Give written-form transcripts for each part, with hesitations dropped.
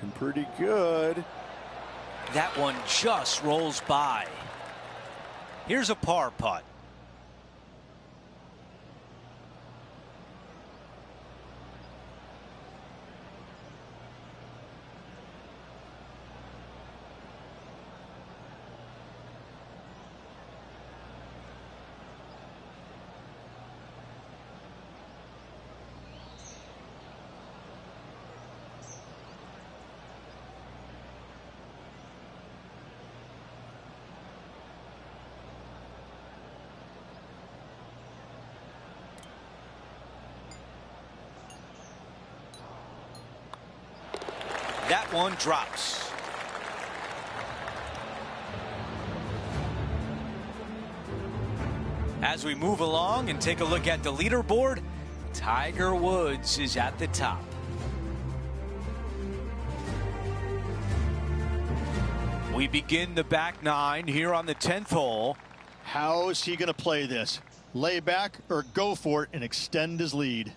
Looking pretty good. That one just rolls by. Here's a par putt. That one drops. As we move along and take a look at the leaderboard, Tiger Woods is at the top. We begin the back nine here on the 10th hole. How is he going to play this? Lay back or go for it and extend his lead?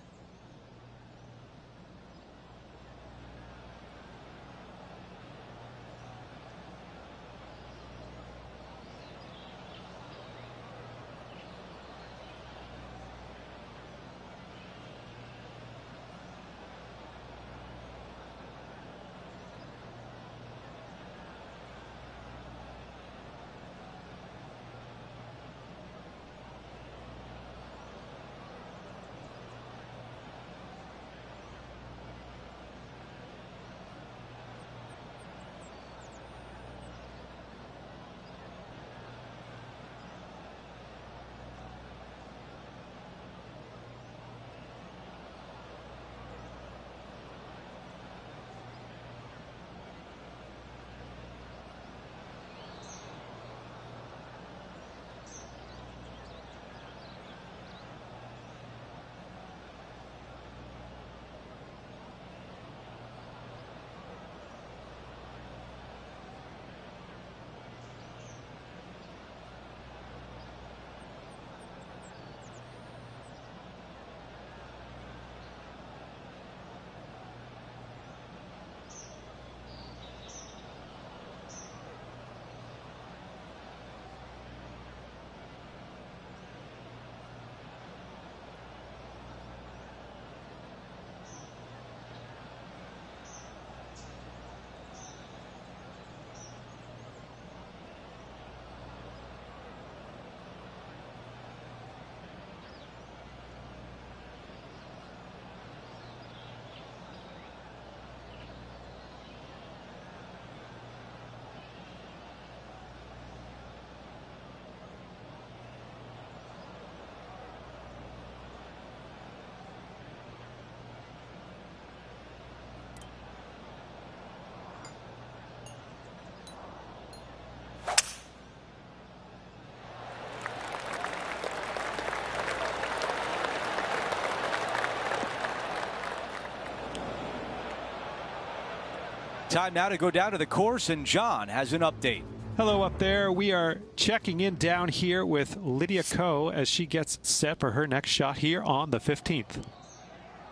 Time now to go down to the course, and John has an update. Hello up there. We are checking in down here with Lydia Ko as she gets set for her next shot here on the 15th.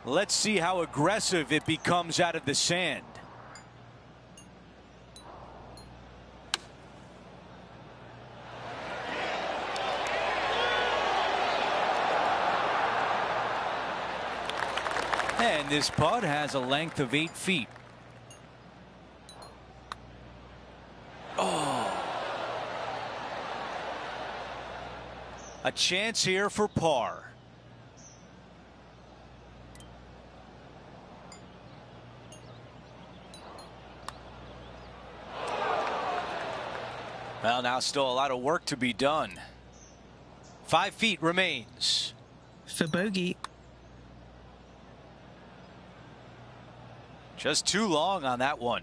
Let's see how aggressive it becomes out of the sand. And this putt has a length of 8 feet. A chance here for par. Well, now still a lot of work to be done. 5 feet remains. For bogey. Just too long on that one.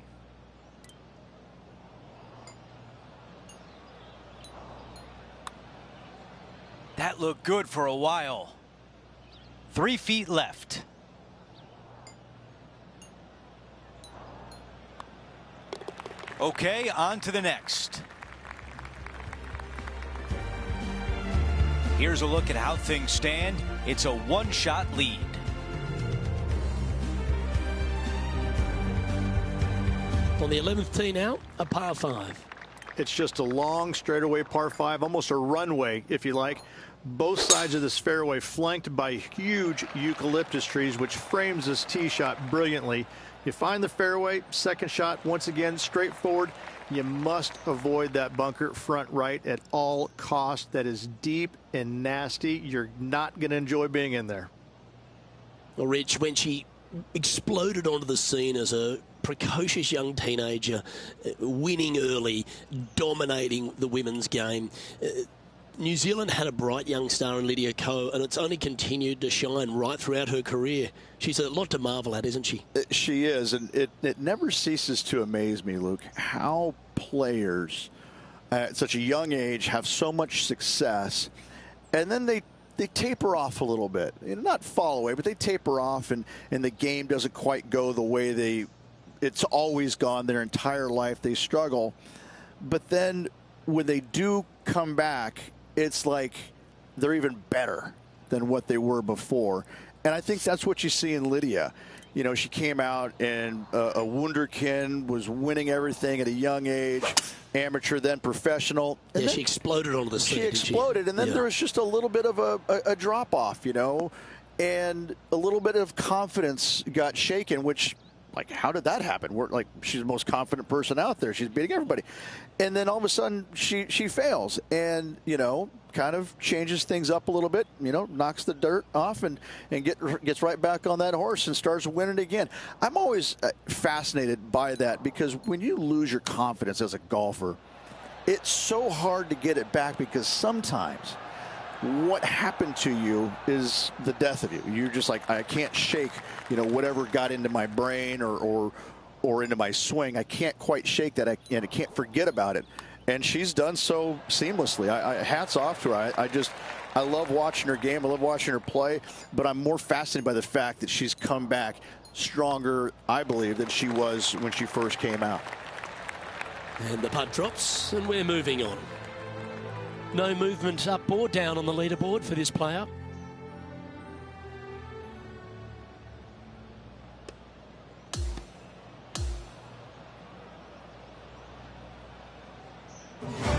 That looked good for a while. 3 feet left. Okay, on to the next. Here's a look at how things stand. It's a one-shot lead. up on the 11th tee now, a par 5. It's just a long straightaway par 5, almost a runway, if you like. Both sides of this fairway flanked by huge eucalyptus trees, which frames this tee shot brilliantly. You find the fairway, second shot, once again, straightforward. You must avoid that bunker front right at all costs. That is deep and nasty. You're not going to enjoy being in there. Well, Rich, when she exploded onto the scene as a precocious young teenager, winning early, dominating the women's game, New Zealand had a bright young star in Lydia Ko, and it's only continued to shine right throughout her career. She's a lot to marvel at, isn't she? She is, and it never ceases to amaze me, Luke, how players at such a young age have so much success, and then they taper off a little bit. Not fall away, but they taper off, and the game doesn't quite go the way it's always gone their entire life. They struggle. But then when they do come back, it's like they're even better than what they were before. And I think that's what you see in Lydia. You know, she came out and a wunderkind, was winning everything at a young age, amateur, then professional. And yeah, she exploded onto the scene. She exploded, and then there was just a little bit of a drop-off, you know, and a little bit of confidence got shaken, which, like, how did that happen? She's the most confident person out there. She's beating everybody. And then all of a sudden she fails and, you know, kind of changes things up a little bit, you know, knocks the dirt off and gets right back on that horse and starts winning again. I'm always fascinated by that, because when you lose your confidence as a golfer, it's so hard to get it back, because sometimes what happened to you is the death of you. You're just like, I can't shake, you know, whatever got into my brain or into my swing. I can't quite shake that, and I can't forget about it. And she's done so seamlessly. Hats off to her. I love watching her game. I love watching her play. But I'm more fascinated by the fact that she's come back stronger, I believe, than she was when she first came out. And the putt drops, and we're moving on. No movement up or down on the leaderboard for this player.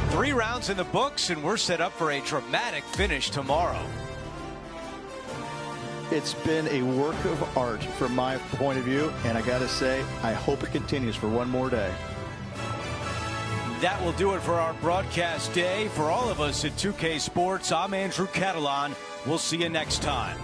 Three rounds in the books, and we're set up for a dramatic finish tomorrow. It's been a work of art from my point of view, and I got to say, I hope it continues for one more day. That will do it for our broadcast day. For all of us at 2K Sports, I'm Andrew Catalan. We'll see you next time.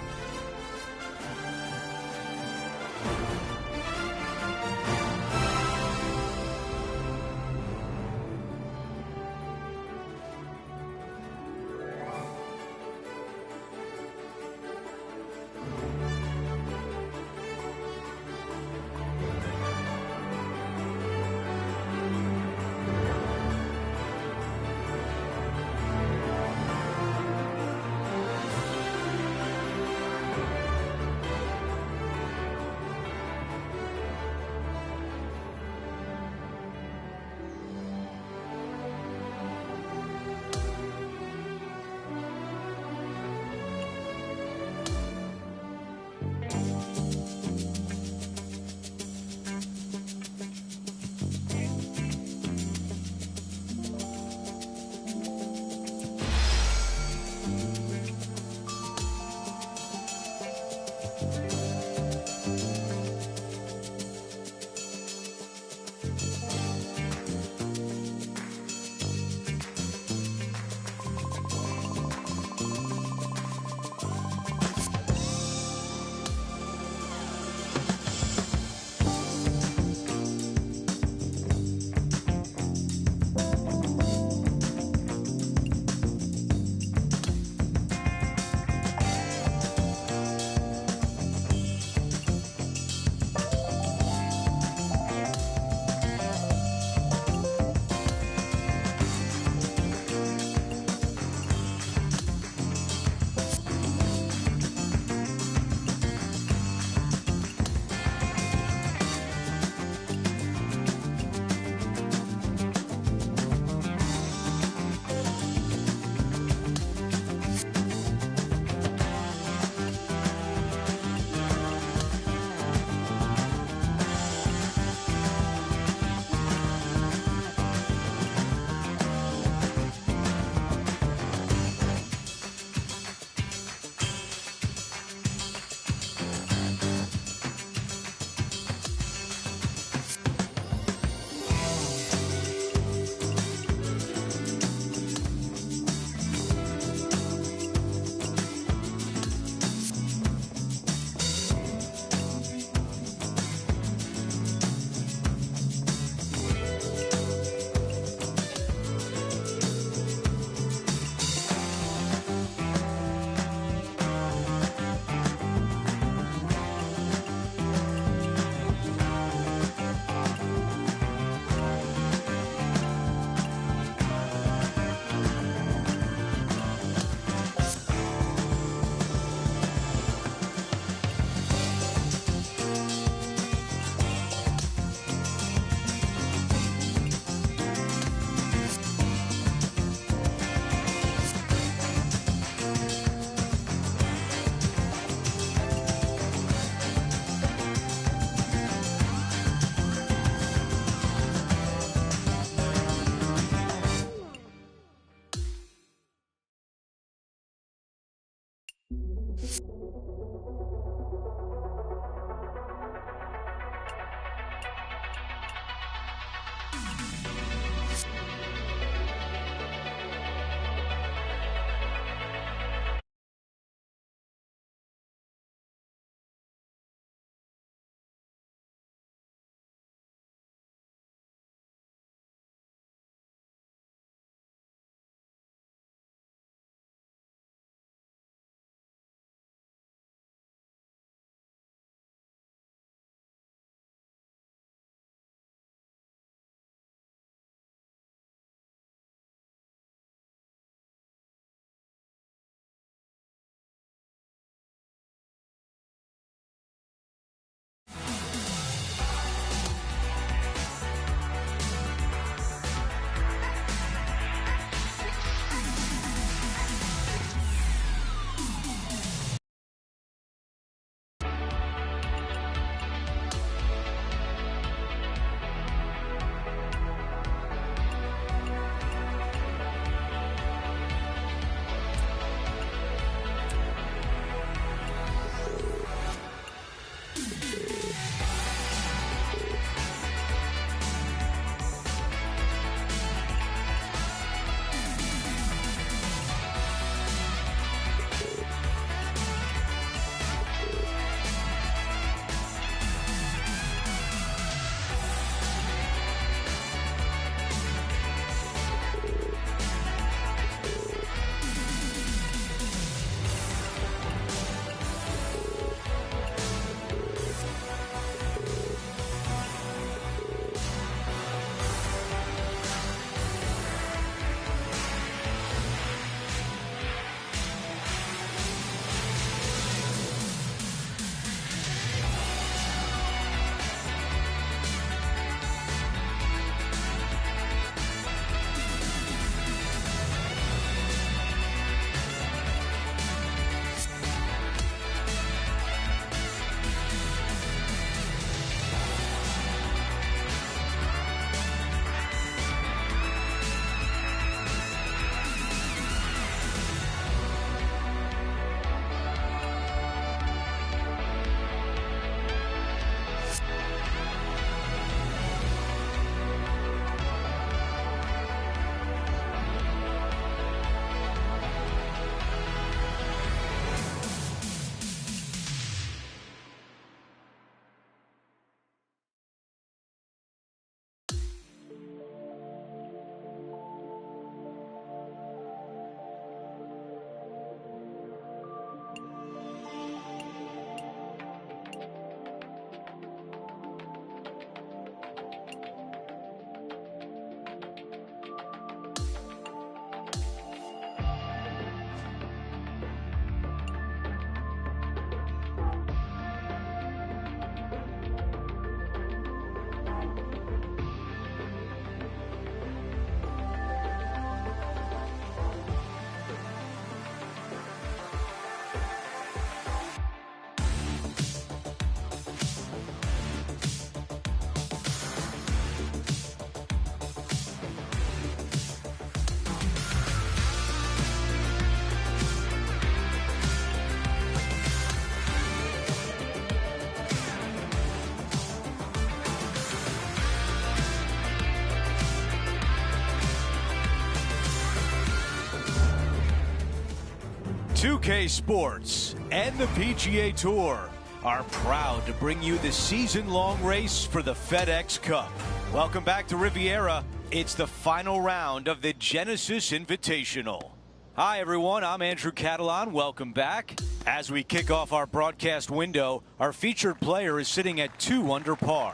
2K Sports and the PGA Tour are proud to bring you the season-long race for the FedEx Cup. Welcome back to Riviera. It's the final round of the Genesis Invitational. Hi, everyone. I'm Andrew Catalon. Welcome back. As we kick off our broadcast window, our featured player is sitting at 2 under par.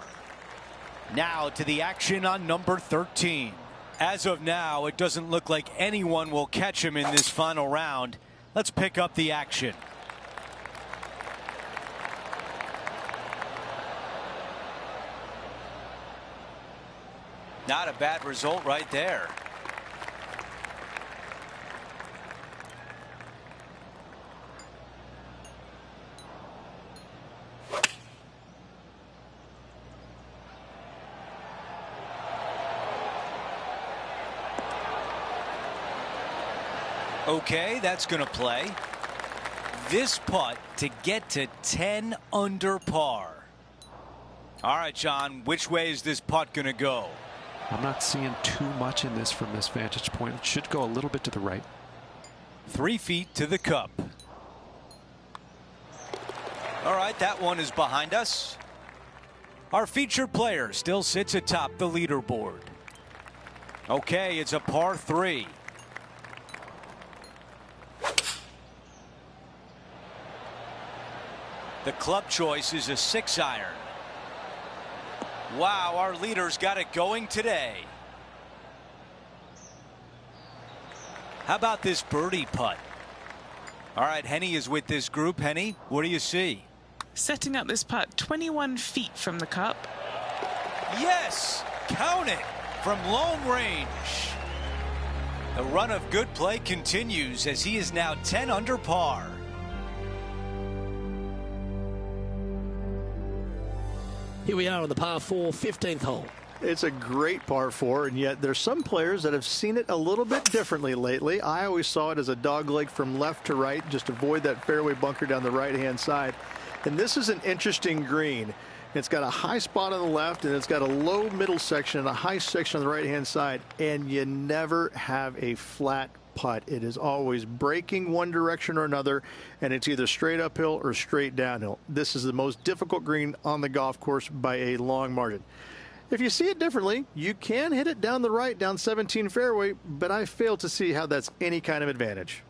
Now to the action on number 13. As of now, it doesn't look like anyone will catch him in this final round. Let's pick up the action. Not a bad result right there. Okay, that's going to play. This putt to get to 10 under par. All right, John, which way is this putt going to go? I'm not seeing too much in this from this vantage point. It should go a little bit to the right. 3 feet to the cup. All right, that one is behind us. Our featured player still sits atop the leaderboard. Okay, it's a par 3. The club choice is a 6-iron. Wow, our leader's got it going today. How about this birdie putt? All right, Henny is with this group. Henny, what do you see? Setting up this putt 21 feet from the cup. Yes, count it from long range. The run of good play continues as he is now 10 under par. Here we are on the par 4, 15th hole. It's a great par 4, and yet there's some players that have seen it a little bit differently lately. I always saw it as a dogleg from left to right, just avoid that fairway bunker down the right-hand side. And this is an interesting green. It's got a high spot on the left, and it's got a low middle section and a high section on the right-hand side, and you never have a flat putt. It is always breaking one direction or another, and it's either straight uphill or straight downhill. This is the most difficult green on the golf course by a long margin. If you see it differently, you can hit it down the right, down 17 fairway, but I fail to see how that's any kind of advantage.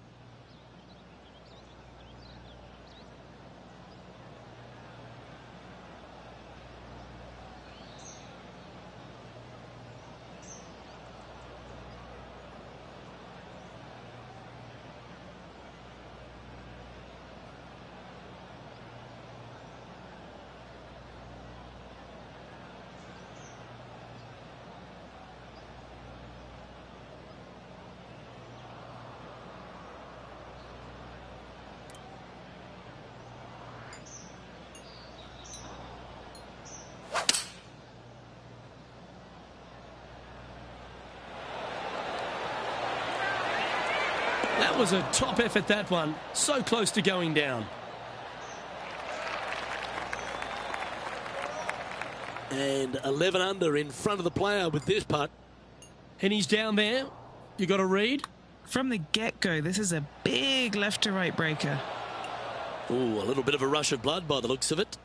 That was a top effort, that one. So close to going down. And 11 under in front of the player with this putt. And he's down there. You got a read? From the get-go, this is a big left to right breaker. Ooh, a little bit of a rush of blood by the looks of it.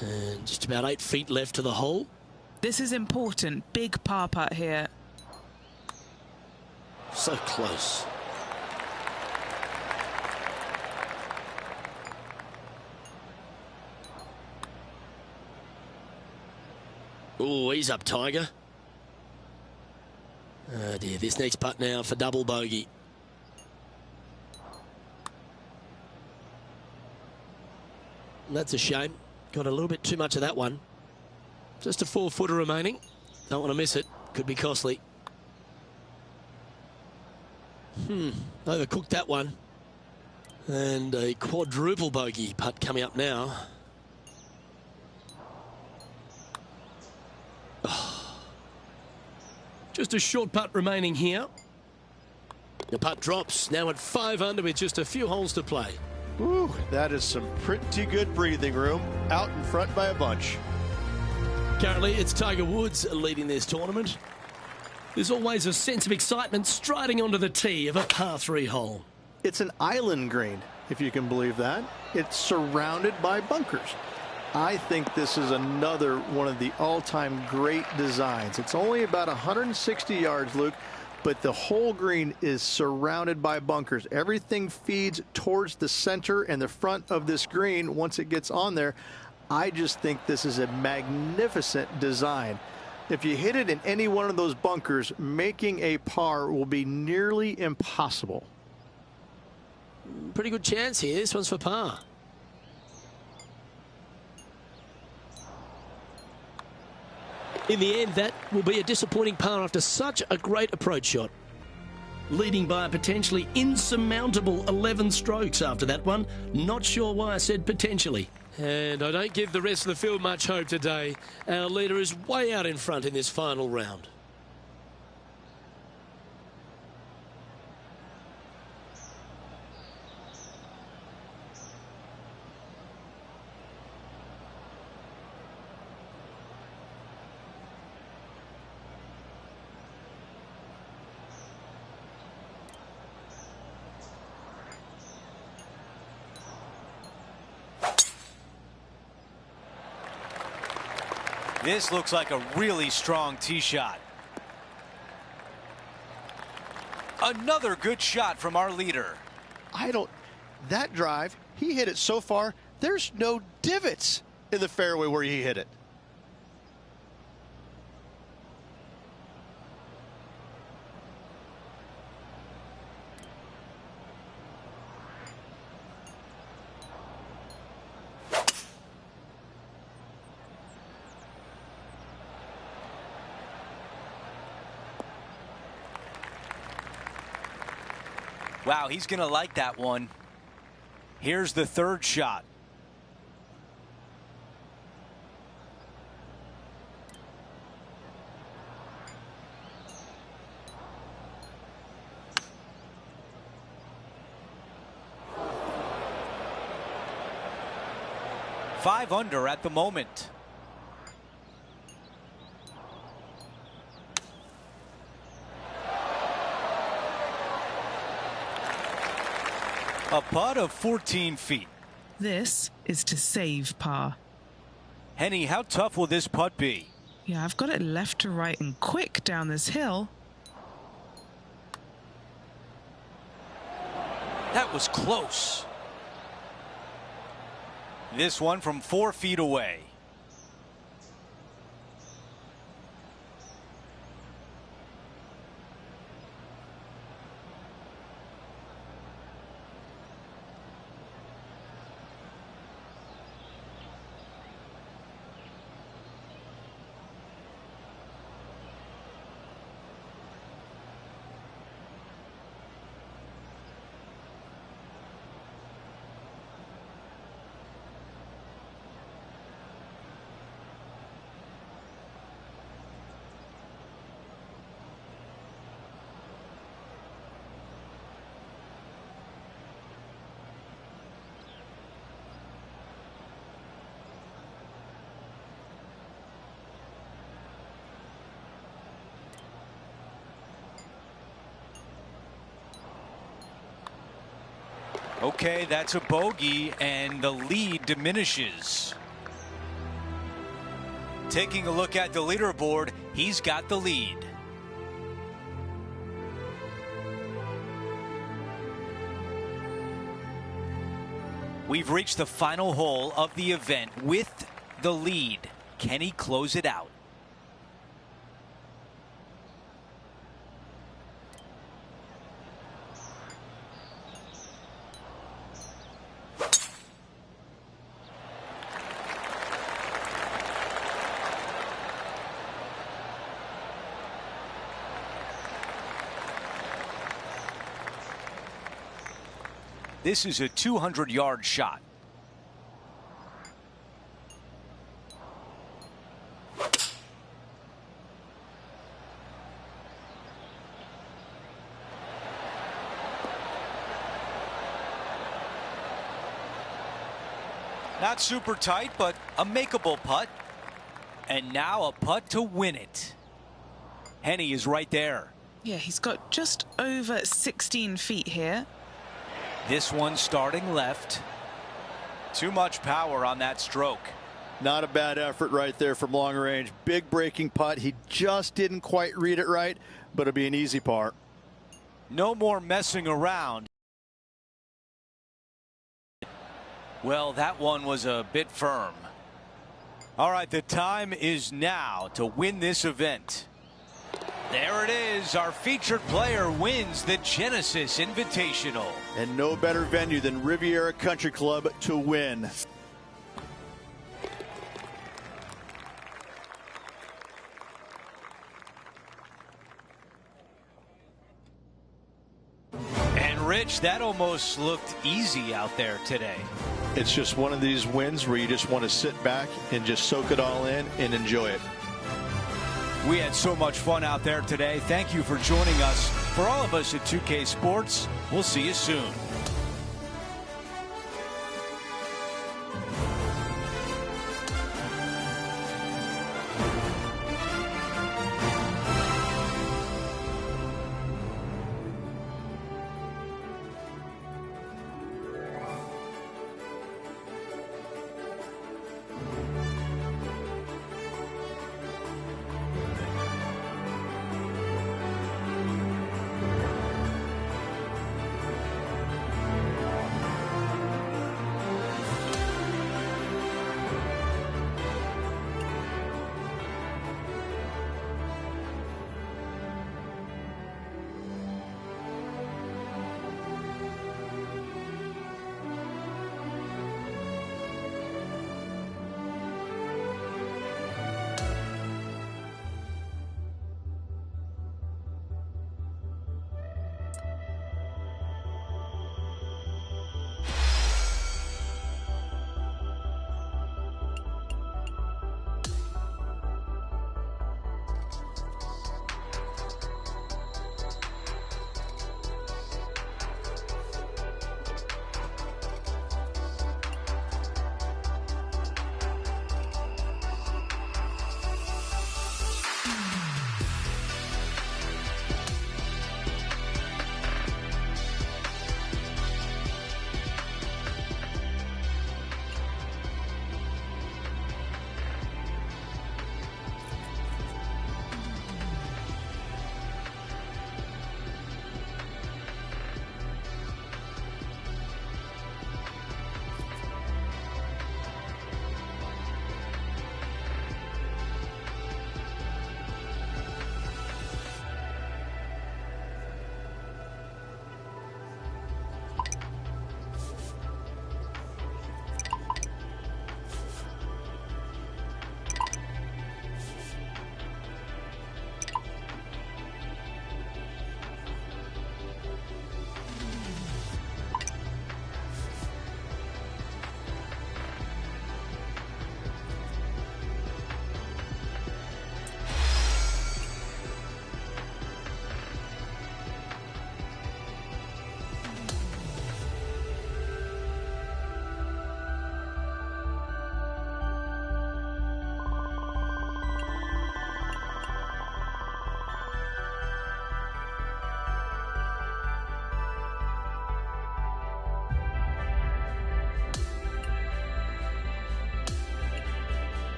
And just about 8 feet left to the hole. This is important. Big par putt here. So close. Oh, he's up, Tiger. Oh dear, this next putt now for double bogey. That's a shame. Got a little bit too much of that one. Just a 4-footer remaining. Don't want to miss it. Could be costly. Overcooked that one. And a quadruple bogey putt coming up now. Just a short putt remaining here. The putt drops now at 5 under with just a few holes to play. Ooh, that is some pretty good breathing room. Out in front by a bunch. Currently, it's Tiger Woods leading this tournament. There's always a sense of excitement striding onto the tee of a par 3 hole. It's an island green, if you can believe that. It's surrounded by bunkers. I think this is another one of the all-time great designs. It's only about 160 yards, Luke, but the whole green is surrounded by bunkers. Everything feeds towards the center and the front of this green once it gets on there. I just think this is a magnificent design. If you hit it in any one of those bunkers, making a par will be nearly impossible. Pretty good chance here. This one's for par. In the end, that will be a disappointing par after such a great approach shot. Leading by a potentially insurmountable 11 strokes after that one. Not sure why I said potentially. And I don't give the rest of the field much hope today. Our leader is way out in front in this final round. This looks like a really strong tee shot. Another good shot from our leader. That drive, he hit it so far, there's no divots in the fairway where he hit it. Wow, he's going to like that one. Here's the third shot. Five under at the moment. A putt of 14 feet. This is to save par. Henny, how tough will this putt be? Yeah, I've got it left to right and quick down this hill. That was close. This one from 4 feet away. Okay, that's a bogey, and the lead diminishes. Taking a look at the leaderboard, he's got the lead. We've reached the final hole of the event with the lead. Can he close it out? This is a 200-yard shot. Not super tight, but a makeable putt. And now a putt to win it. Hennie is right there. Yeah, he's got just over 16 feet here. This one starting left. Too much power on that stroke. Not a bad effort right there from long range. Big breaking putt. He just didn't quite read it right, but it'll be an easy par. No more messing around. Well, that one was a bit firm. All right, the time is now to win this event. There it is. Our featured player wins the Genesis Invitational. And no better venue than Riviera Country Club to win. And Rich, that almost looked easy out there today. It's just one of these wins where you just want to sit back and just soak it all in and enjoy it. We had so much fun out there today. Thank you for joining us. For all of us at 2K Sports, we'll see you soon.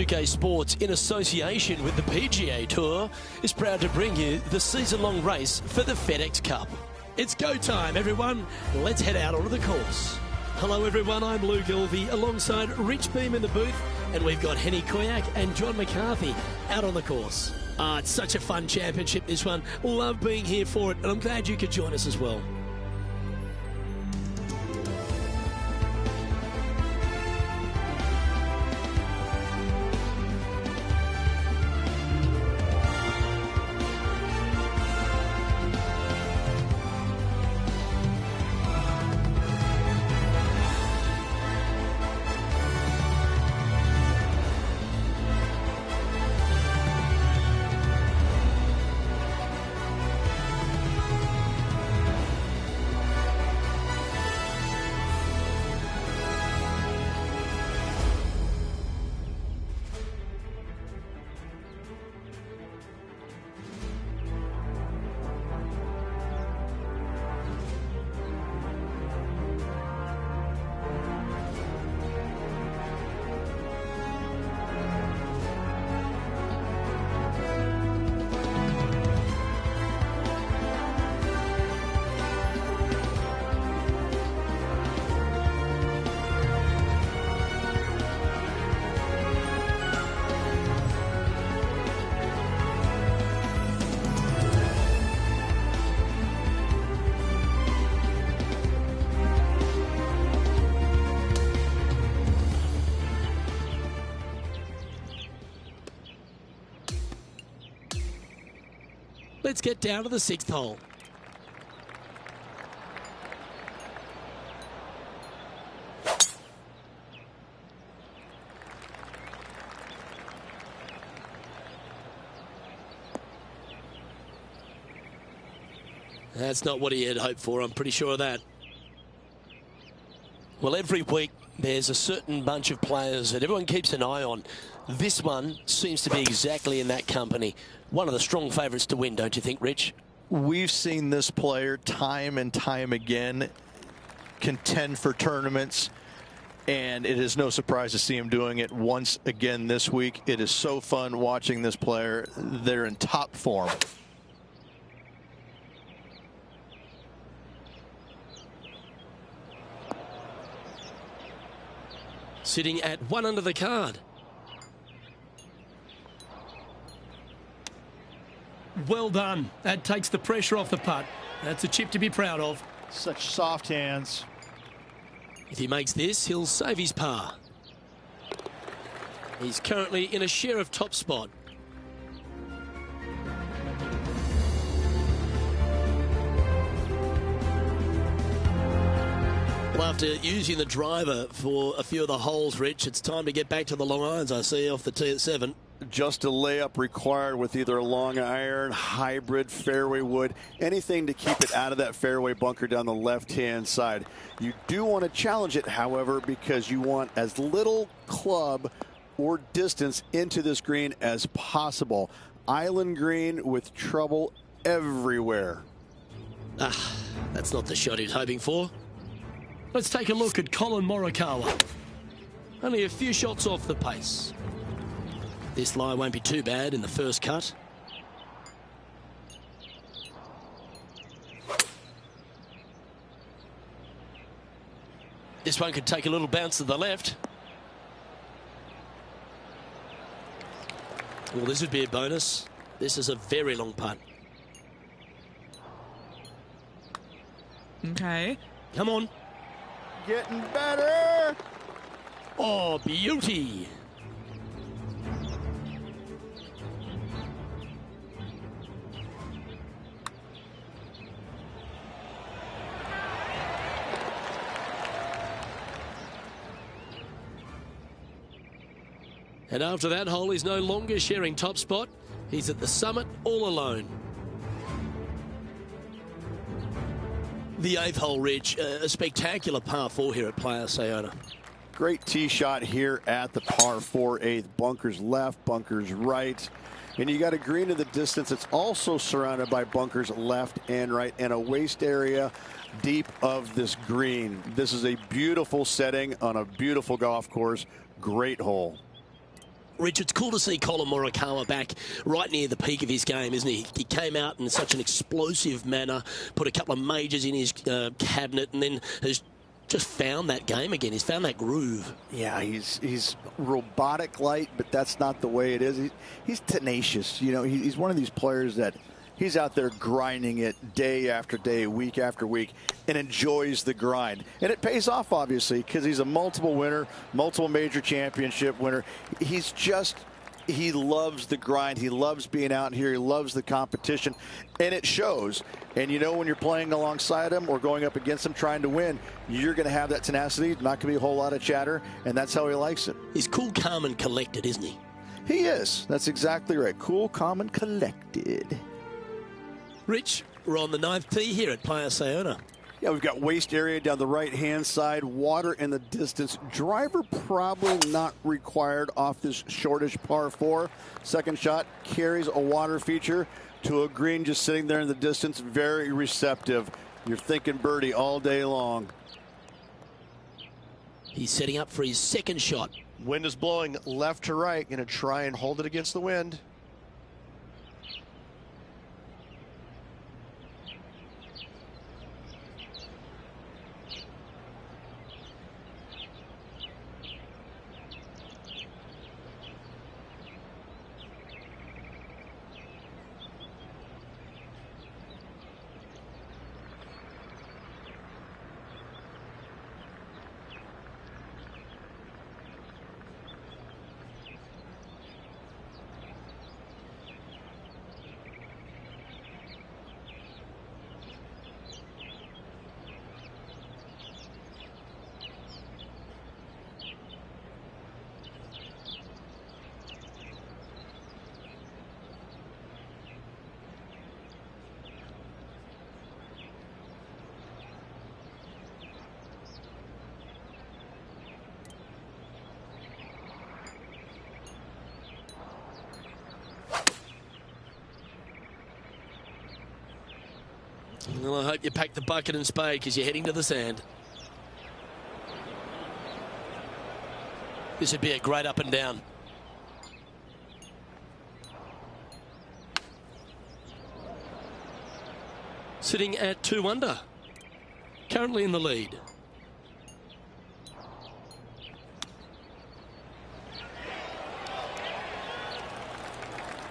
2K Sports, in association with the PGA Tour, is proud to bring you the season-long race for the FedEx Cup. It's go time, everyone. Let's head out onto the course. Hello, everyone. I'm Lou Gilvey alongside Rich Beam in the booth, and we've got Henny Koyak and John McCarthy out on the course. It's such a fun championship, this one. Love being here for it, and I'm glad you could join us as well. Let's get down to the 6th hole. That's not what he had hoped for, I'm pretty sure of that. Well, every week there's a certain bunch of players that everyone keeps an eye on. This one seems to be exactly in that company. One of the strong favourites to win, don't you think, Rich? We've seen this player time and time again contend for tournaments, and it is no surprise to see him doing it once again this week. It is so fun watching this player. They're in top form. Sitting at 1 under the card. Well done. That takes the pressure off the putt. That's a chip to be proud of. Such soft hands. If he makes this, he'll save his par. He's currently in a share of top spot. Well, after using the driver for a few of the holes, Rich, it's time to get back to the long irons, I see, off the tee at 7. Just a layup required with either a long iron, hybrid, fairway wood, anything to keep it out of that fairway bunker down the left-hand side. You do want to challenge it, however, because you want as little club or distance into this green as possible. Island green with trouble everywhere. That's not the shot he was hoping for. Let's take a look at Colin Morikawa. Only a few shots off the pace. This lie won't be too bad in the first cut. This one could take a little bounce to the left. Well, this would be a bonus. This is a very long putt. Okay. Come on. Getting better. Oh, beauty. And after that hole, he's no longer sharing top spot. He's at the summit all alone. The 8th hole, Rich, a spectacular par 4 here at Playa Sayona. Great tee shot here at the par 4 8th. Bunkers left, bunkers right. And you got a green in the distance. It's also surrounded by bunkers left and right and a waste area deep of this green. This is a beautiful setting on a beautiful golf course. Great hole. Rich, it's cool to see Colin Morikawa back right near the peak of his game, isn't he? He came out in such an explosive manner, put a couple of majors in his cabinet, and then has just found that game again. He's found that groove. Yeah, he's robotic light, but that's not the way it is. He's tenacious. You know, he's one of these players that he's out there grinding it day after day, week after week, and enjoys the grind. And it pays off, obviously, because he's a multiple winner, multiple major championship winner. He loves the grind. He loves being out here. He loves the competition, and it shows. And you know, when you're playing alongside him or going up against him trying to win, you're going to have that tenacity. Not going to be a whole lot of chatter, and that's how he likes it. He's cool, calm, and collected, isn't he? He is. That's exactly right. Cool, calm, and collected. Rich, we're on the 9th tee here at Playa Sayona. Yeah, we've got waist area down the right-hand side, water in the distance. Driver probably not required off this shortish par 4. Second shot carries a water feature to a green just sitting there in the distance. Very receptive. You're thinking birdie all day long. He's setting up for his second shot. Wind is blowing left to right. Going to try and hold it against the wind. Well, I hope you pack the bucket and spade because you're heading to the sand. This would be a great up and down. Sitting at 2 under. Currently in the lead.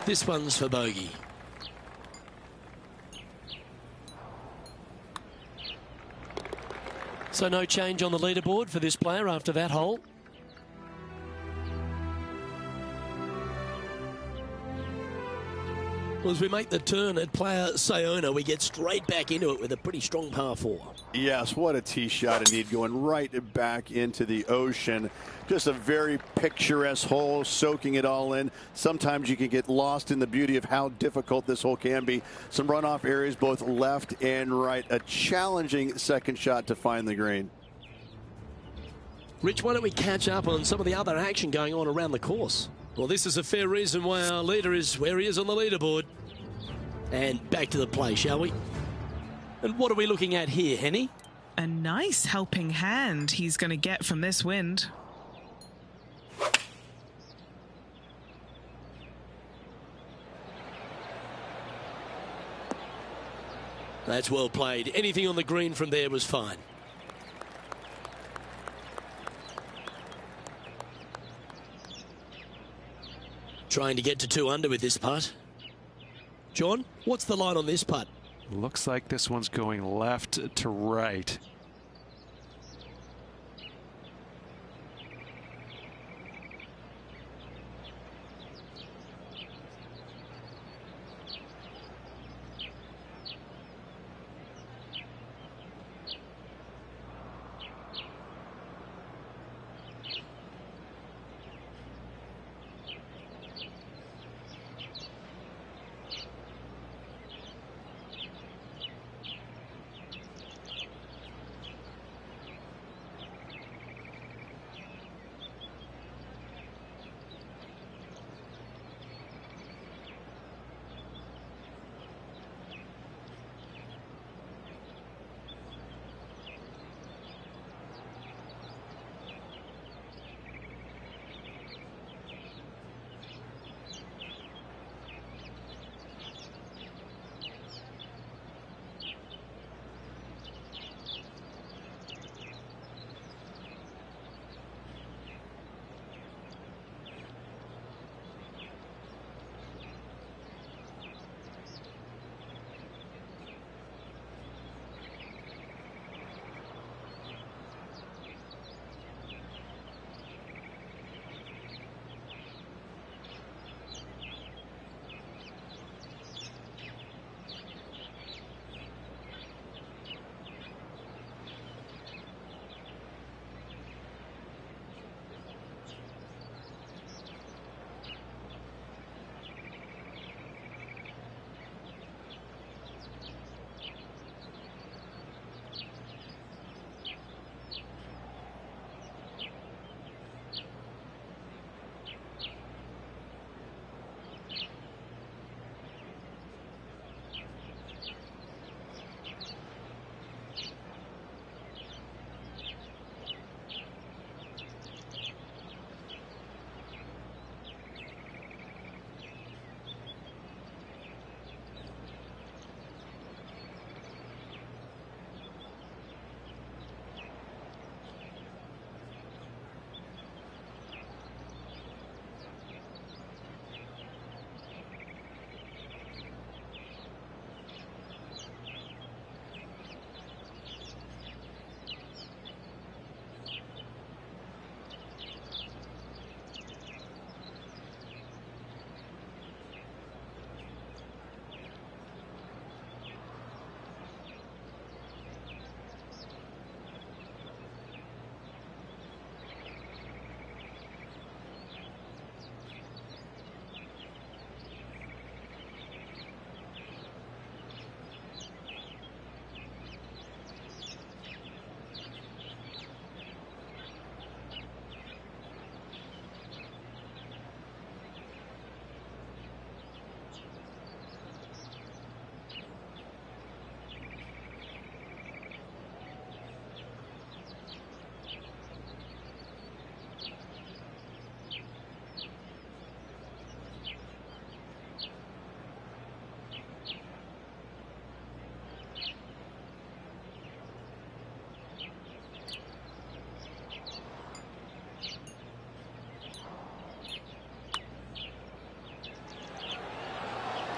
This one's for bogey. So no change on the leaderboard for this player after that hole. Well, as we make the turn at Playa Sayona, we get straight back into it with a pretty strong par 4. Yes, what a tee shot indeed, going right back into the ocean. Just a very picturesque hole, soaking it all in. Sometimes you can get lost in the beauty of how difficult this hole can be. Some runoff areas both left and right. A challenging second shot to find the green. Rich, why don't we catch up on some of the other action going on around the course? Well, this is a fair reason why our leader is where he is on the leaderboard. And back to the play, shall we? And what are we looking at here, Henny? A nice helping hand he's going to get from this wind. That's well played. Anything on the green from there was fine. Trying to get to 2 under with this putt. John, what's the line on this putt? Looks like this one's going left to right.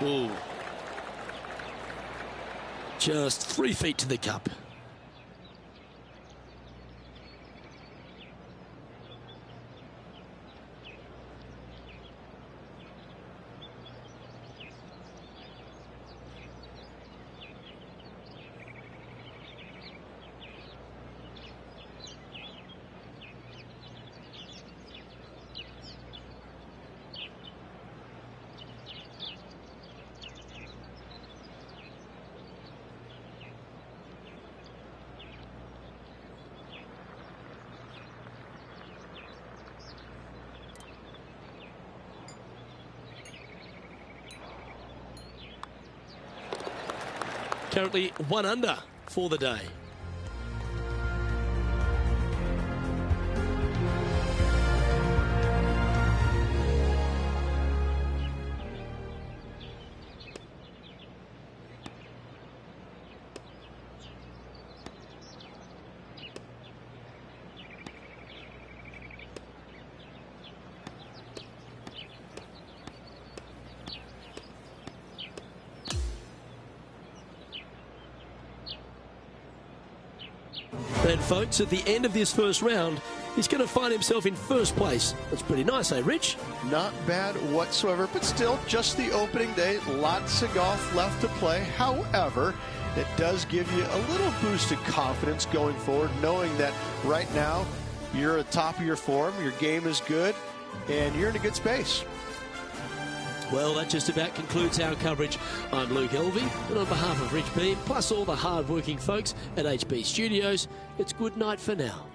Ooh. Just 3 feet to the cup. Currently 1 under for the day. And folks, at the end of this first round, he's going to find himself in first place. That's pretty nice, eh, Rich? Not bad whatsoever, but still just the opening day. Lots of golf left to play. However, it does give you a little boost of confidence going forward, knowing that right now you're at the top of your form, your game is good, and you're in a good space. Well, that just about concludes our coverage. I'm Luke Elvey, and on behalf of Rich Beam, plus all the hard-working folks at HB Studios, it's good night for now.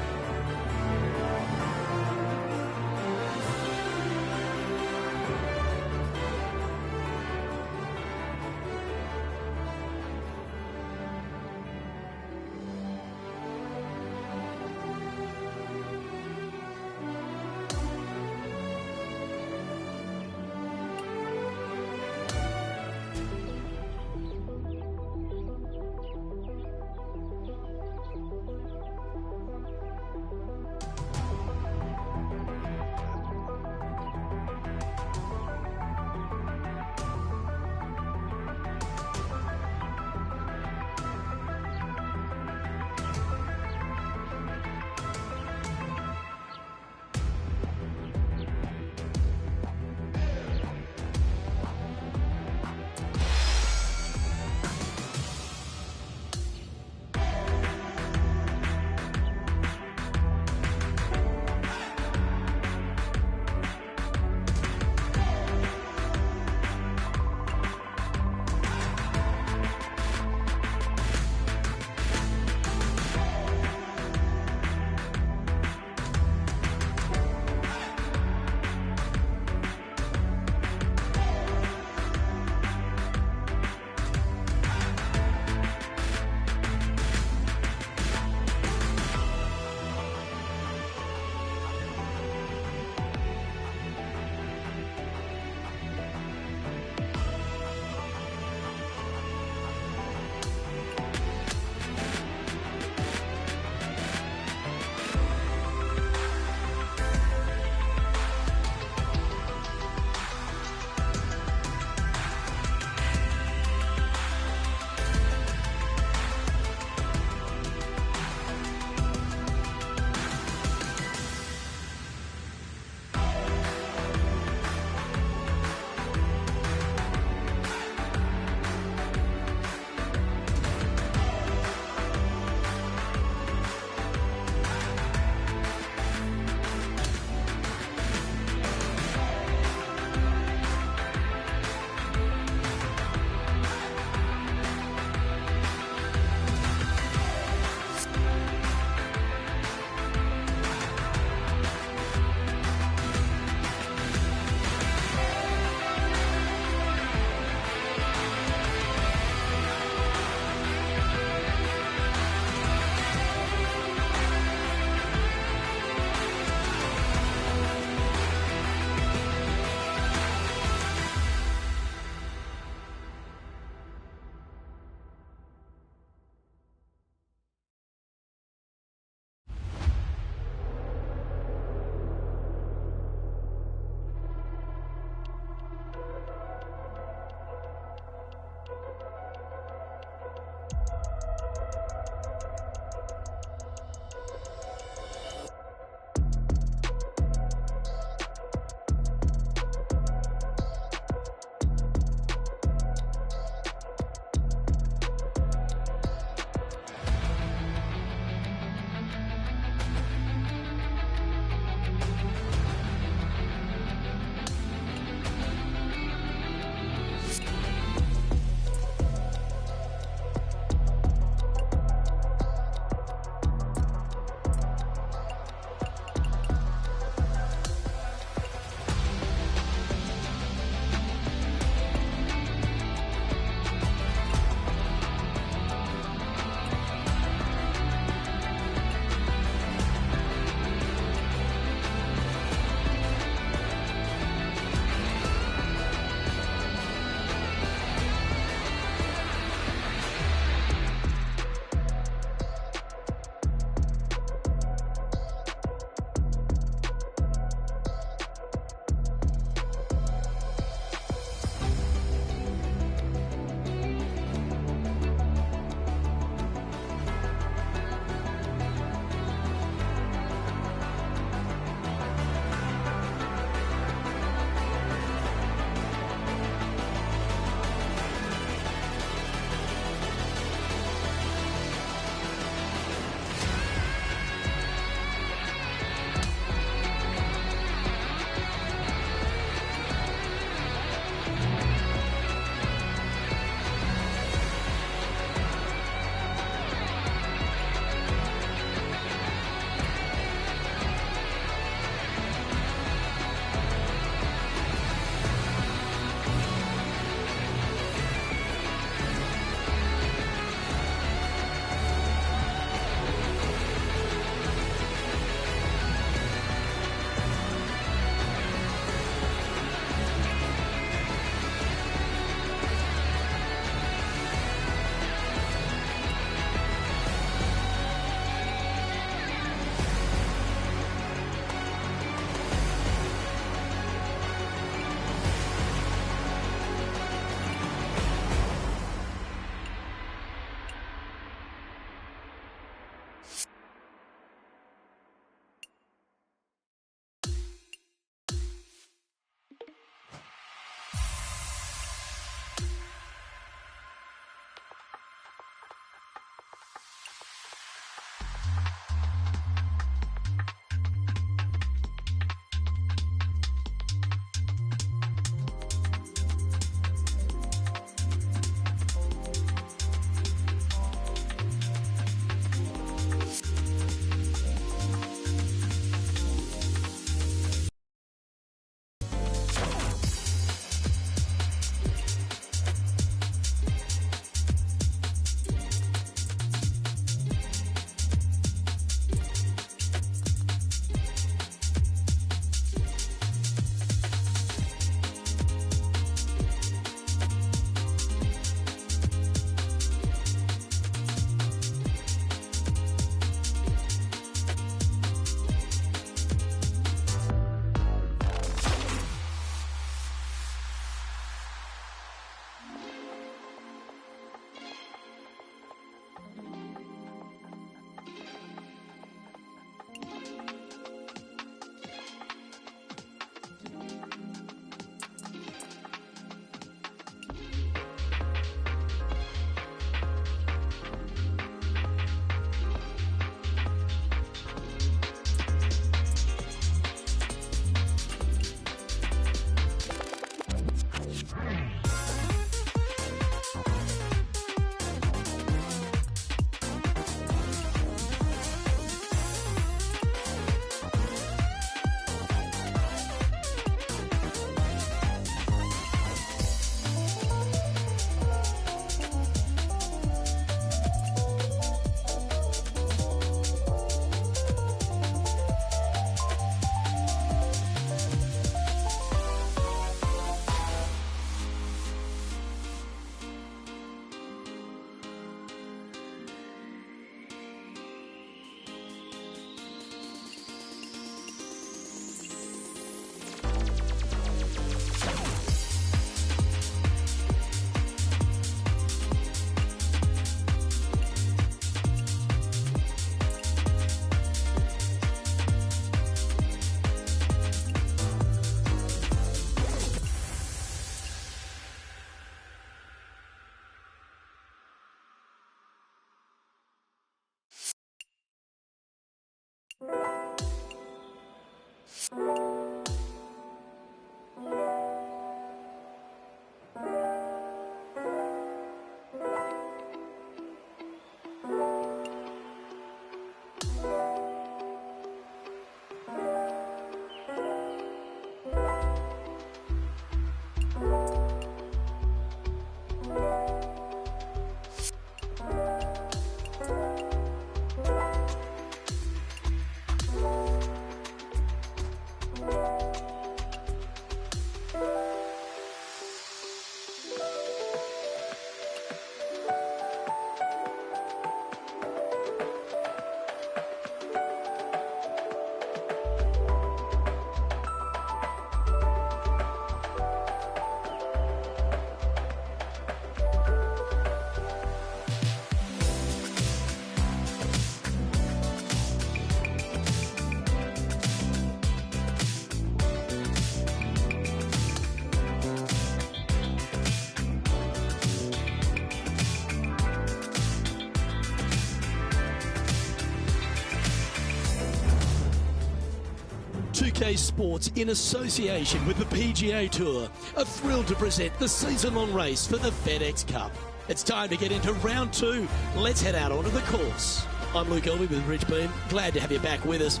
2K Sports, in association with the PGA Tour, are thrilled to present the season-long race for the FedEx Cup. It's time to get into round 2. Let's head out onto the course. I'm Luke Elby with Rich Beam. Glad to have you back with us.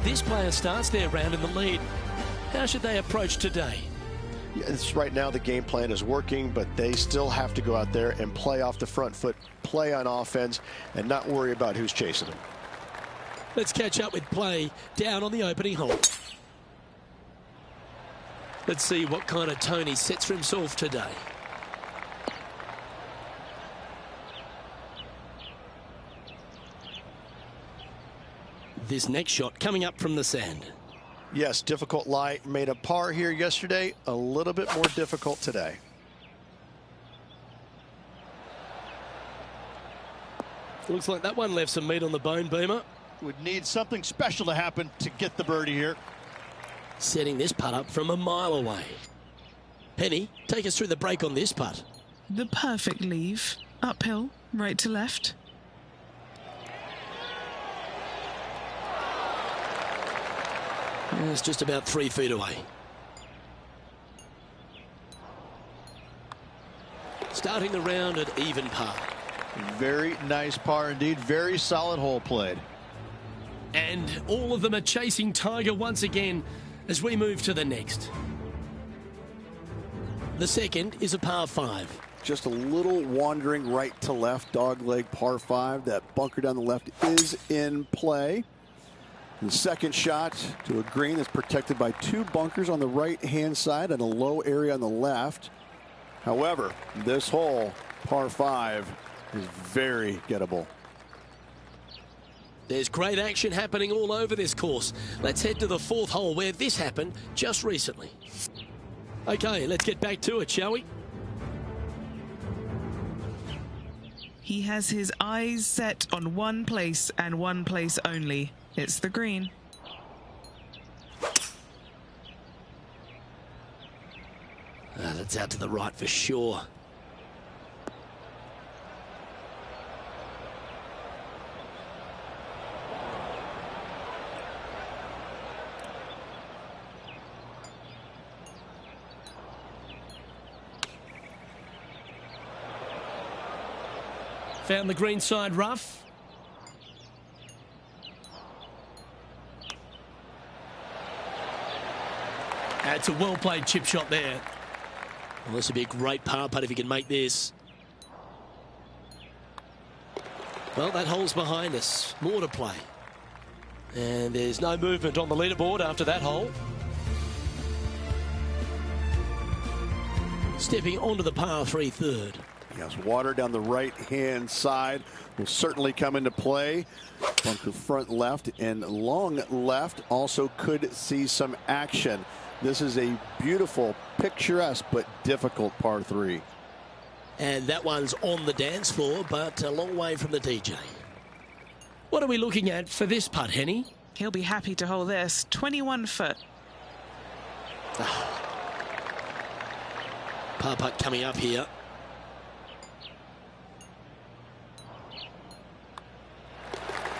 This player starts their round in the lead. How should they approach today? Yes, right now the game plan is working, but they still have to go out there and play off the front foot, play on offense, and not worry about who's chasing them. Let's catch up with play down on the opening hole. Let's see what kind of tone he sets for himself today. This next shot coming up from the sand. Yes, difficult lie. Made a par here yesterday. A little bit more difficult today. Looks like that one left some meat on the bone, Beamer. Would need something special to happen to get the birdie here. Setting this putt up from a mile away. Penny, take us through the break on this putt. The perfect leave. Uphill, right to left. It's just about 3 feet away. Starting the round at even par. Very nice par indeed. Very solid hole played. And all of them are chasing Tiger once again as we move to the next. The second is a par 5. Just a little wandering right to left, dogleg par 5. That bunker down the left is in play. The second shot to a green that's protected by 2 bunkers on the right-hand side and a low area on the left. However, this hole, par 5, is very gettable. There's great action happening all over this course. Let's head to the 4th hole where this happened just recently. Okay, let's get back to it, shall we? He has his eyes set on one place and one place only. It's the green. That's out to the right for sure. Found the green side rough. That's a well-played chip shot there. Well, this would be a great par putt if he can make this. Well, that hole's behind us. More to play. And there's no movement on the leaderboard after that hole. Stepping onto the par 3 third. Yes, water down the right-hand side will certainly come into play. Bunker front left and long left also could see some action. This is a beautiful, picturesque, but difficult par 3. And that one's on the dance floor, but a long way from the DJ. What are we looking at for this putt, Henny? He'll be happy to hold this. 21 foot. Par putt coming up here.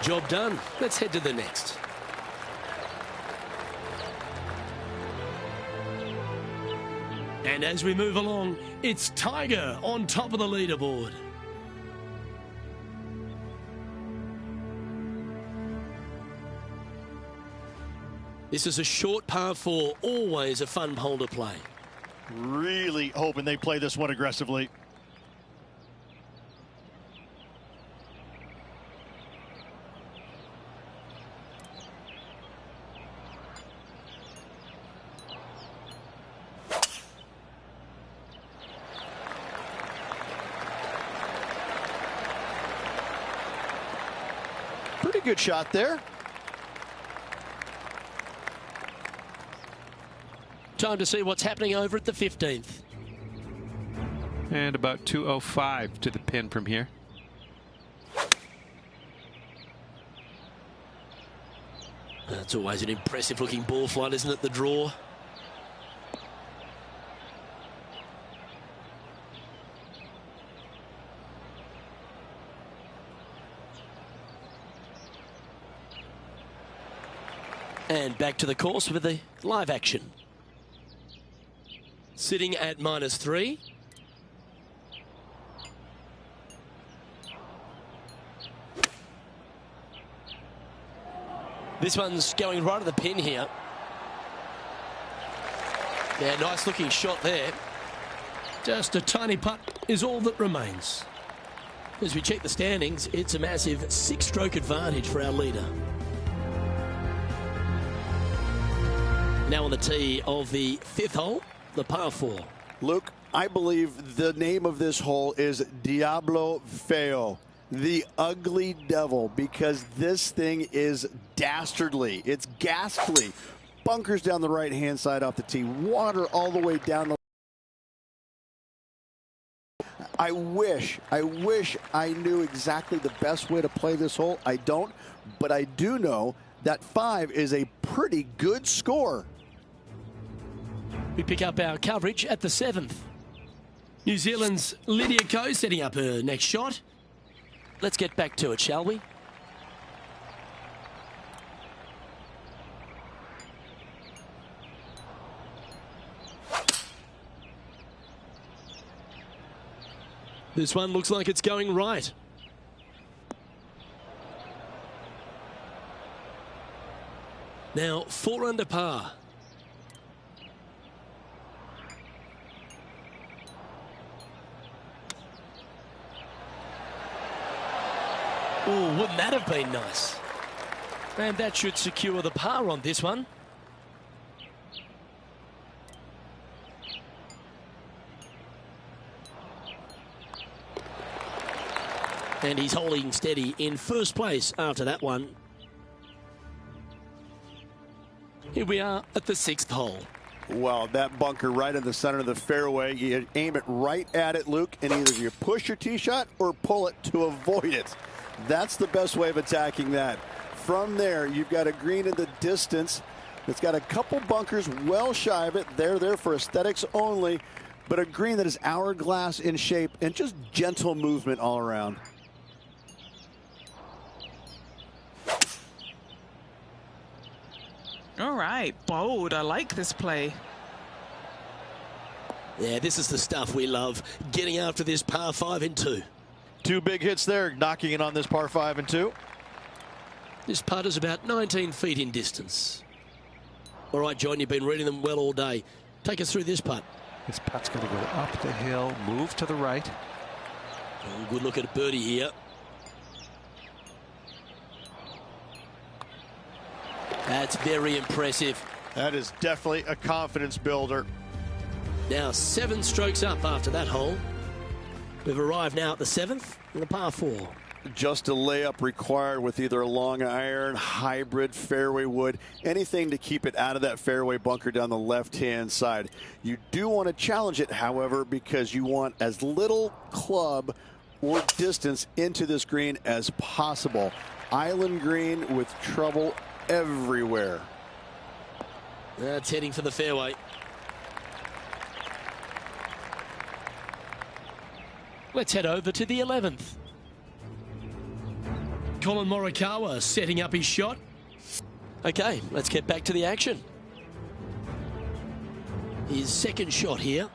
job done. Let's head to the next. And as we move along, it's Tiger on top of the leaderboard. This is a short par 4, always a fun hole to play. Really hoping they play this one aggressively. Pretty good shot there. Time to see what's happening over at the 15th. And about 205 to the pin from here. That's always an impressive looking ball flight, isn't it, the draw? And back to the course with the live action. Sitting at -3. This one's going right at the pin here. Yeah, nice looking shot there. Just a tiny putt is all that remains. As we check the standings, it's a massive 6-stroke advantage for our leader. Now on the tee of the 5th hole, the par 4. Luke, I believe the name of this hole is Diablo Feo, the ugly devil, because this thing is dastardly. It's ghastly. Bunkers down the right-hand side off the tee. Water all the way down the... I wish I knew exactly the best way to play this hole. I don't, but I do know that 5 is a pretty good score. We pick up our coverage at the 7th. New Zealand's Lydia Ko setting up her next shot. Let's get back to it, shall we? This one looks like it's going right. Now 4 under par. Oh, wouldn't that have been nice? And that should secure the par on this one. And he's holding steady in first place after that one. Here we are at the 6th hole. Well, that bunker right in the center of the fairway, you aim it right at it, Luke, and either you push your tee shot or pull it to avoid it. That's the best way of attacking that. From there, you've got a green in the distance. It's got a couple bunkers well shy of it. They're there for aesthetics only, but a green that is hourglass in shape and just gentle movement all around. All right, bold. I like this play. Yeah, this is the stuff we love. Getting after this par 5 in 2. 2 big hits there, knocking it on this par 5 and 2. This putt is about 19 feet in distance. All right, John, you've been reading them well all day. Take us through this putt. This putt's going to go up the hill, move to the right. Oh, good look at birdie here. That's very impressive. That is definitely a confidence builder. Now 7 strokes up after that hole. We've arrived now at the 7th and the par 4. Just a layup required with either a long iron, hybrid, fairway wood, anything to keep it out of that fairway bunker down the left-hand side. You do want to challenge it, however, because you want as little club or distance into this green as possible. Island green with trouble everywhere. That's heading for the fairway. Let's head over to the 11th. Colin Morikawa setting up his shot. Okay, let's get back to the action. His second shot here.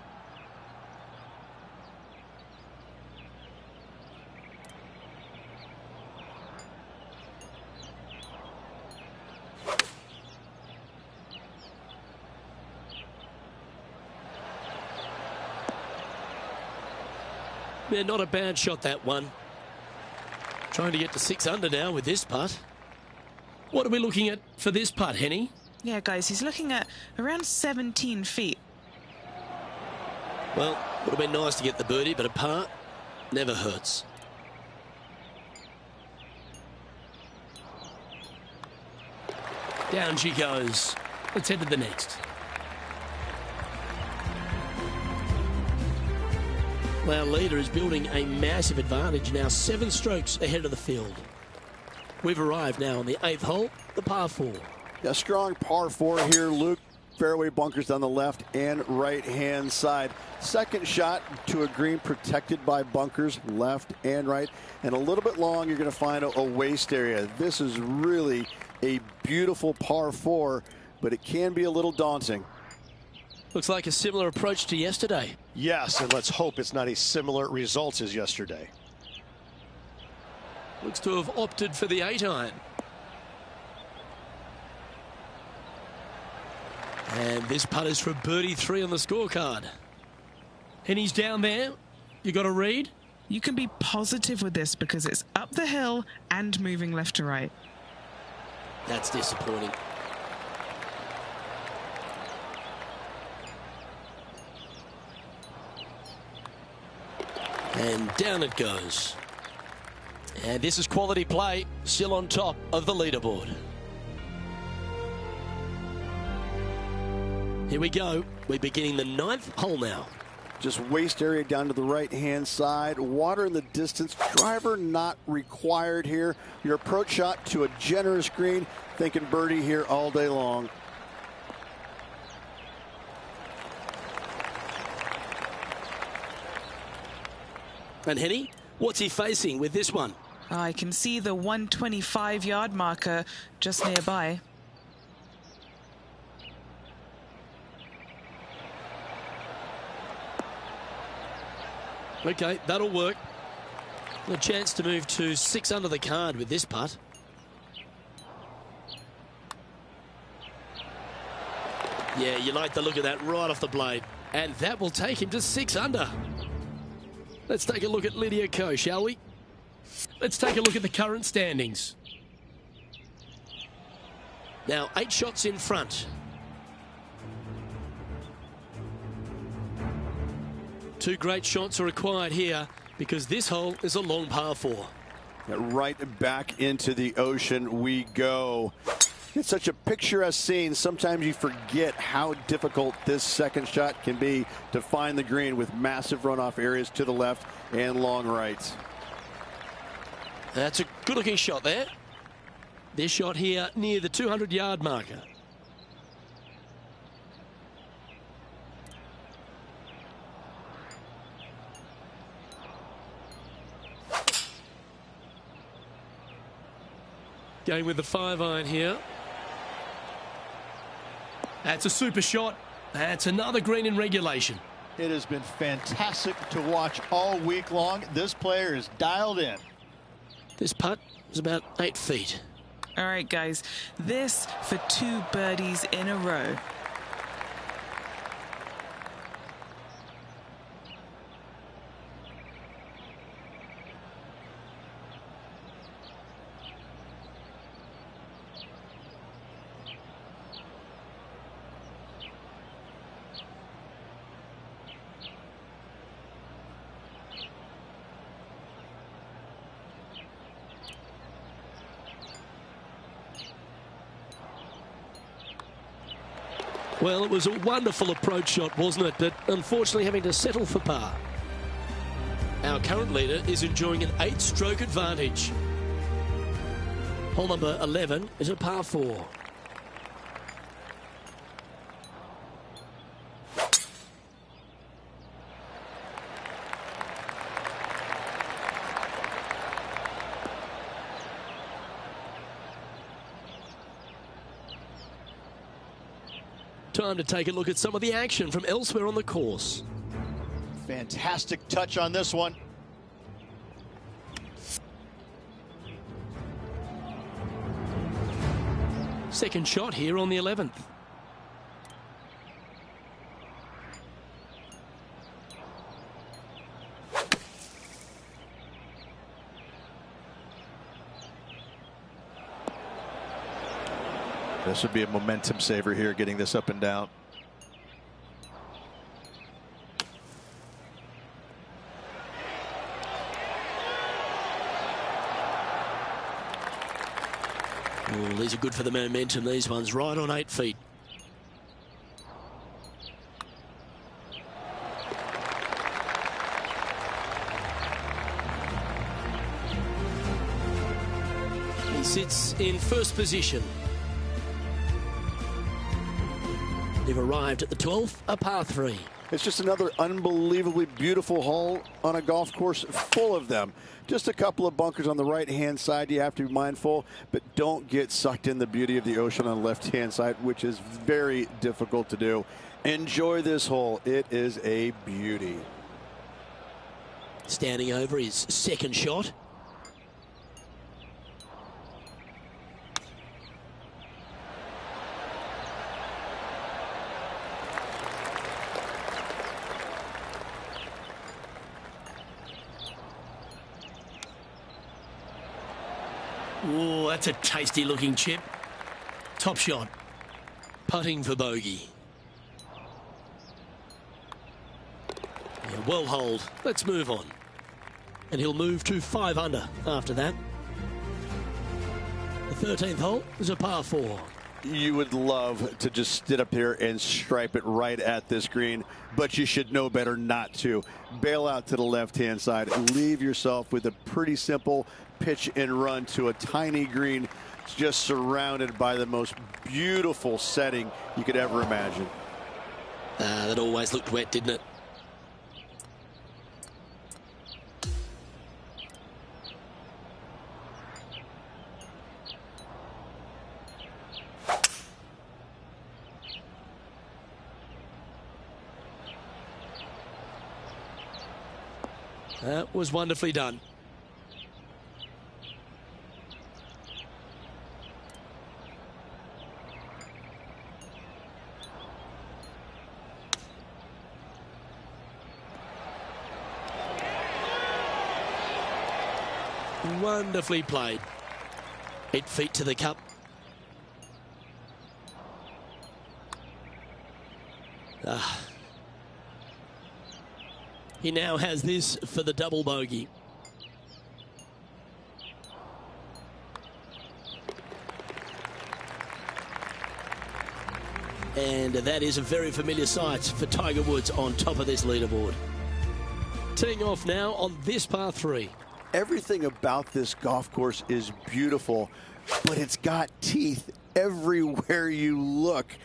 Yeah, not a bad shot, that one. Trying to get to 6 under now with this putt. What are we looking at for this putt, Henny? Yeah, guys, he's looking at around 17 feet. Well, would have been nice to get the birdie, but a par never hurts. Down she goes. Let's head to the next. Our leader is building a massive advantage now, 7 strokes ahead of the field. We've arrived now on the 8th hole, the par 4. A strong par 4 here, Luke. Fairway bunkers down the left and right hand side. Second shot to a green protected by bunkers left and right, and a little bit long. You're going to find a waste area. This is really a beautiful par 4, but it can be a little daunting. Looks like a similar approach to yesterday. Yes, and let's hope it's not as similar results as yesterday. Looks to have opted for the 8-iron. And this putt is for birdie 3 on the scorecard. And he's down there. You got a read? You can be positive with this because it's up the hill and moving left to right. That's disappointing. And down it goes. And this is quality play, still on top of the leaderboard. Here we go. We're beginning the 9th hole now. Just waste area down to the right hand side. Water in the distance. Driver not required here. Your approach shot to a generous green. Thinking birdie here all day long. And Henny, what's he facing with this one? I can see the 125-yard marker just nearby. Okay, that'll work. A chance to move to 6 under the card with this putt. Yeah, you like the look of that right off the blade. And that will take him to 6 under. Let's take a look at Lydia Ko, shall we? Let's take a look at the current standings. Now, 8 shots in front. 2 great shots are required here because this hole is a long par 4. Right back into the ocean we go. It's such a picturesque scene. Sometimes you forget how difficult this second shot can be to find the green with massive runoff areas to the left and long right. That's a good looking shot there. This shot here near the 200-yard marker. Going with the 5-iron here. That's a super shot. That's another green in regulation. It has been fantastic to watch all week long. This player is dialed in. This putt is about 8 feet. All right, guys, this for 2 birdies in a row. Well, it was a wonderful approach shot, wasn't it? But unfortunately having to settle for par. Our current leader is enjoying an 8-stroke advantage. Hole number 11 is a par 4. Time to take a look at some of the action from elsewhere on the course. Fantastic touch on this one. Second shot here on the 11th. This would be a momentum saver here, getting this up and down. Oh, these are good for the momentum, these ones, right on 8 feet. He sits in first position. They've arrived at the 12th, a par 3. It's just another unbelievably beautiful hole on a golf course full of them. Just a couple of bunkers on the right-hand side you have to be mindful, but don't get sucked in the beauty of the ocean on the left-hand side, which is very difficult to do. Enjoy this hole. It is a beauty. Standing over his second shot. Oh, that's a tasty looking chip. Top shot. Putting for bogey. Yeah, well holed. Let's move on. And he'll move to 5 under after that. The 13th hole is a par 4. You would love to just sit up here and stripe it right at this green, but you should know better not to. Bail out to the left-hand side and leave yourself with a pretty simple pitch and run to a tiny green just surrounded by the most beautiful setting you could ever imagine. That always looked wet, didn't it? That was wonderfully done. Wonderfully played. 8 feet to the cup. He now has this for the double bogey. And that is a very familiar sight for Tiger Woods on top of this leaderboard. Teeing off now on this par 3. Everything about this golf course is beautiful, but it's got teeth everywhere you look.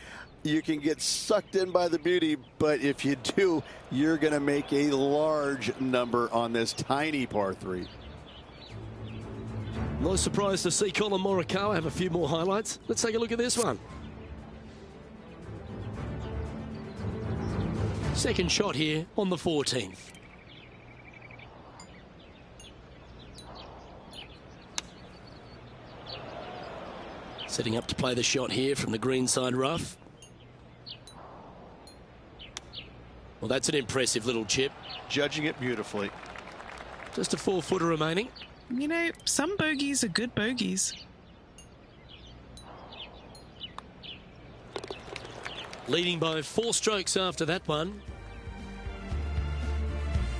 You can get sucked in by the beauty, but if you do, you're going to make a large number on this tiny par 3. No surprise to see Colin Morikawa have a few more highlights. Let's take a look at this one. Second shot here on the 14th. Setting up to play the shot here from the greenside rough. Well, that's an impressive little chip. Judging it beautifully. Just a 4-footer remaining. You know, some bogeys are good bogeys. Leading by 4 strokes after that one.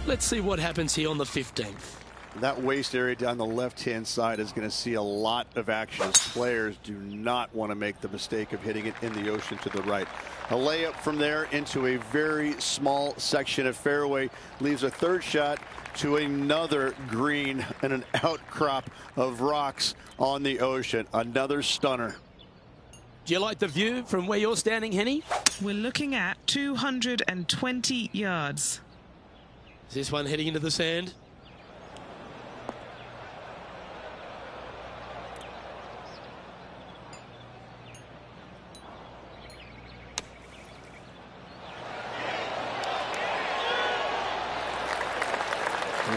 Let's see what happens here on the 15th. That waist area down the left-hand side is going to see a lot of action as players do not want to make the mistake of hitting it in the ocean to the right. A layup from there into a very small section of fairway leaves a third shot to another green and an outcrop of rocks on the ocean. Another stunner. Do you like the view from where you're standing, Henny? We're looking at 220 yards. Is this one heading into the sand?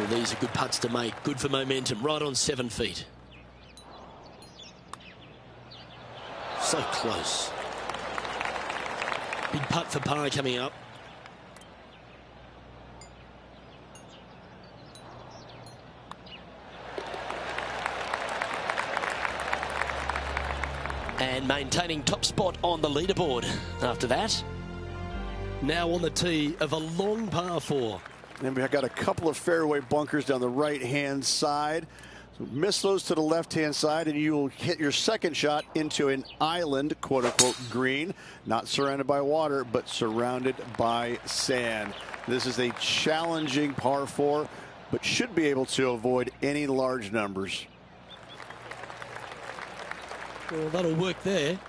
Well, these are good putts to make. Good for momentum. Right on 7 feet. So close. Big putt for par coming up. And maintaining top spot on the leaderboard after that. Now on the tee of a long par 4. And we've got a couple of fairway bunkers down the right-hand side. So miss those to the left-hand side, and you will hit your second shot into an island, quote-unquote, green. Not surrounded by water, but surrounded by sand. This is a challenging par 4, but should be able to avoid any large numbers. Well, that'll work there.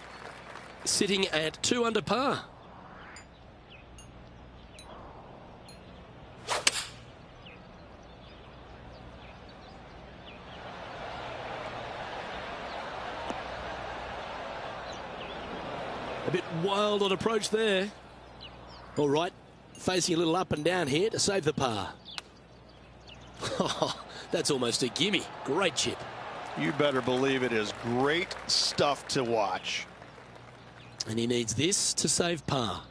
Sitting at 2 under par. A bit wild on approach there. All right, facing a little up and down here to save the par. That's almost a gimme. Great chip. You better believe it is great stuff to watch. And he needs this to save par.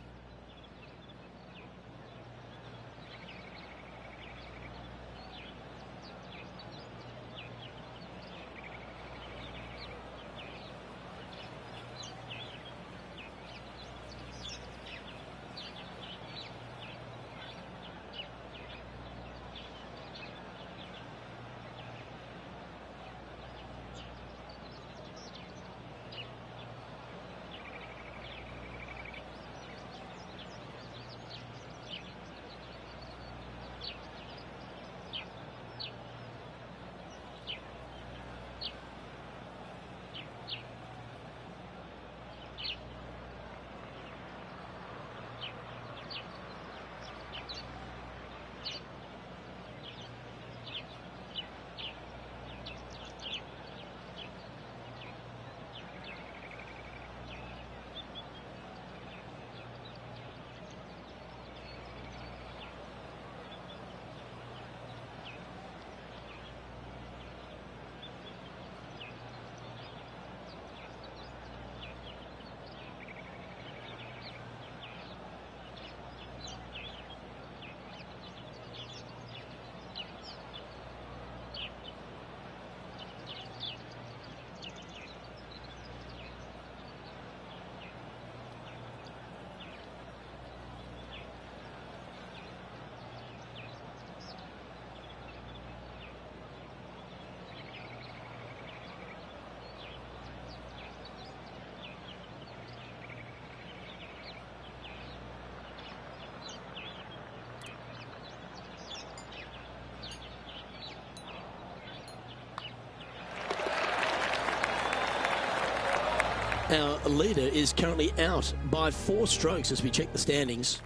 Our leader is currently out by 4 strokes as we check the standings.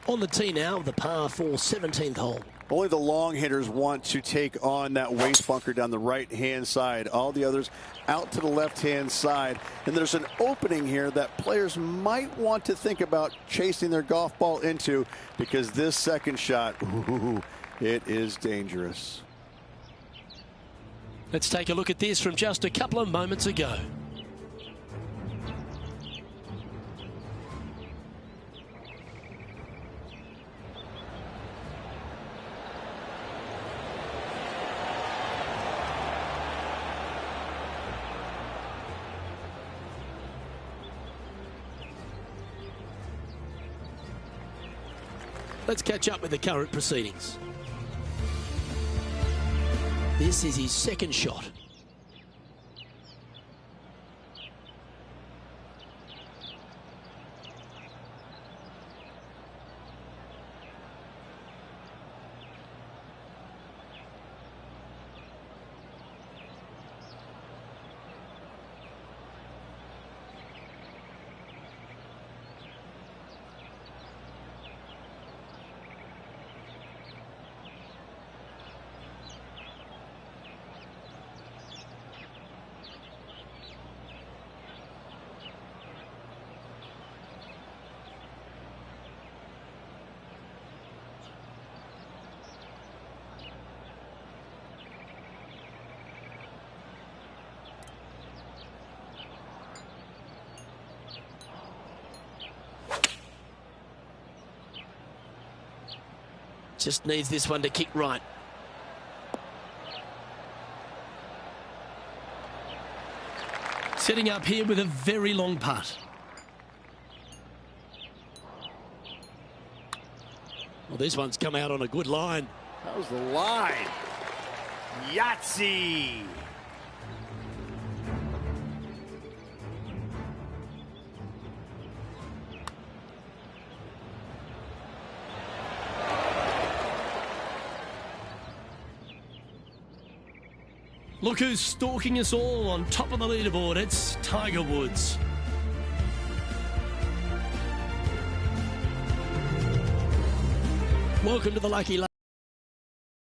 On the tee now, the par 4 17th hole. Only the long hitters want to take on that waste bunker down the right-hand side. All the others out to the left-hand side. And there's an opening here that players might want to think about chasing their golf ball into, because this second shot, ooh, it is dangerous. Let's take a look at this from just a couple of moments ago. Let's catch up with the current proceedings. This is his second shot. Just needs this one to kick right. Setting up here with a very long putt. Well, this one's come out on a good line. That was the line. Yahtzee. Look who's stalking us all on top of the leaderboard. It's Tiger Woods. Welcome to the Lucky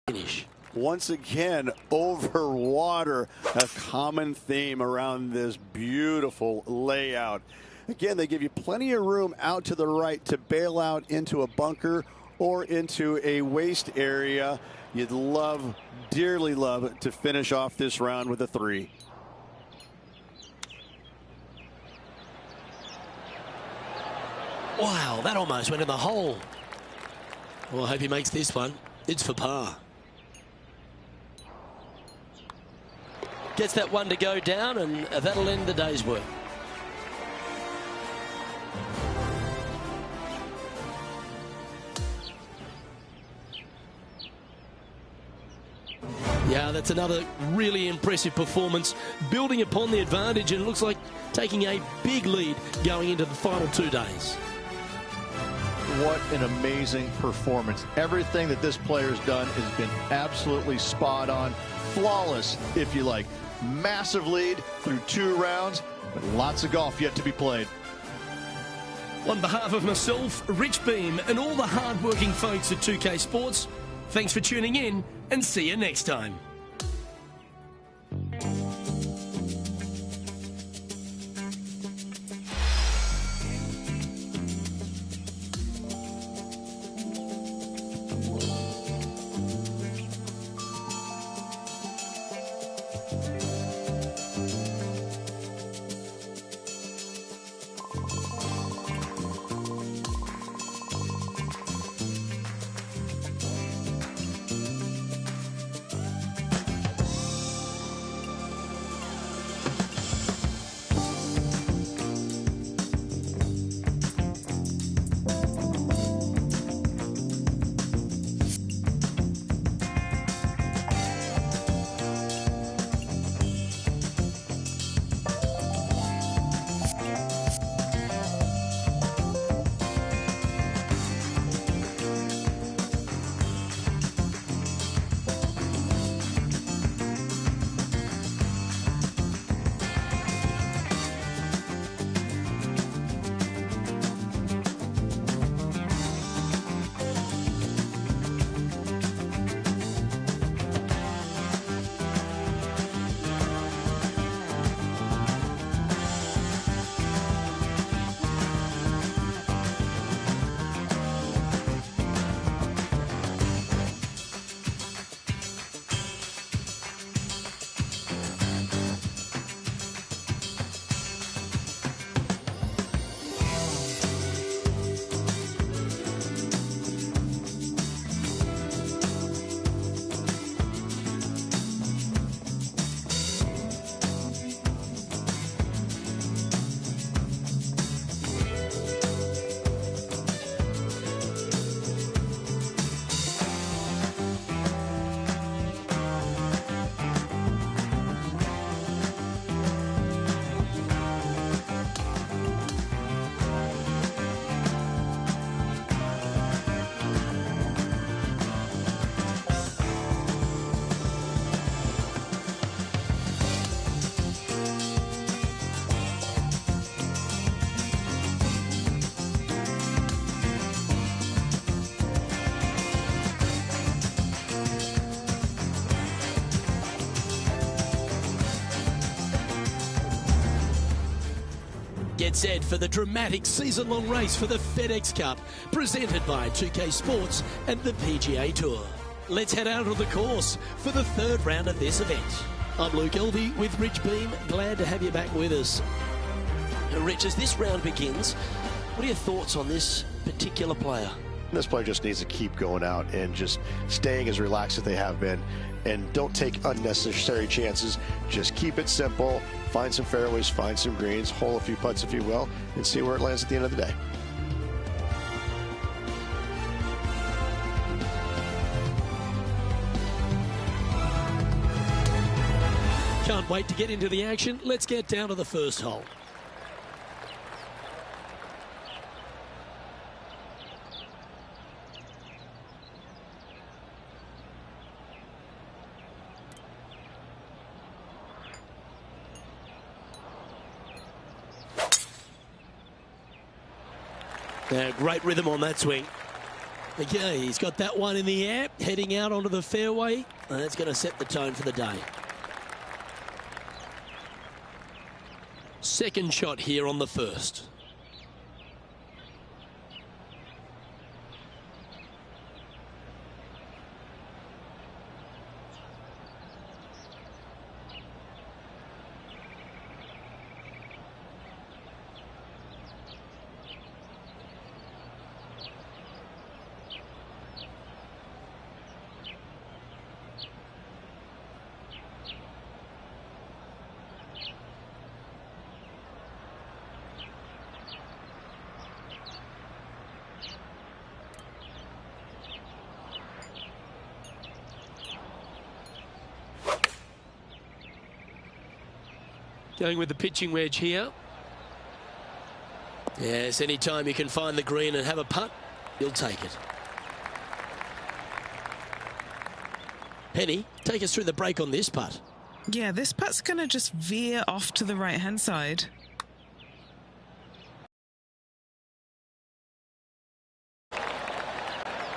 finish. Once again, over water, a common theme around this beautiful layout. Again, they give you plenty of room out to the right to bail out into a bunker or into a waste area. You'd love, dearly love, to finish off this round with a 3. Wow, that almost went in the hole. Well, I hope he makes this one. It's for par. Gets that one to go down, and that'll end the day's work. Yeah, that's another really impressive performance, building upon the advantage, and it looks like taking a big lead going into the final 2 days. What an amazing performance. Everything that this player's done has been absolutely spot on. Flawless, if you like. Massive lead through 2 rounds, but lots of golf yet to be played. On behalf of myself, Rich Beem, and all the hard-working folks at 2K Sports, thanks for tuning in, and see you next time. Get set for the dramatic season-long race for the FedEx Cup, presented by 2K Sports and the PGA Tour. Let's head out on the course for the 3rd round of this event. I'm Luke Elvey with Rich Beem. Glad to have you back with us. Rich, as this round begins, what are your thoughts on this particular player? This player just needs to keep going out and just staying as relaxed as they have been. And don't take unnecessary chances. Just keep it simple. Find some fairways, find some greens, hole a few putts if you will, and see where it lands at the end of the day. Can't wait to get into the action. Let's get down to the first hole. Great rhythm on that swing. Okay, he's got that one in the air, heading out onto the fairway. And that's going to set the tone for the day. Second shot here on the first. Going with the pitching wedge here. Yes, anytime you can find the green and have a putt, you'll take it. Penny, take us through the break on this putt. Yeah, this putt's going to just veer off to the right-hand side.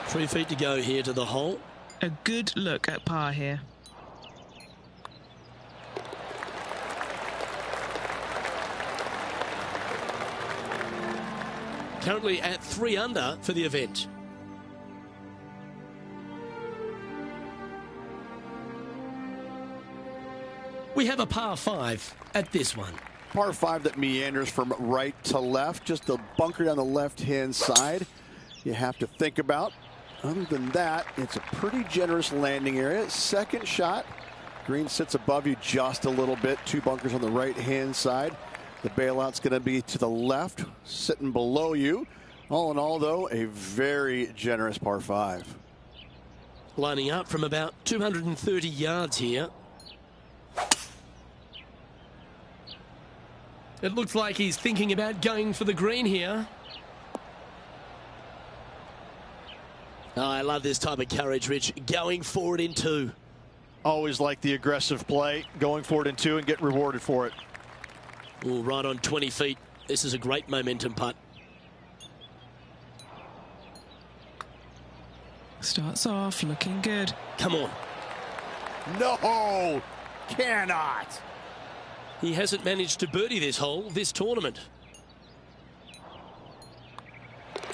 Three feet to go here to the hole. A good look at par here. Currently at 3 under for the event. We have a par 5 at this one. Par 5 that meanders from right to left, just a bunker down the left-hand side you have to think about. Other than that, it's a pretty generous landing area. Second shot, green sits above you just a little bit. 2 bunkers on the right-hand side. The bailout's going to be to the left, sitting below you. All in all, though, a very generous par 5. Lining up from about 230 yards here. It looks like he's thinking about going for the green here. Oh, I love this type of courage, Rich. Going forward in 2. Always like the aggressive play, going forward in 2 and get rewarded for it. Oh, right on 20 feet. This is a great momentum putt. Starts off looking good. Come on. No, cannot. He hasn't managed to birdie this hole, this tournament.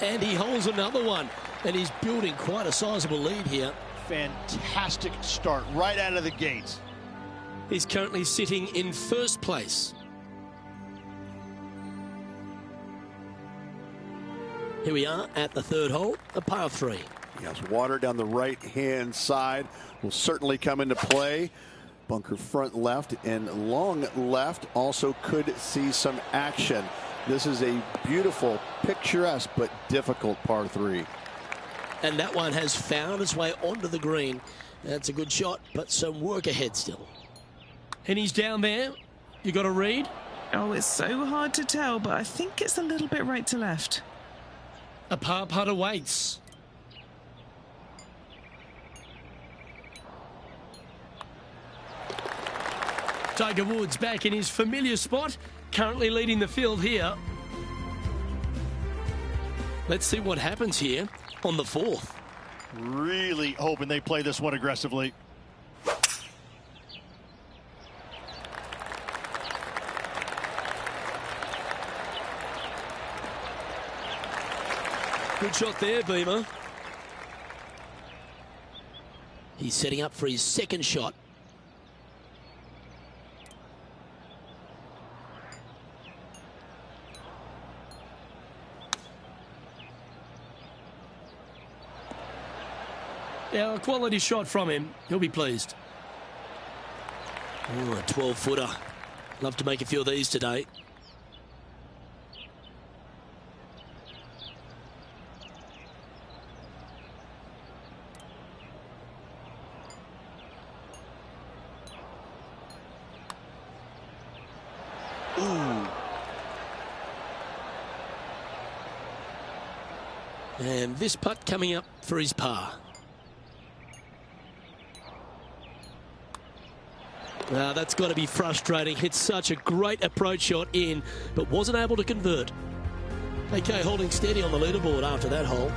And he holds another one. And he's building quite a sizable lead here. Fantastic start right out of the gates. He's currently sitting in first place. Here we are at the third hole, a par 3. Yes, water down the right-hand side will certainly come into play. Bunker front left and long left also could see some action. This is a beautiful, picturesque, but difficult par 3. And that one has found its way onto the green. That's a good shot, but some work ahead still. And he's down there. You got a read? Oh, it's so hard to tell, but I think it's a little bit right to left. A par putt awaits. Tiger Woods back in his familiar spot, currently leading the field here. Let's see what happens here on the 4th. Really hoping they play this one aggressively. Good shot there, Beamer. He's setting up for his second shot. Now, a quality shot from him. He'll be pleased. Oh, a 12-footer. Love to make a few of these today. Ooh. And this putt coming up for his par. That's got to be frustrating. Hit such a great approach shot in, but wasn't able to convert. AK holding steady on the leaderboard after that hole.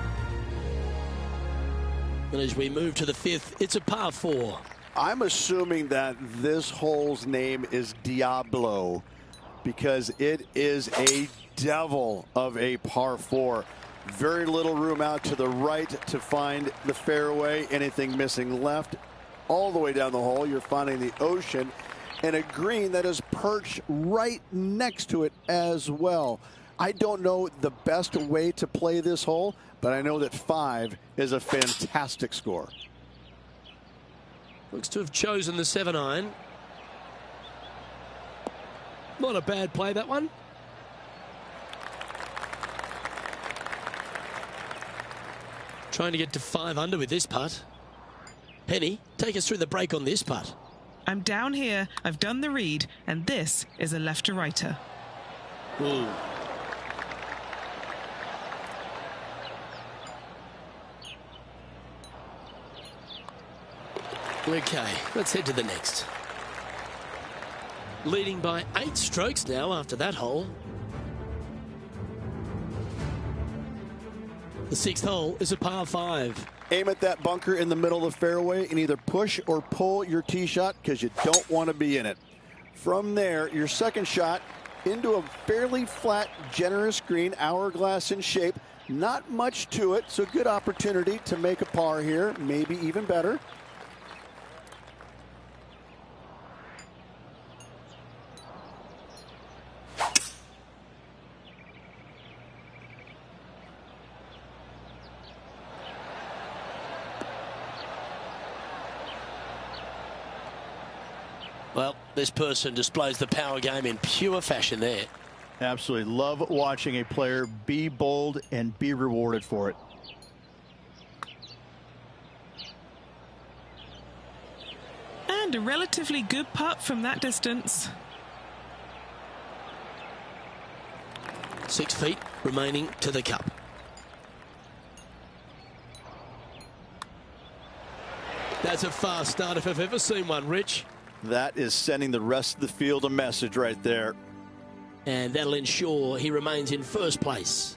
And as we move to the 5th, it's a par 4. I'm assuming that this hole's name is Diablo because it is a devil of a par 4. Very little room out to the right to find the fairway. Anything missing left. All the way down the hole, you're finding the ocean and a green that is perched right next to it as well. I don't know the best way to play this hole, but I know that 5 is a fantastic score. Looks to have chosen the 7-iron. Not a bad play, that one. Trying to get to 5 under with this putt. Penny, take us through the break on this putt. I'm down here, I've done the read, and this is a left to righter. Ooh. Okay, let's head to the next. Leading by 8 strokes now after that hole. The 6th hole is a par 5. Aim at that bunker in the middle of the fairway and either push or pull your tee shot because you don't want to be in it. From there, your second shot into a fairly flat, generous green, hourglass in shape. Not much to it, so good opportunity to make a par here, maybe even better. Well, this person displays the power game in pure fashion there. Absolutely. Love watching a player be bold and be rewarded for it. And a relatively good putt from that distance. 6 feet remaining to the cup. That's a fast start if I've ever seen one, Rich. That is sending the rest of the field a message right there. And that'll ensure he remains in first place.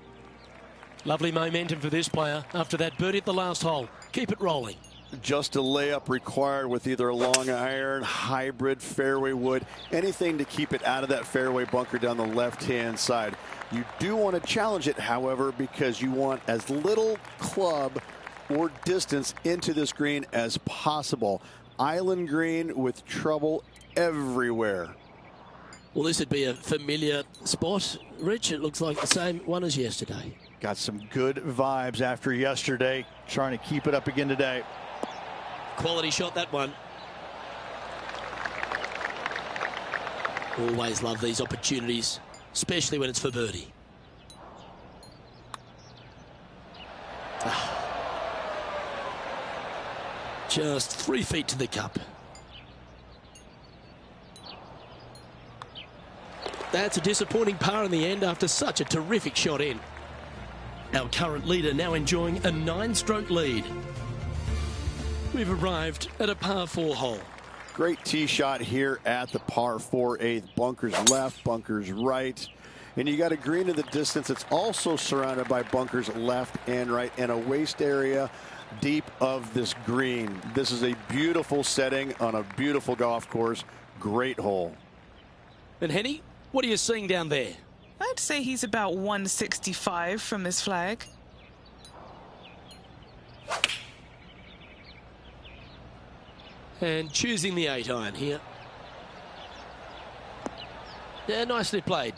Lovely momentum for this player after that birdie at the last hole. Keep it rolling. Just a layup required with either a long iron, hybrid, fairway wood, anything to keep it out of that fairway bunker down the left-hand side. You do want to challenge it, however, because you want as little club or distance into this green as possible. Island green with trouble everywhere. Well, this would be a familiar spot, Rich. It looks like the same one as yesterday. Got some good vibes after yesterday. Trying to keep it up again today. Quality shot, that one. Always love these opportunities, especially when it's for birdie. Just 3 feet to the cup. That's a disappointing par in the end after such a terrific shot in. Our current leader now enjoying a 9-stroke lead. We've arrived at a par 4 hole. Great tee shot here at the par 4 8th. Bunkers left, bunkers right. And you got a green in the distance. It's also surrounded by bunkers left and right and a waste area deep of this green. This is a beautiful setting on a beautiful golf course. Great hole. And Henny, what are you seeing down there? I'd say he's about 165 from this flag. And choosing the 8-iron here. Yeah, nicely played.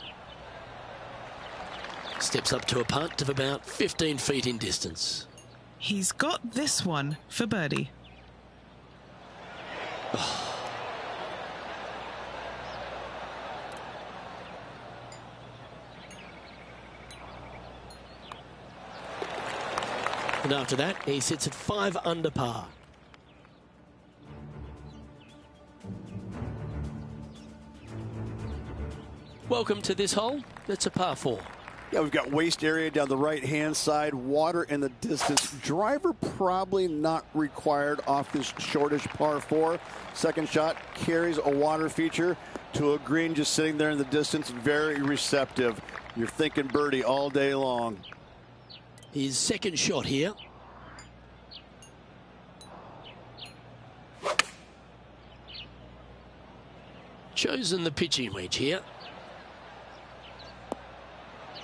Steps up to a putt of about 15 feet in distance. He's got this one for birdie. And after that, he sits at 5 under par. Welcome to this hole. It's a par 4. Yeah, we've got waste area down the right-hand side, water in the distance. Driver probably not required off this shortish par 4. Second shot carries a water feature to a green just sitting there in the distance. Very receptive. You're thinking birdie all day long. His second shot here. Chosen the pitching wedge here.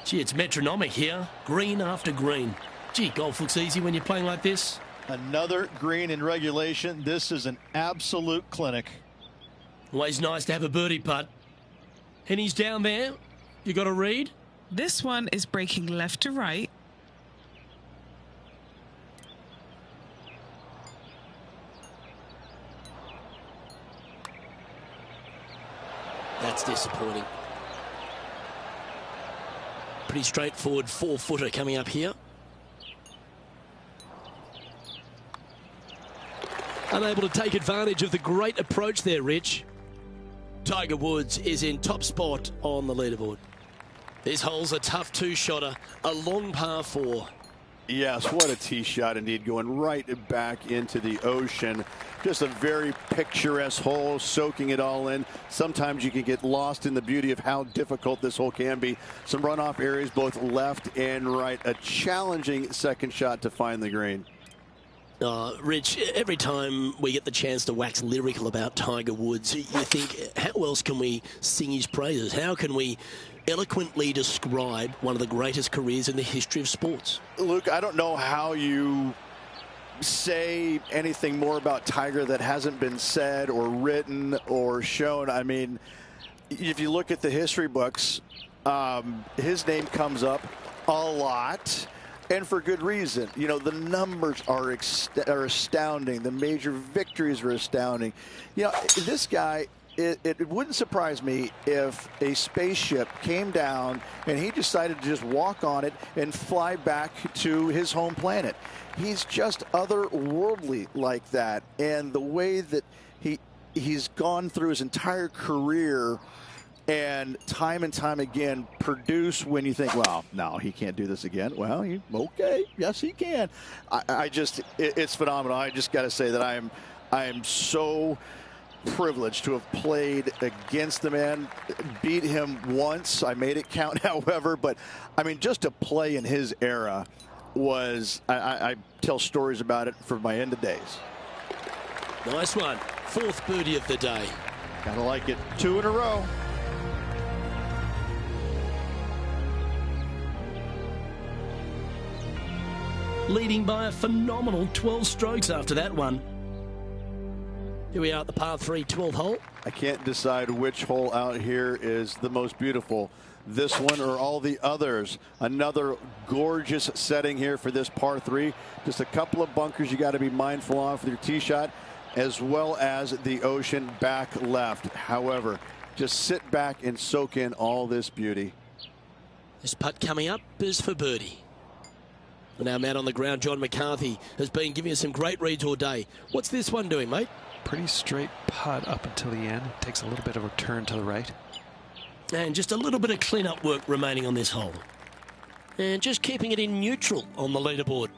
Gee, it's metronomic here. Green after green. Gee, golf looks easy when you're playing like this. Another green in regulation. This is an absolute clinic. Always nice to have a birdie putt. Henny's down there. You got a read? This one is breaking left to right. That's disappointing. Pretty straightforward 4-footer coming up here. Unable to take advantage of the great approach there, Rich. Tiger Woods is in top spot on the leaderboard. This hole's a tough 2-shotter, a long par 4. Yes, what a tee shot indeed, going right back into the ocean. Just a very picturesque hole, soaking it all in. Sometimes you can get lost in the beauty of how difficult this hole can be. Some runoff areas both left and right. A challenging second shot to find the green. Rich, every time we get the chance to wax lyrical about Tiger Woods, you think, how else can we sing his praises? How can we eloquently describe one of the greatest careers in the history of sports? Luke, I don't know how you say anything more about Tiger that hasn't been said or written or shown. I mean, if you look at the history books, his name comes up a lot. And for good reason. You know, the numbers are astounding. The major victories are astounding. You know, this guy, it wouldn't surprise me if a spaceship came down and he decided to just walk on it and fly back to his home planet. He's just otherworldly like that. And the way that he's gone through his entire career and time again produce when you think, well, no, he can't do this again. Well, okay, yes, he can. It's phenomenal. I just got to say that I am so privileged to have played against the man, beat him once. I made it count, however, but I mean, just to play in his era was, I tell stories about it for my end of days. Nice one. 4th birdie of the day. Gotta like it. 2 in a row. Leading by a phenomenal 12 strokes after that one. Here we are at the par 3 12th hole. I can't decide which hole out here is the most beautiful. This one or all the others. Another gorgeous setting here for this par 3. Just a couple of bunkers you got to be mindful of with your tee shot, as well as the ocean back left. However, just sit back and soak in all this beauty. This putt coming up is for birdie. And our man on the ground, John McCarthy, has been giving us some great reads all day. What's this one doing, mate? Pretty straight putt up until the end. Takes a little bit of a turn to the right. And just a little bit of clean-up work remaining on this hole. And just keeping it in neutral on the leaderboard.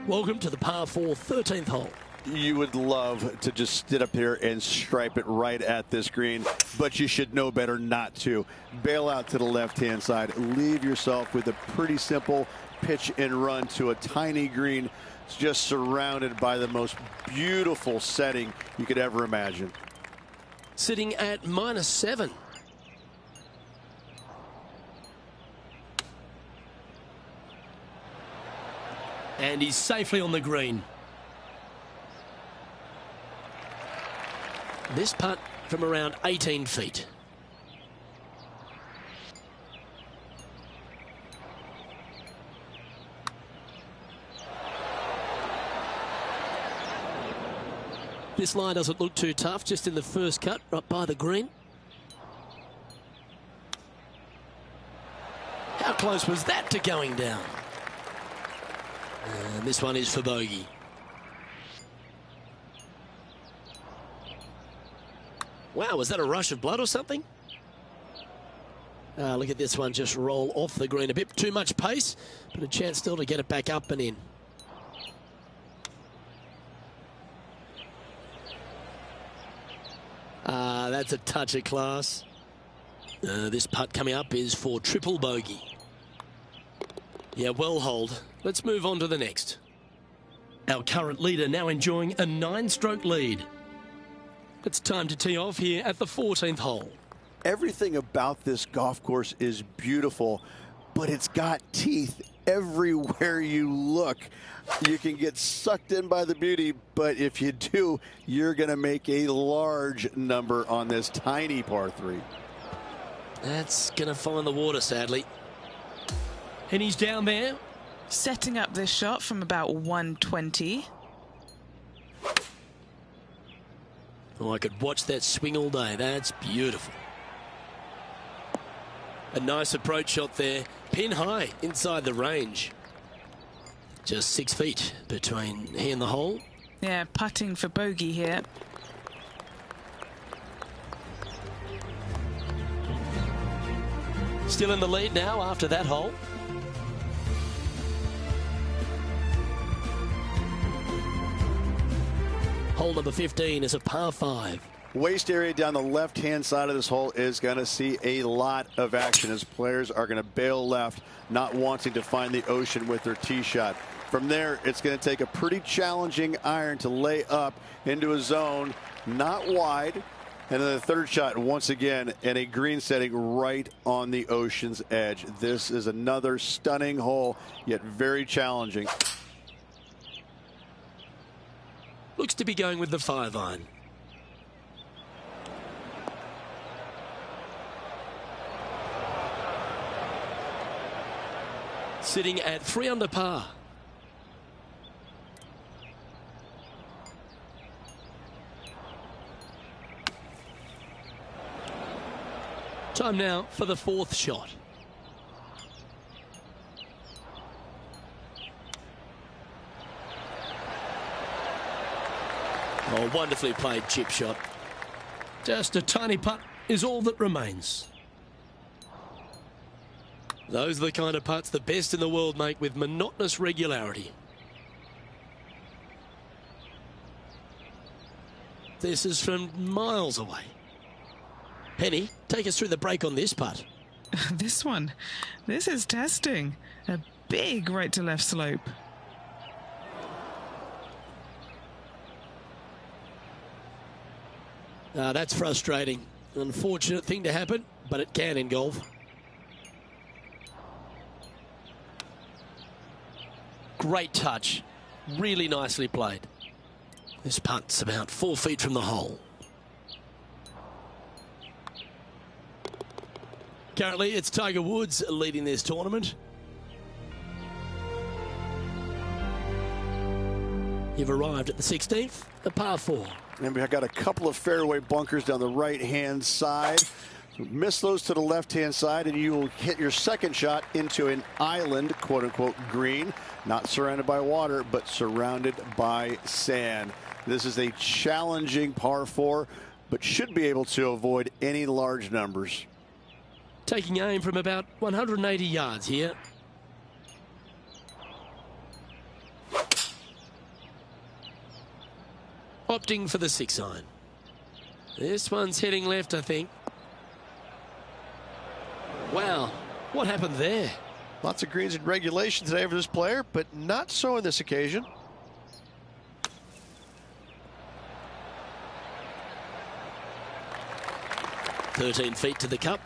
Welcome to the par 4 13th hole. You would love to just sit up here and stripe it right at this green, but you should know better not to. Bail out to the left-hand side. Leave yourself with a pretty simple pitch and run to a tiny green, just surrounded by the most beautiful setting you could ever imagine. Sitting at -7. And he's safely on the green. This putt from around 18 feet. This line doesn't look too tough, just in the first cut, right by the green. How close was that to going down? And this one is for bogey. Wow, was that a rush of blood or something? Look at this one just roll off the green. A bit too much pace, but a chance still to get it back up and in. That's a touch of class. This putt coming up is for triple bogey. Yeah, well hold. Let's move on to the next. Our current leader now enjoying a 9-stroke lead. It's time to tee off here at the 14th hole. Everything about this golf course is beautiful, but it's got teeth everywhere you look. You can get sucked in by the beauty, but if you do, you're going to make a large number on this tiny par 3. That's going to find the water, sadly. And he's down there. Setting up this shot from about 120. Oh, I could watch that swing all day. That's beautiful. A nice approach shot there. Pin high inside the range. Just 6 feet between he and the hole. Yeah, putting for bogey here. Still in the lead now after that hole. Hole number 15 is a par 5. Waist area down the left-hand side of this hole is going to see a lot of action as players are going to bail left, not wanting to find the ocean with their tee shot. From there, it's going to take a pretty challenging iron to lay up into a zone, not wide. And then the third shot, once again, in a green setting right on the ocean's edge. This is another stunning hole, yet very challenging. Looks to be going with the 5-iron. Sitting at 3 under par. Time now for the 4th shot. Oh, wonderfully played chip shot. Just a tiny putt is all that remains. Those are the kind of putts the best in the world make with monotonous regularity. This is from miles away. Penny, take us through the break on this putt. This one, this is testing. A big right to left slope. That's frustrating. Unfortunate thing to happen, but it can in golf. Great touch. Really nicely played. This putt's about 4 feet from the hole. Currently, it's Tiger Woods leading this tournament. You've arrived at the 16th, a par 4. And we've got a couple of fairway bunkers down the right-hand side. Miss those to the left-hand side, and you will hit your second shot into an island, quote-unquote, green. Not surrounded by water, but surrounded by sand. This is a challenging par 4, but should be able to avoid any large numbers. Taking aim from about 180 yards here. Opting for the 6-iron. This one's heading left, I think. Wow, what happened there? Lots of greens in regulation today for this player, but not so on this occasion. "13 feet to the cup.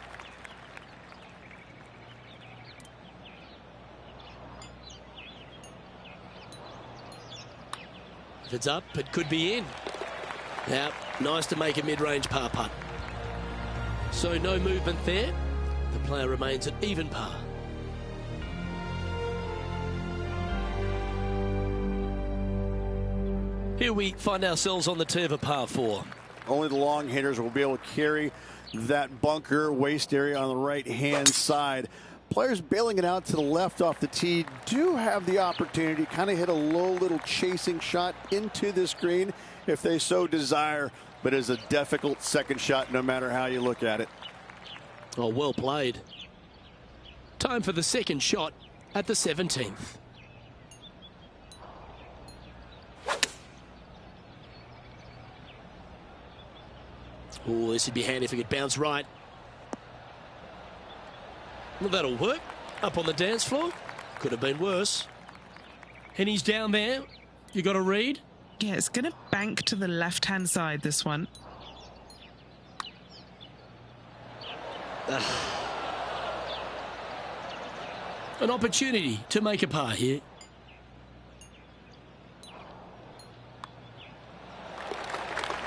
If it's up, it could be in. Now, nice to make a mid-range par putt. So no movement there. The player remains at even par. Here we find ourselves on the tee of a par 4. Only the long hitters will be able to carry that bunker waist area on the right-hand side. Players bailing it out to the left off the tee do have the opportunity to kind of hit a low little chasing shot into this green if they so desire, but it's a difficult second shot no matter how you look at it. Oh, well played. Time for the second shot at the 17th. Oh, this would be handy if it could bounce right. Well, that'll work. Up on the dance floor. Could have been worse. And he's down there. You got a read? Yeah, it's going to bank to the left-hand side, this one. An opportunity to make a par here.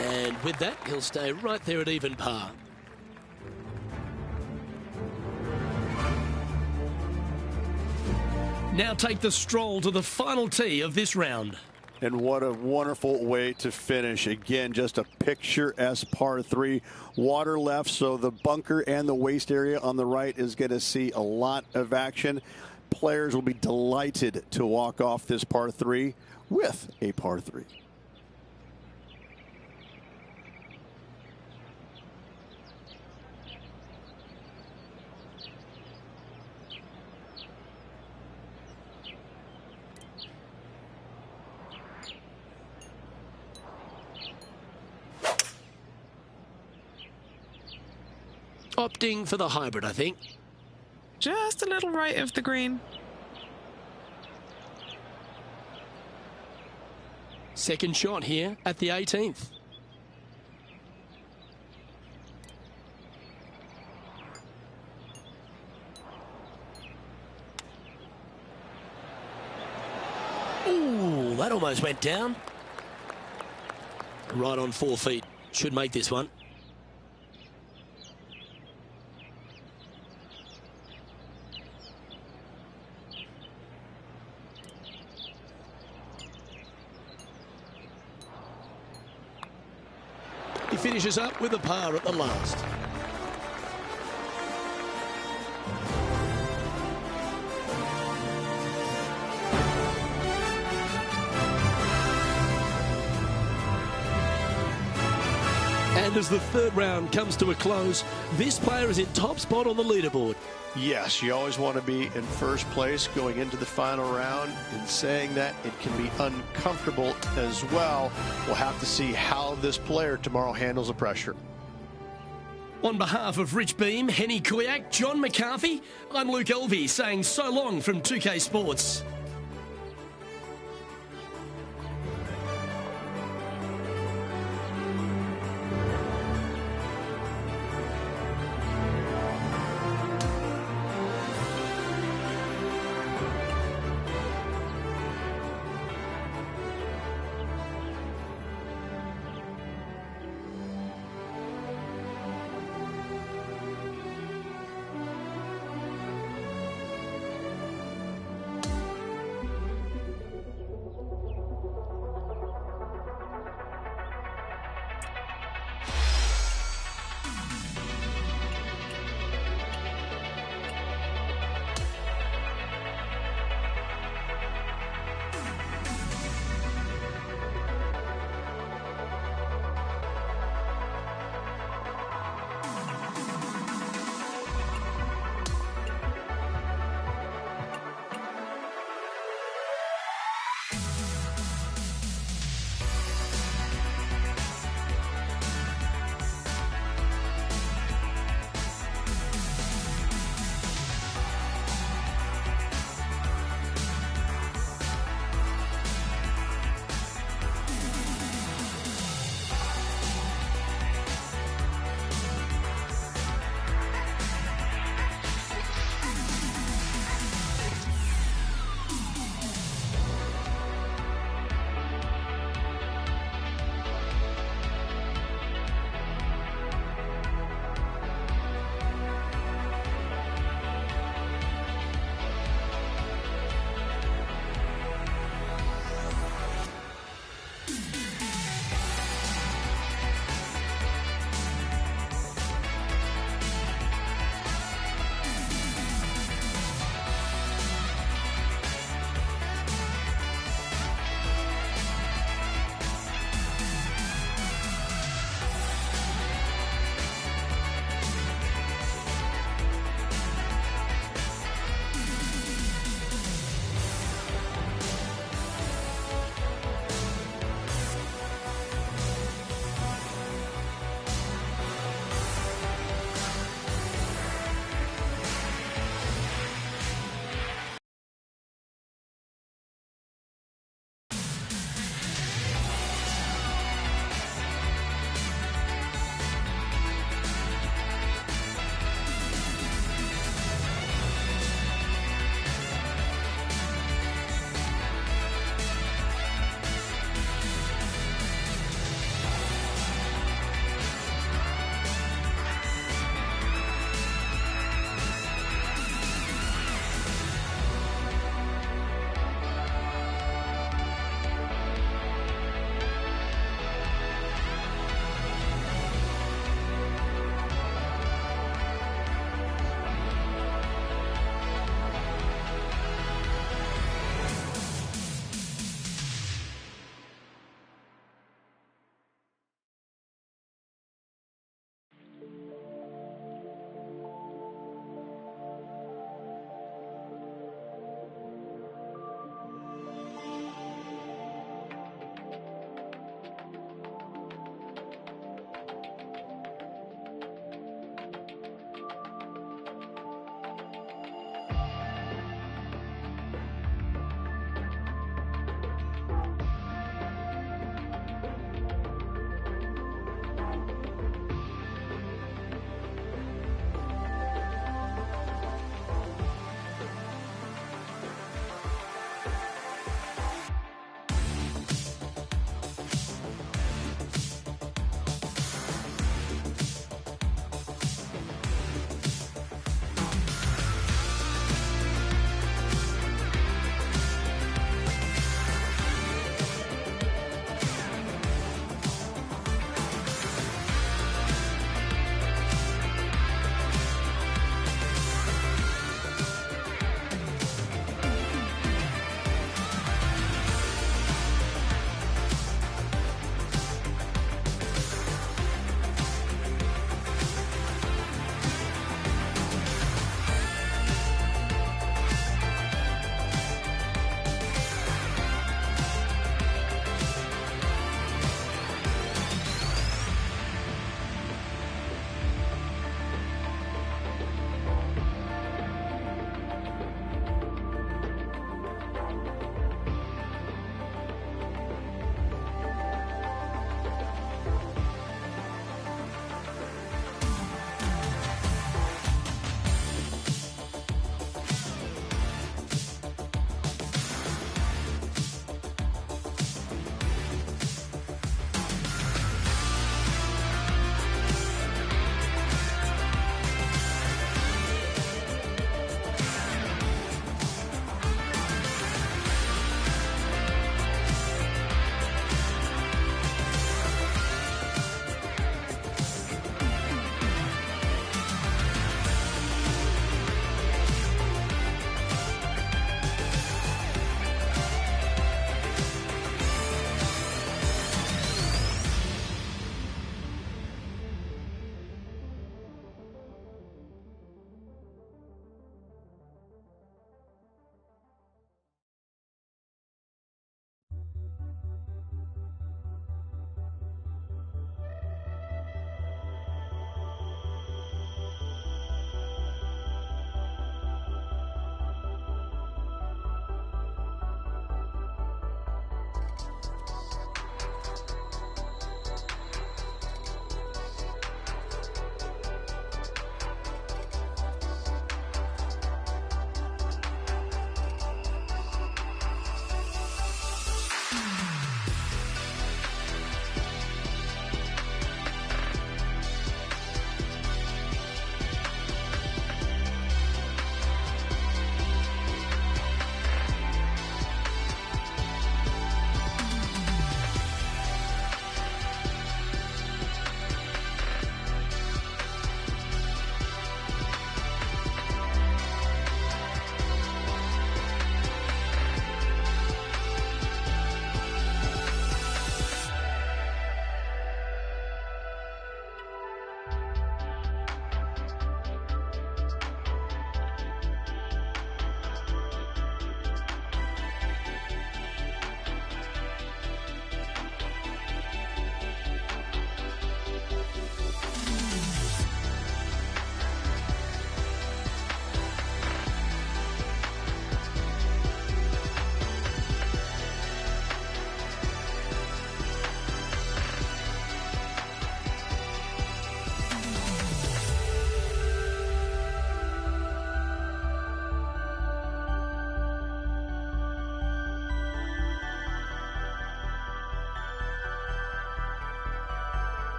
And with that, he'll stay right there at even par. Now take the stroll to the final tee of this round. And what a wonderful way to finish. Again, just a picturesque par 3. Water left, so the bunker and the waist area on the right is going to see a lot of action. Players will be delighted to walk off this par 3 with a par 3. Opting for the hybrid, I think. Just a little right of the green. Second shot here at the 18th. Ooh, that almost went down. Right on 4 feet. Should make this one. He finishes up with a par at the last. And as the third round comes to a close, this player is in top spot on the leaderboard. Yes, you always want to be in first place going into the final round. In saying that, it can be uncomfortable as well. We'll have to see how this player tomorrow handles the pressure. On behalf of Rich Beem, Henny Kuyak, John McCarthy, I'm Luke Elvey saying so long from 2K Sports.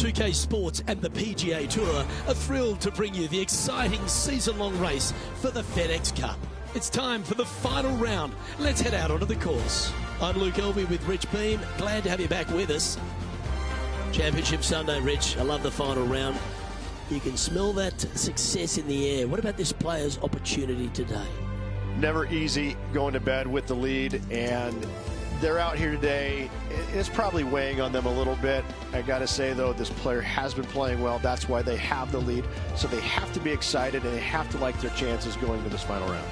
2K Sports and the PGA Tour are thrilled to bring you the exciting season-long race for the FedEx Cup. It's time for the final round. Let's head out onto the course. I'm Luke Elvey with Rich Beem. Glad to have you back with us. Championship Sunday, Rich. I love the final round. You can smell that success in the air. What about this player's opportunity today? Never easy going to bed with the lead, and they're out here today. It's probably weighing on them a little bit. I got to say, though, this player has been playing well. That's why they have the lead. So they have to be excited, and they have to like their chances going into this final round.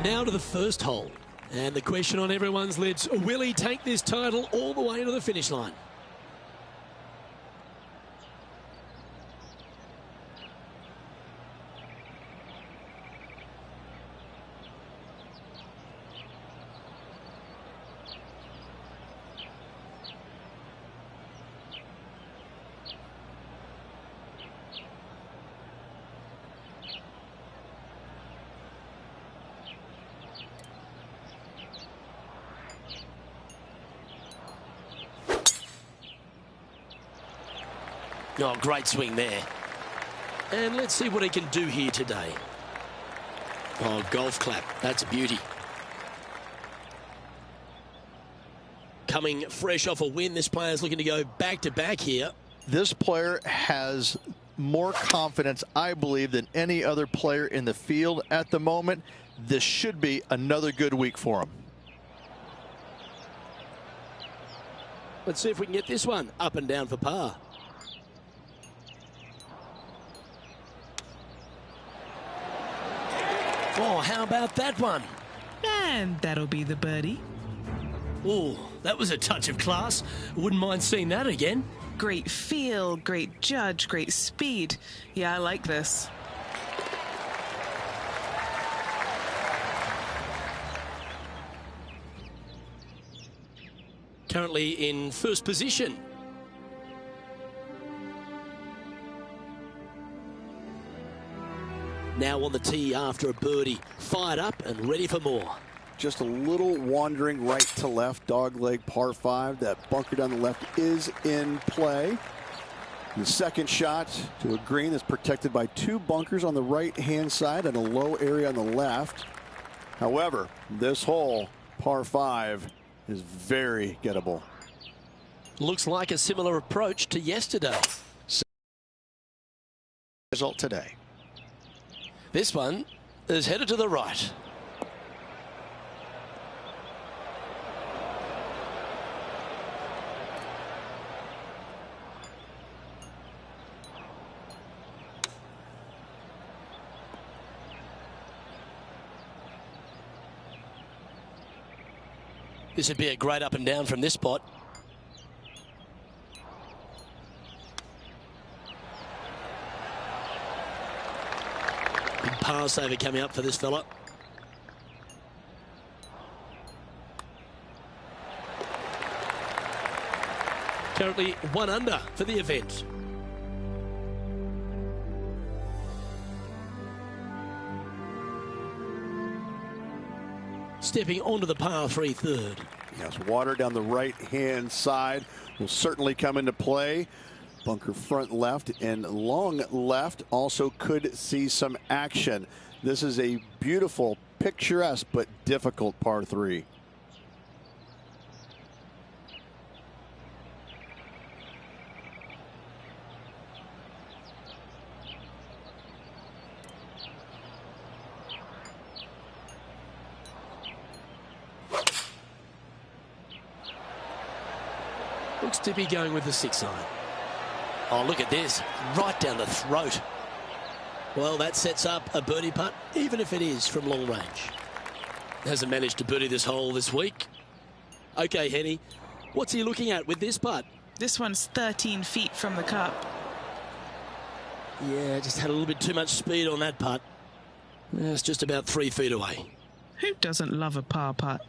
Now to the first hole. And the question on everyone's lips, will he take this title all the way to the finish line? Oh, great swing there. And let's see what he can do here today. Oh, golf clap. That's a beauty. Coming fresh off a win, this player's looking to go back-to-back here. This player has more confidence, I believe, than any other player in the field at the moment. This should be another good week for him. Let's see if we can get this one up and down for par. Oh, how about that one? And that'll be the birdie. Oh, that was a touch of class. Wouldn't mind seeing that again. Great feel, great judge, great speed. Yeah, I like this. Currently in first position. Now on the tee after a birdie. Fired up and ready for more. Just a little wandering right to left, dogleg par 5. That bunker down the left is in play. The second shot to a green that's protected by 2 bunkers on the right-hand side and a low area on the left. However, this hole, par 5, is very gettable. Looks like a similar approach to yesterday. Result today. This one is headed to the right. This would be a great up and down from this spot. Big par saver coming up for this fella. Currently 1 under for the event. Stepping onto the par 3 third. Yes, water down the right-hand side will certainly come into play. Bunker front left and long left also could see some action. This is a beautiful, picturesque, but difficult par 3. Looks to be going with the 6 iron. Oh, look at this. Right down the throat. Well, that sets up a birdie putt, even if it is from long range. Hasn't managed to birdie this hole this week. Okay, Henny, what's he looking at with this putt? This one's 13 feet from the cup. Yeah, just had a little bit too much speed on that putt. It's just about 3 feet away. Who doesn't love a par putt?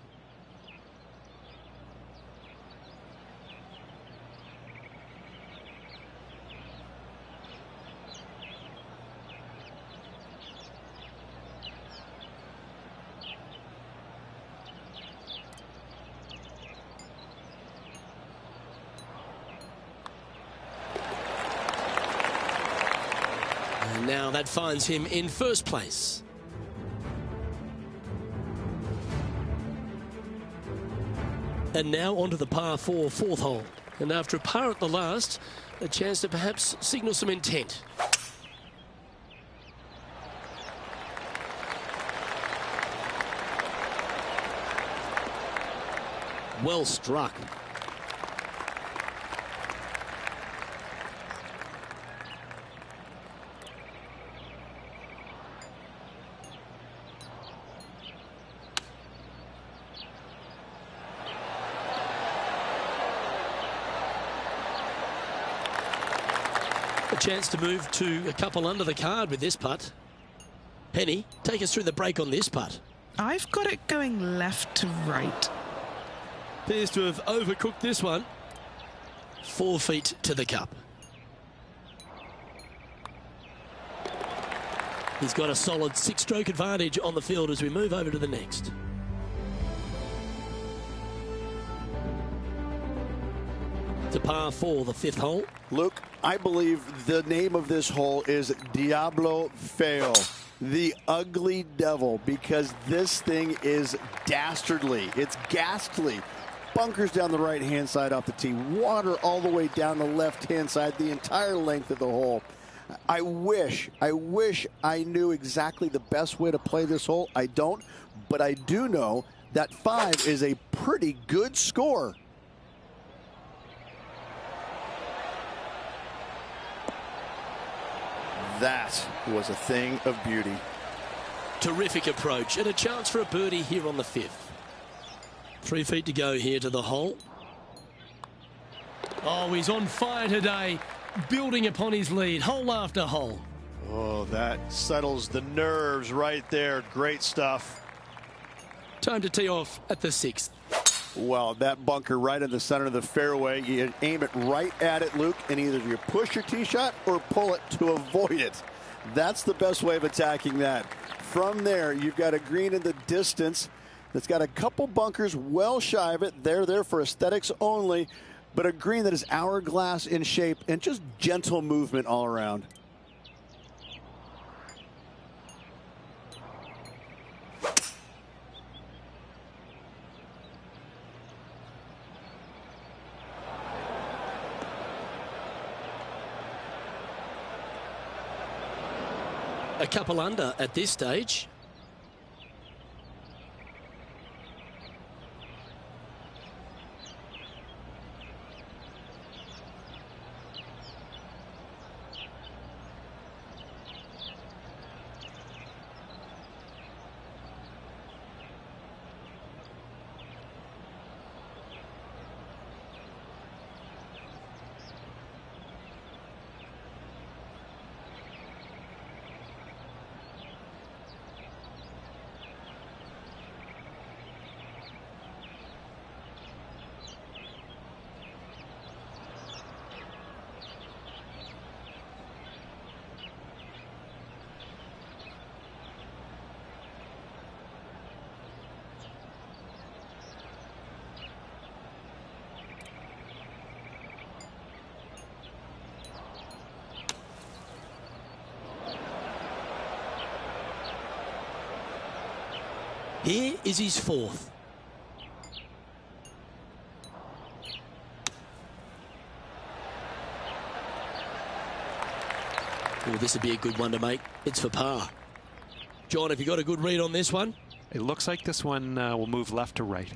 And now that finds him in first place. And now onto the par 4 fourth hole. And after a par at the last, a chance to perhaps signal some intent. Well struck. A chance to move to a couple under the card with this putt. Penny, take us through the break on this putt. I've got it going left to right. Appears to have overcooked this one. 4 feet to the cup. He's got a solid 6-stroke advantage on the field as we move over to the next. To par 4, the 5th hole. Luke, I believe the name of this hole is Diablo Feo, the ugly devil, because this thing is dastardly. It's ghastly. Bunkers down the right-hand side off the tee. Water all the way down the left-hand side, the entire length of the hole. I wish I knew exactly the best way to play this hole. I don't, but I do know that 5 is a pretty good score. That was a thing of beauty. Terrific approach and a chance for a birdie here on the 5th. 3 feet to go here to the hole. Oh, he's on fire today, building upon his lead, hole after hole. Oh, that settles the nerves right there. Great stuff. Time to tee off at the 6th. Well, that bunker right in the center of the fairway, you aim it right at it, Luke, and either you push your tee shot or pull it to avoid it. That's the best way of attacking that. From there, you've got a green in the distance that's got a couple bunkers well shy of it. They're there for aesthetics only, but a green that is hourglass in shape and just gentle movement all around. A couple under at this stage. Here is his fourth. Oh, this would be a good one to make. It's for par. John, have you got a good read on this one? It looks like this one will move left to right.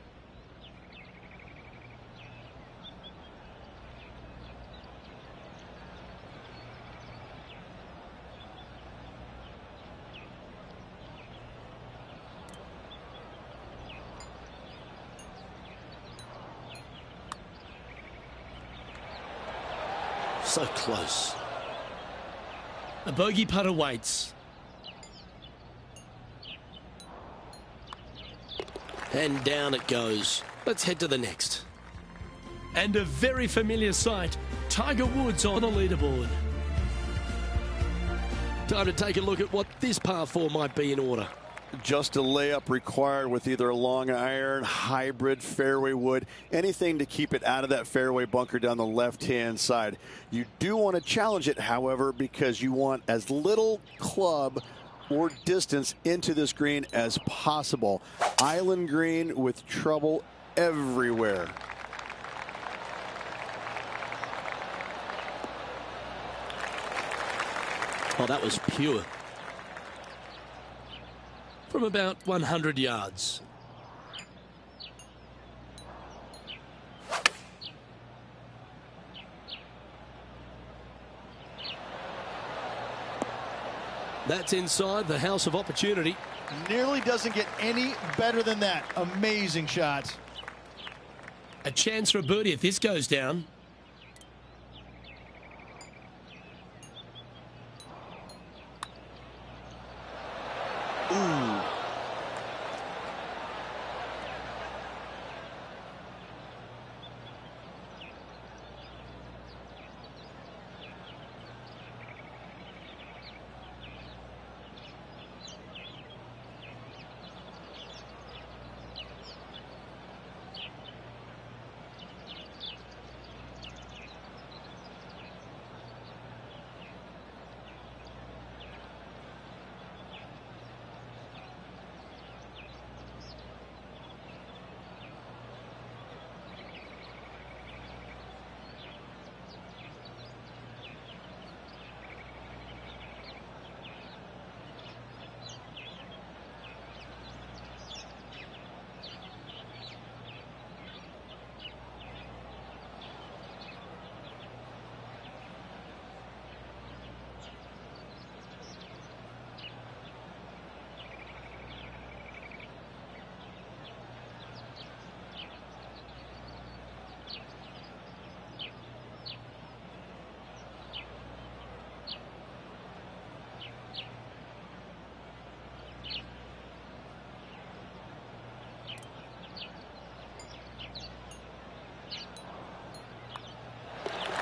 So close. A bogey putt awaits. And down it goes. Let's head to the next. And a very familiar sight, Tiger Woods on the leaderboard. Time to take a look at what this par 4 might be in order. Just a layup required with either a long iron, hybrid, fairway wood, anything to keep it out of that fairway bunker down the left-hand side. You do want to challenge it, however, because you want as little club or distance into this green as possible. Island green with trouble everywhere. Oh, that was pure. From about 100 yards. That's inside the house of opportunity. Nearly doesn't get any better than that. Amazing shot. A chance for a birdie if this goes down. Ooh.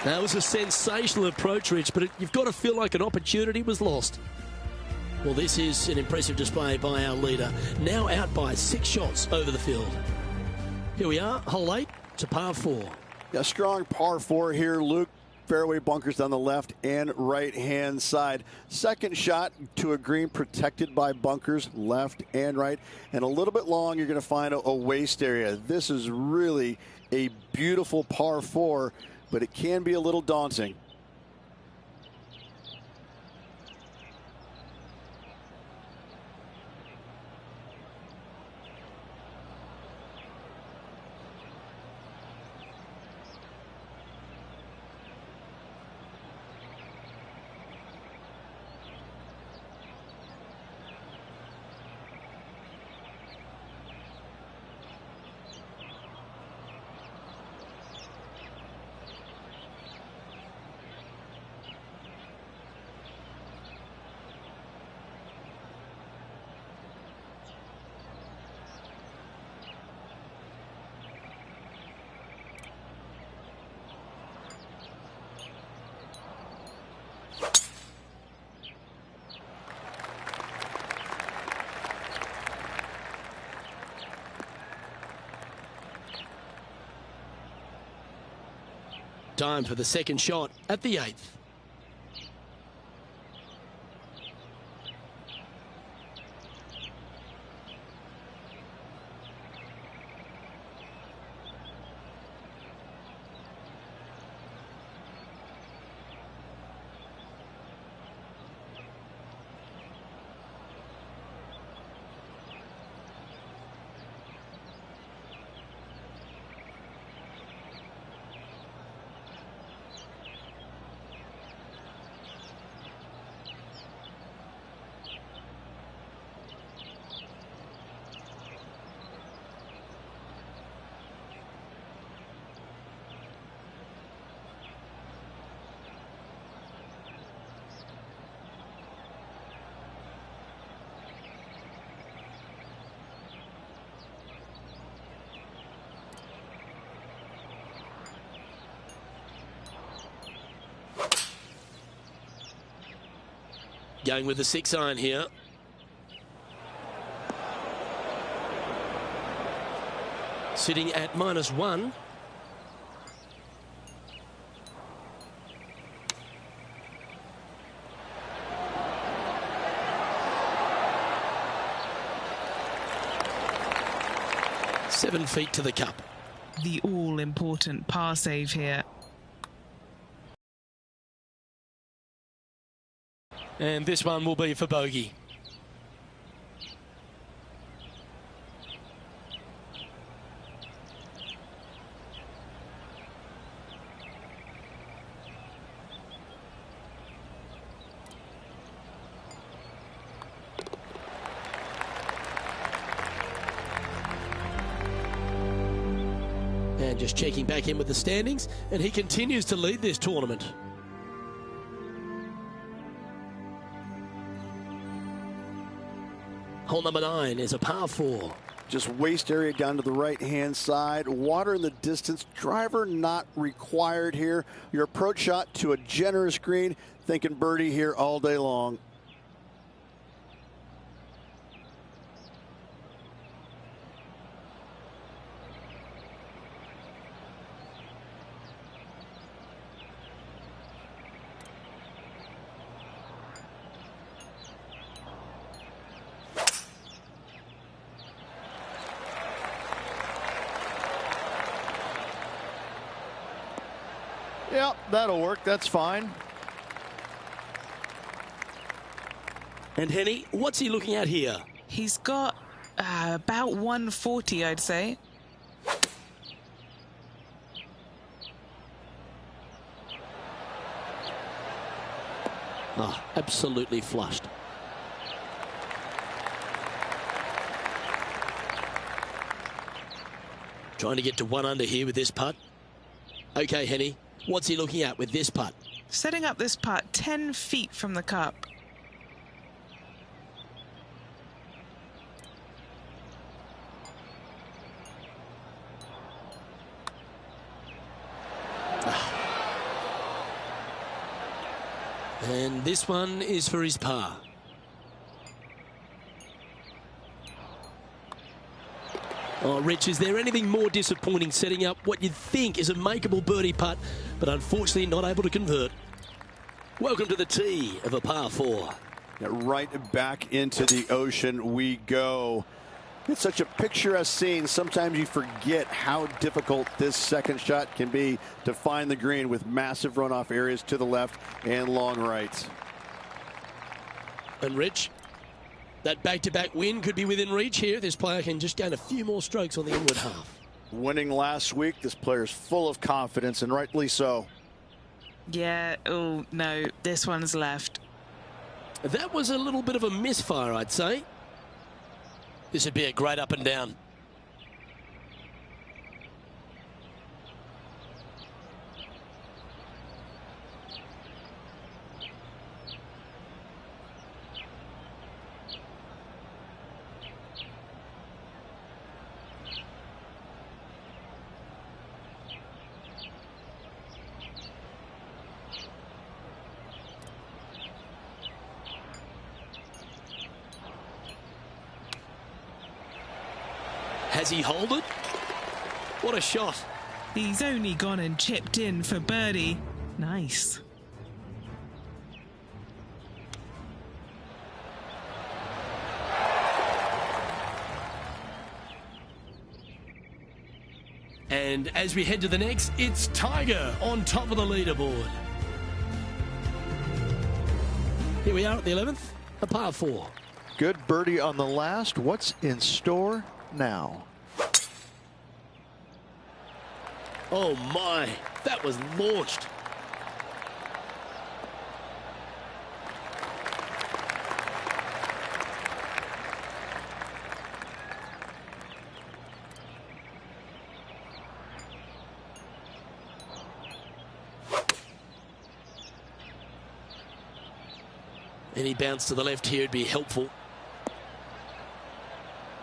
That was a sensational approach, Rich, but you've got to feel like an opportunity was lost. Well, this is an impressive display by our leader, now out by 6 shots over the field. Here we are, hole 8 to par 4. A strong par 4 here, Luke. Fairway bunkers down the left and right hand side. Second shot to a green protected by bunkers left and right, and a little bit long. You're going to find a waste area. This is really a beautiful par 4, but it can be a little daunting. Time for the second shot at the 8th. Going with the 6-iron here. Sitting at -1. Seven feet to the cup. The all-important par save here. And this one will be for bogey. And just checking back in with the standings, and he continues to lead this tournament. Hole number 9 is a par 4. Just waist area down to the right-hand side. Water in the distance. Driver not required here. Your approach shot to a generous green. Thinking birdie here all day long. Yeah, that'll work. That's fine. And Henny, what's he looking at here? He's got about 140, I'd say. Oh, absolutely flushed. Trying to get to 1 under here with this putt. Okay, Henny, what's he looking at with this putt? Setting up this putt 10 feet from the cup. And this one is for his par. Oh, Rich, is there anything more disappointing setting up what you'd think is a makeable birdie putt, but unfortunately not able to convert? Welcome to the tee of a par 4. Yeah, right back into the ocean we go. It's such a picturesque scene. Sometimes you forget how difficult this second shot can be to find the green with massive runoff areas to the left and long rights. And Rich, that back-to-back win could be within reach here. This player can just gain a few more strokes on the inward half. Winning last week, this player's full of confidence, and rightly so. Yeah, oh no, this one's left. That was a little bit of a misfire, I'd say. This would be a great up and down. Has he holed it? What a shot. He's only gone and chipped in for birdie. Nice. And as we head to the next, it's Tiger on top of the leaderboard. Here we are at the 11th, a par 4. Good birdie on the last. What's in store now? Oh my, that was launched. Any bounce to the left here would be helpful.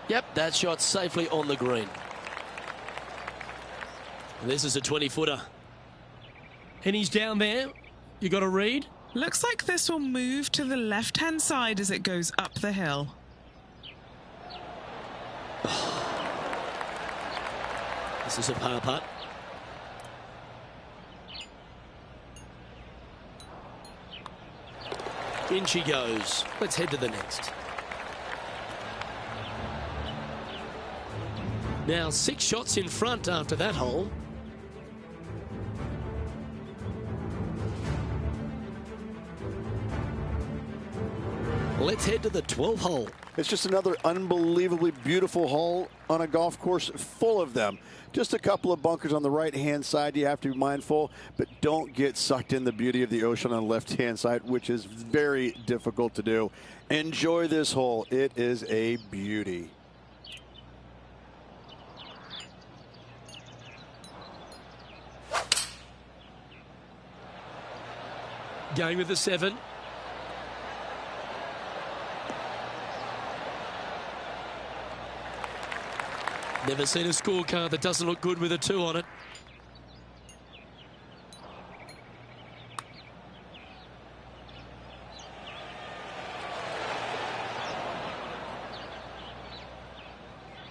Yep, that shot safely on the green. And this is a 20-footer. And he's down there. You got a read? Looks like this will move to the left-hand side as it goes up the hill. This is a par putt. In she goes. Let's head to the next. Now 6 shots in front after that hole. Let's head to the 12th hole. It's just another unbelievably beautiful hole on a golf course full of them. Just a couple of bunkers on the right-hand side you have to be mindful, but don't get sucked in the beauty of the ocean on the left-hand side, which is very difficult to do. Enjoy this hole. It is a beauty. Going with the 7. Never seen a scorecard that doesn't look good with a 2 on it.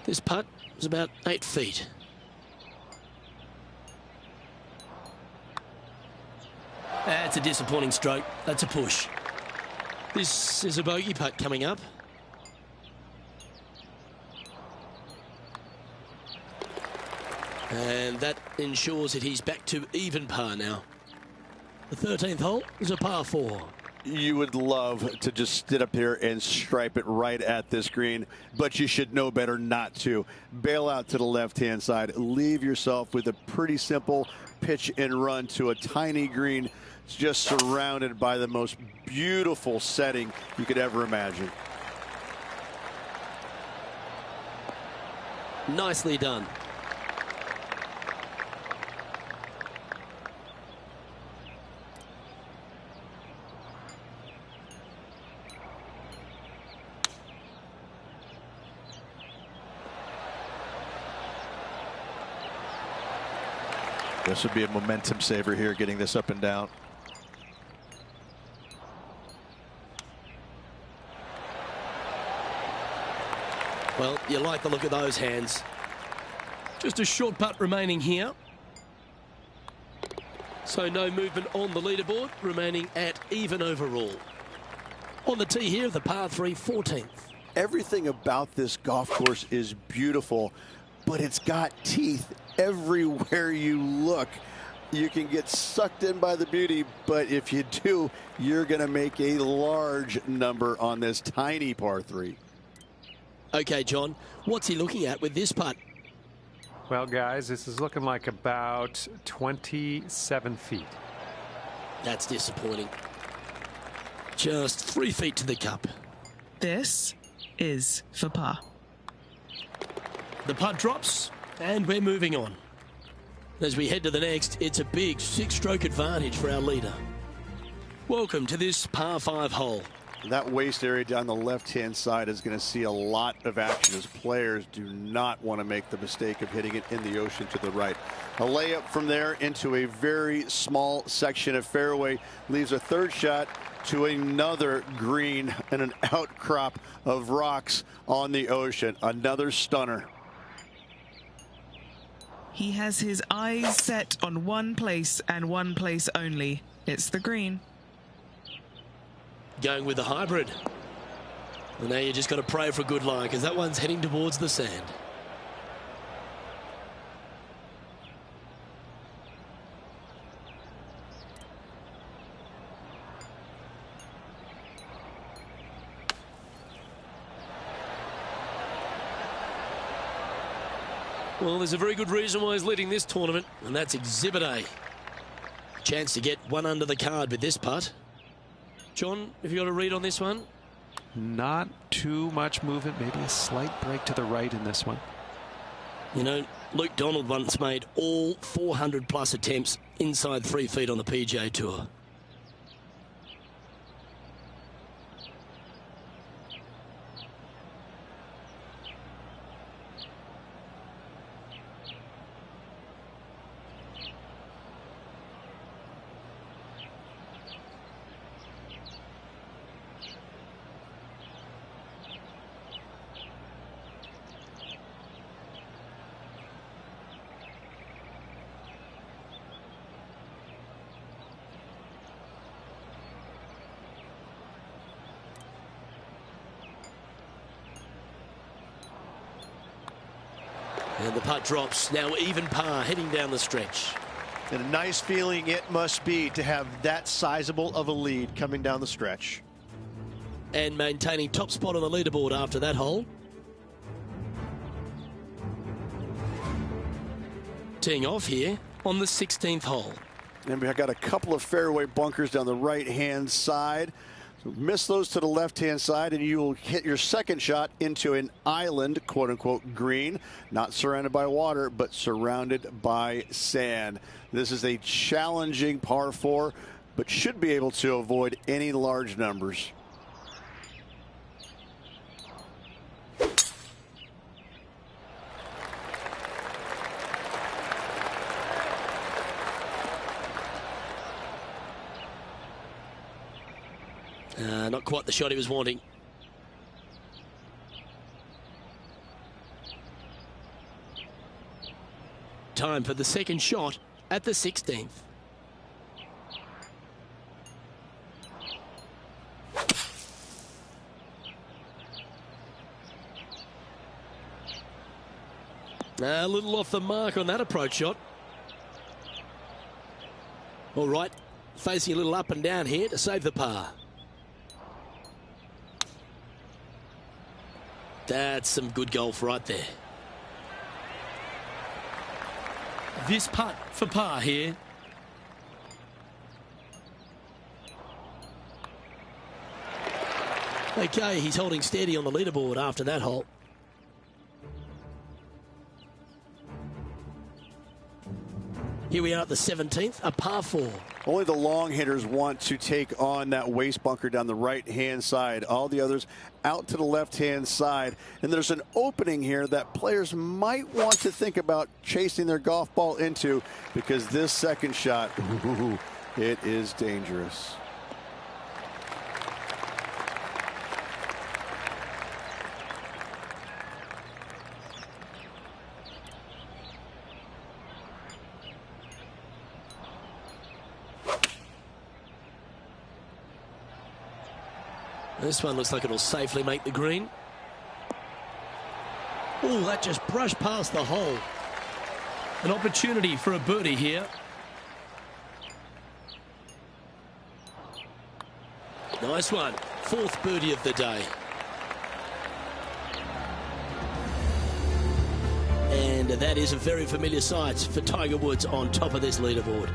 This putt was about 8 feet. That's a disappointing stroke. That's a push. This is a bogey putt coming up. And that ensures that he's back to even par now. The 13th hole is a par 4. You would love to just sit up here and stripe it right at this green, but you should know better not to. Bail out to the left-hand side. Leave yourself with a pretty simple pitch and run to a tiny green just surrounded by the most beautiful setting you could ever imagine. Nicely done. This would be a momentum saver here, getting this up and down. Well, you like the look of those hands. Just a short putt remaining here. So no movement on the leaderboard, remaining at even overall. On the tee here, the par 3 14th. Everything about this golf course is beautiful, but it's got teeth everywhere you look. You can get sucked in by the beauty, but if you do, you're going to make a large number on this tiny par 3. Okay, John, what's he looking at with this putt? Well, guys, this is looking like about 27 feet. That's disappointing. Just 3 feet to the cup. This is for par. The putt drops, And we're moving on. As we head to the next, it's a big 6-stroke advantage for our leader. Welcome to this par 5 hole. That waist area down the left-hand side is going to see a lot of action as players do not want to make the mistake of hitting it in the ocean to the right. A layup from there into a very small section of fairway leaves a third shot to another green and an outcrop of rocks on the ocean. Another stunner. He has his eyes set on one place and one place only. It's the green. Going with the hybrid. And now you just got to pray for good luck, because that one's heading towards the sand. Well, there's a very good reason why he's leading this tournament, and that's Exhibit A. Chance to get one under the card with this putt. John, have you got a read on this one? Not too much movement, maybe a slight break to the right in this one. You know, Luke Donald once made all 400 plus attempts inside 3 feet on the PGA Tour. And the putt drops. Now even par heading down the stretch. And a nice feeling it must be to have that sizable of a lead coming down the stretch. And maintaining top spot on the leaderboard after that hole. Teeing off here on the 16th hole. And we've got a couple of fairway bunkers down the right-hand side. So miss those to the left-hand side, and you will hit your second shot into an island, quote-unquote, green. Not surrounded by water, but surrounded by sand. This is a challenging par 4, but should be able to avoid any large numbers. Not quite the shot he was wanting. Time for the second shot at the 16th. A little off the mark on that approach shot. All right, facing a little up and down here to save the par. That's some good golf right there. This putt for par here. Okay, he's holding steady on the leaderboard after that hole. Here we are at the 17th, a par 4. Only the long hitters want to take on that waste bunker down the right-hand side. All the others out to the left-hand side. And there's an opening here that players might want to think about chasing their golf ball into, because this second shot, ooh, it is dangerous. This one looks like it'll safely make the green. Oh, that just brushed past the hole. An opportunity for a birdie here. Nice one. 4th birdie of the day. And that is a very familiar sight for Tiger Woods on top of this leaderboard.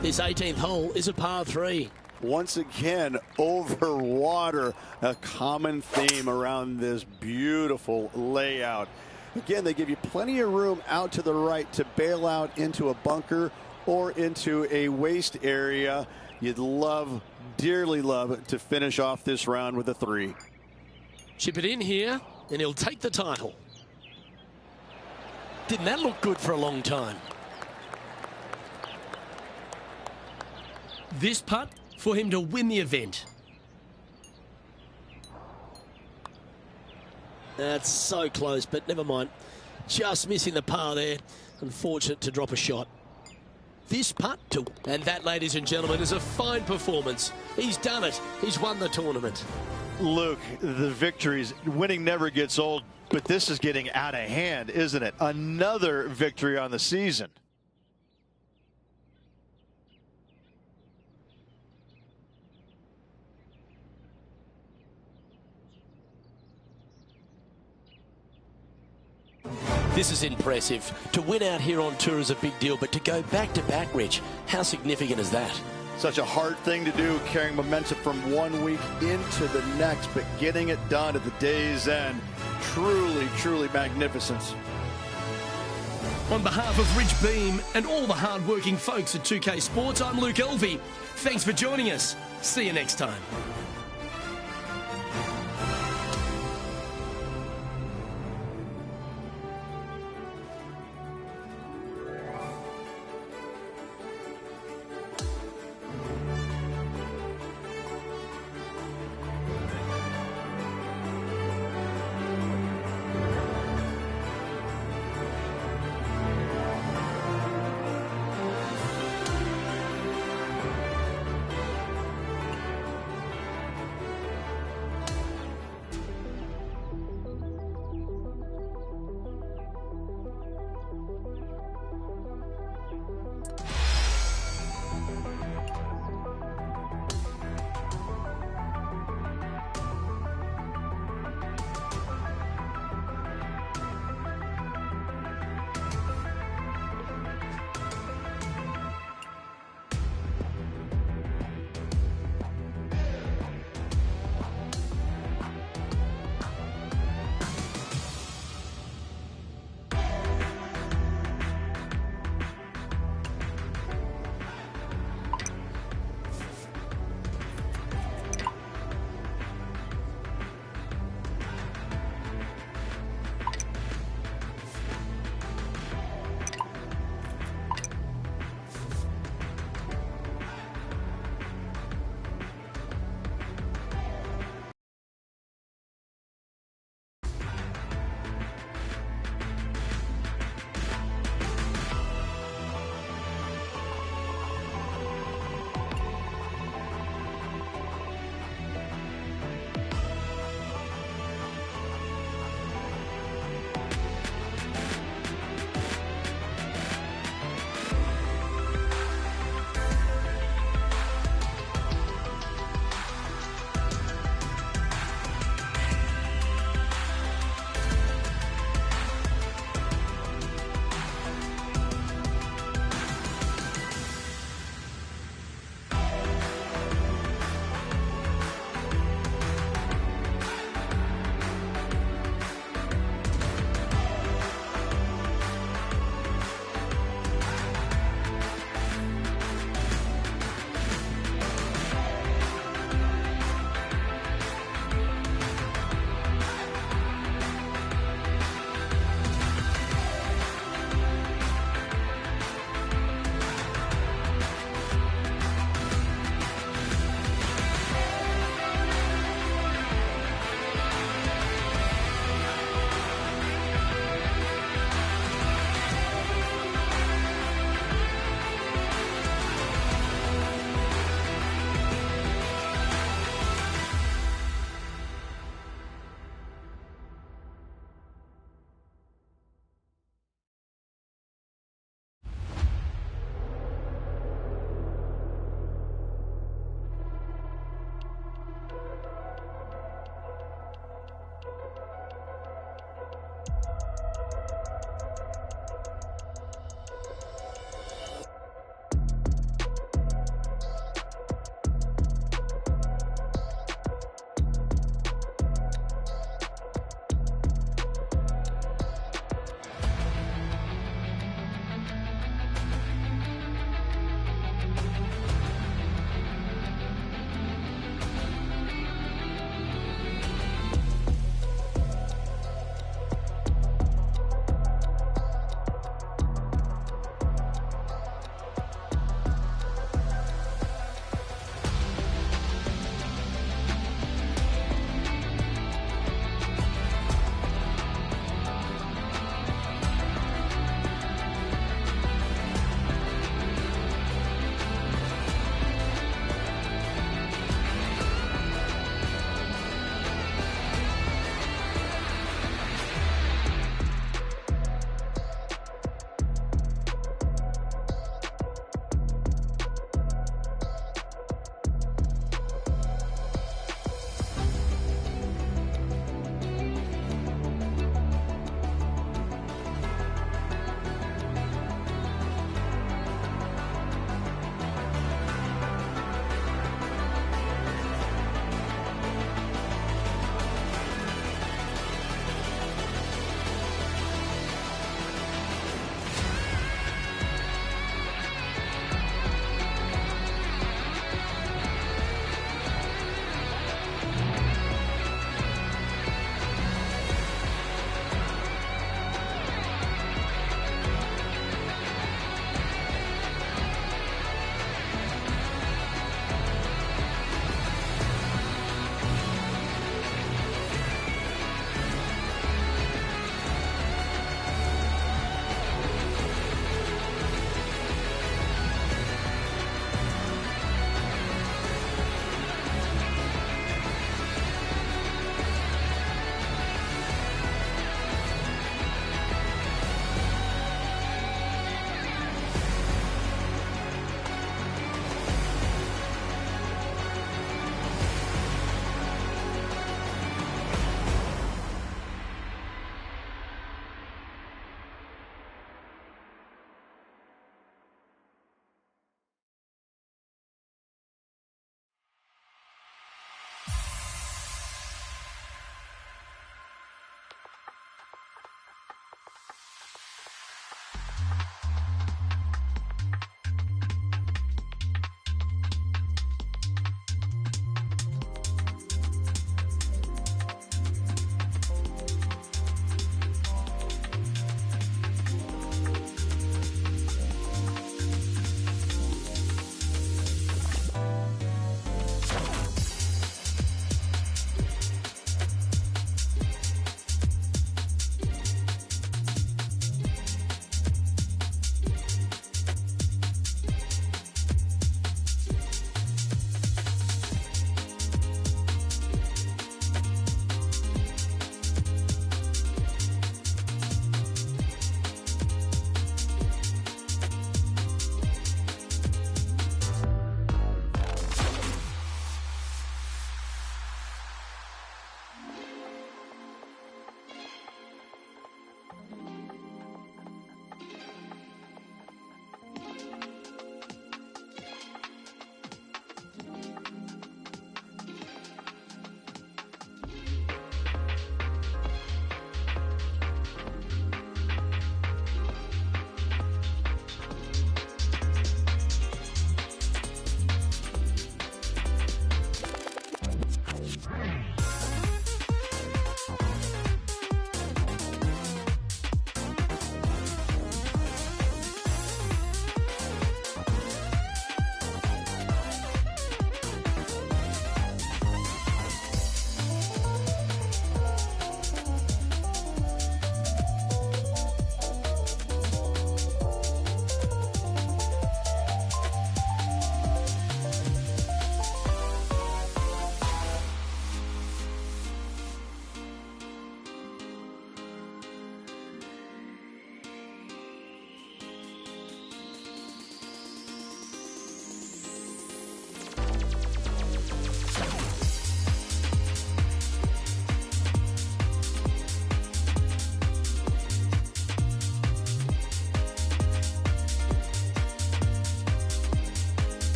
This 18th hole is a par 3. Once again, over water, a common theme around this beautiful layout. Again, they give you plenty of room out to the right to bail out into a bunker or into a waste area. You'd love, dearly love, to finish off this round with a 3. Chip it in here, and he'll take the title. Didn't that look good for a long time? This putt for him to win the event. That's so close, but never mind. Just missing the par there. Unfortunate to drop a shot. This putt to... And that, ladies and gentlemen, is a fine performance. He's done it. He's won the tournament. Luke, the victories, winning never gets old, but this is getting out of hand, isn't it? Another victory on the season. This is impressive. To win out here on tour is a big deal, but to go back-to-back, Rich, how significant is that? Such a hard thing to do, carrying momentum from one week into the next, but getting it done at the day's end, truly, truly magnificent. On behalf of Rich Beem and all the hard-working folks at 2K Sports, I'm Luke Elvey. Thanks for joining us. See you next time.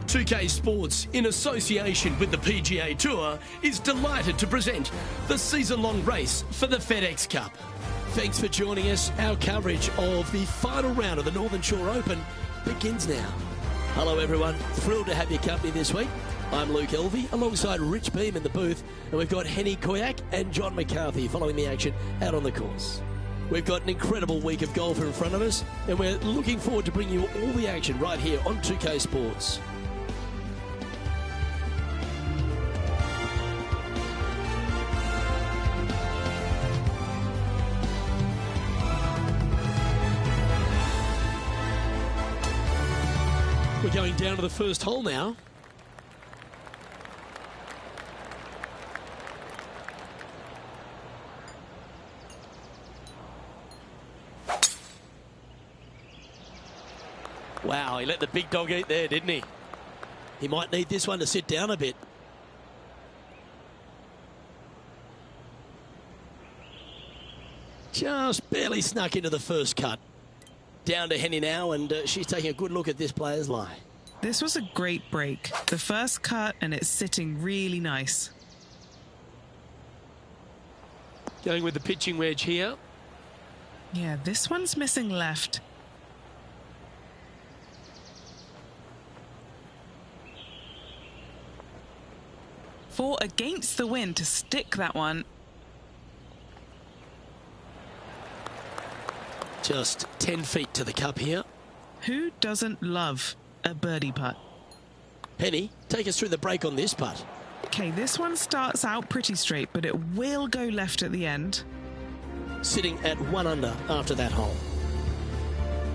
2K Sports, in association with the PGA Tour, is delighted to present the season-long race for the FedEx Cup. Thanks for joining us. Our coverage of the final round of the Northern Shore Open begins now. Hello everyone, thrilled to have your company this week. I'm Luke Elvey, alongside Rich Beem in the booth, and we've got Henny Koyak and John McCarthy following the action out on the course. We've got an incredible week of golf in front of us, and we're looking forward to bringing you all the action right here on 2K Sports. We're going down to the first hole now. Wow, he let the big dog eat there, didn't he? He might need this one to sit down a bit. Just barely snuck into the first cut. Down to Henny now, and she's taking a good look at this player's lie. This was a great break. The first cut, and it's sitting really nice. Going with the pitching wedge here. Yeah, this one's missing left. Fought against the wind to stick that one. Just 10 feet to the cup here. Who doesn't love a birdie putt? Henny, take us through the break on this putt. Okay, this one starts out pretty straight, but it will go left at the end. Sitting at 1 under after that hole.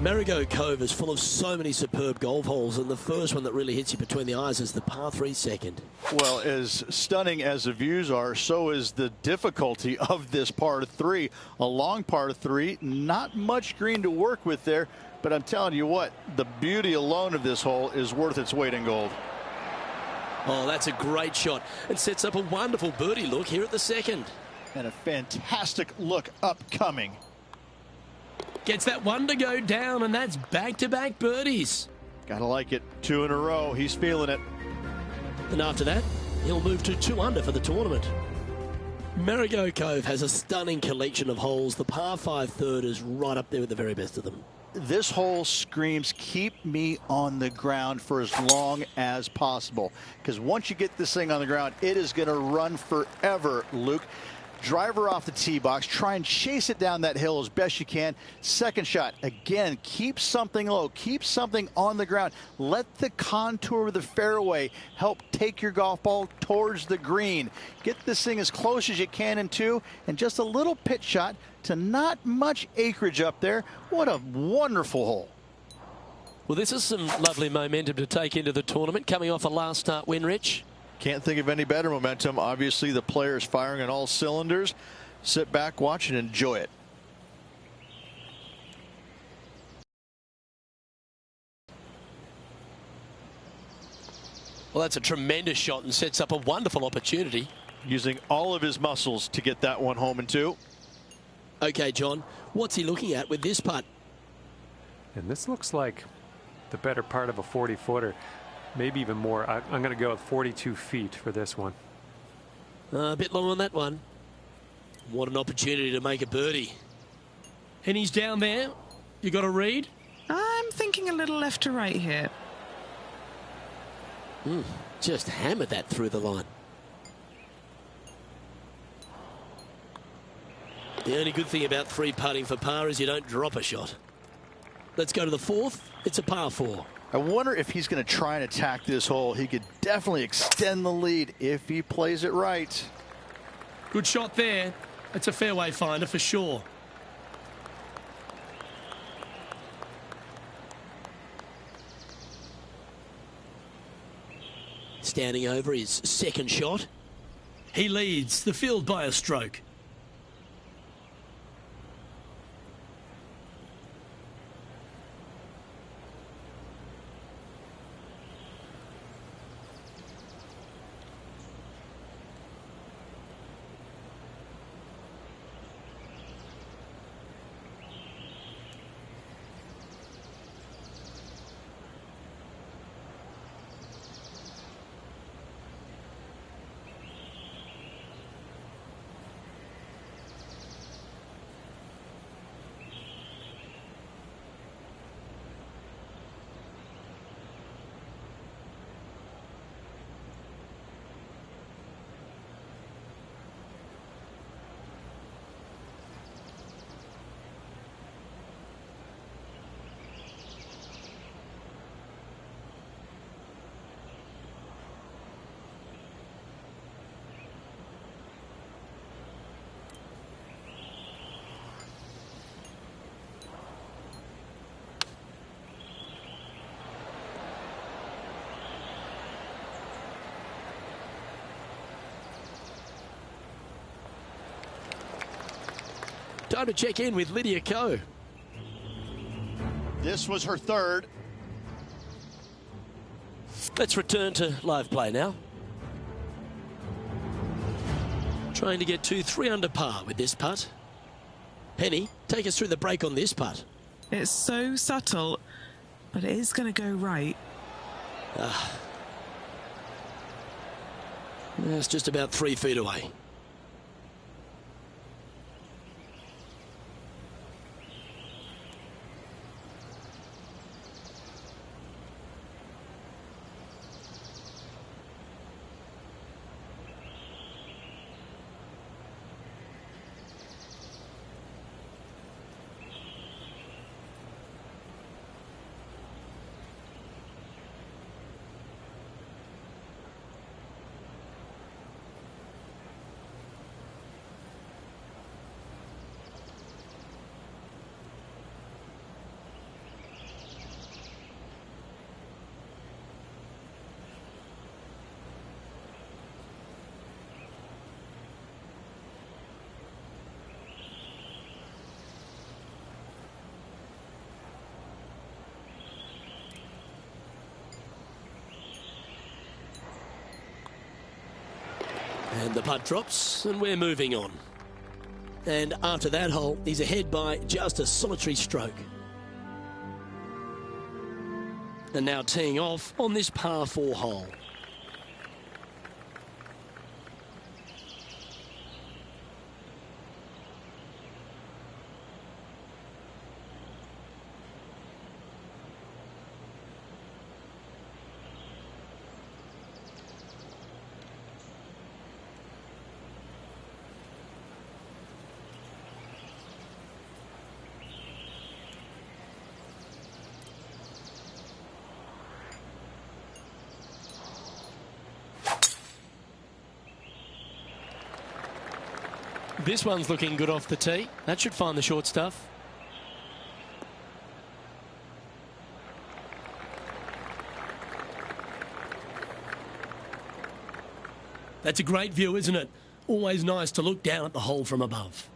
Marigot Cove is full of so many superb golf holes, and the first one that really hits you between the eyes is the par 3 second. Well, as stunning as the views are, so is the difficulty of this par 3. A long par 3, not much green to work with there, but I'm telling you what, the beauty alone of this hole is worth its weight in gold. Oh, that's a great shot, and sets up a wonderful birdie look here at the second. And a fantastic look upcoming. Gets that one to go down, and that's back-to-back birdies. Gotta like it. 2 in a row. He's feeling it. And after that, he'll move to 2 under for the tournament. Marigot Cove has a stunning collection of holes. The par 5 third is right up there with the very best of them. This hole screams, keep me on the ground for as long as possible. Because once you get this thing on the ground, it is going to run forever, Luke. Driver off the tee box, try and chase it down that hill as best you can. Second shot, again, keep something low, keep something on the ground. Let the contour of the fairway help take your golf ball towards the green. Get this thing as close as you can in 2, and just a little pitch shot to not much acreage up there. What a wonderful hole. Well, this is some lovely momentum to take into the tournament, coming off a last start win, Rich. Can't think of any better momentum. Obviously, the players firing on all cylinders. Sit back, watch, and enjoy it. Well, that's a tremendous shot and sets up a wonderful opportunity. Using all of his muscles to get that one home in 2. Okay, John, what's he looking at with this putt? And this looks like the better part of a 40-footer. Maybe even more. I'm going to go with 42 feet for this one. A bit long on that one. What an opportunity to make a birdie. And he's down there. You got a read? I'm thinking a little left to right here. Just hammered that through the line. The only good thing about 3 putting for par is you don't drop a shot. Let's go to the 4th. It's a par 4. I wonder if he's going to try and attack this hole. He could definitely extend the lead if he plays it right. Good shot there. That's a fairway finder for sure. Standing over his second shot. He leads the field by a stroke. Time to check in with Lydia Ko. This was her third. Let's return to live play now. Trying to get to 3 under par with this putt. Penny, take us through the break on this putt. It's so subtle, but it is going to go right. It's just about 3 feet away. And the putt drops, and we're moving on. And after that hole, he's ahead by just a solitary stroke. And now teeing off on this par 4 hole. This one's looking good off the tee. That should find the short stuff. That's a great view, isn't it? Always nice to look down at the hole from above.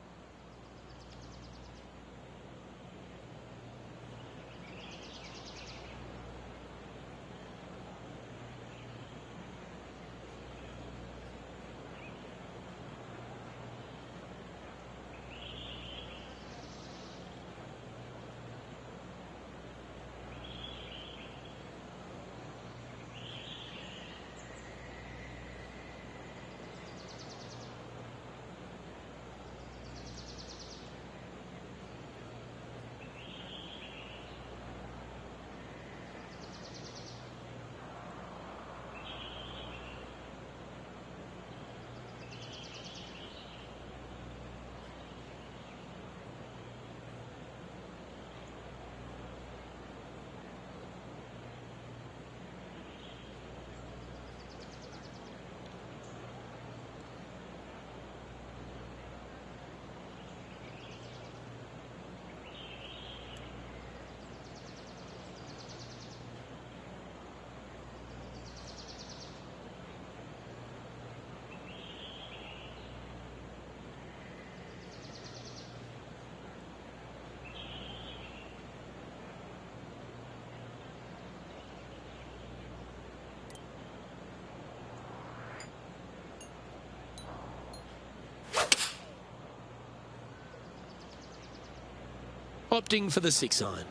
Opting for the 6-iron.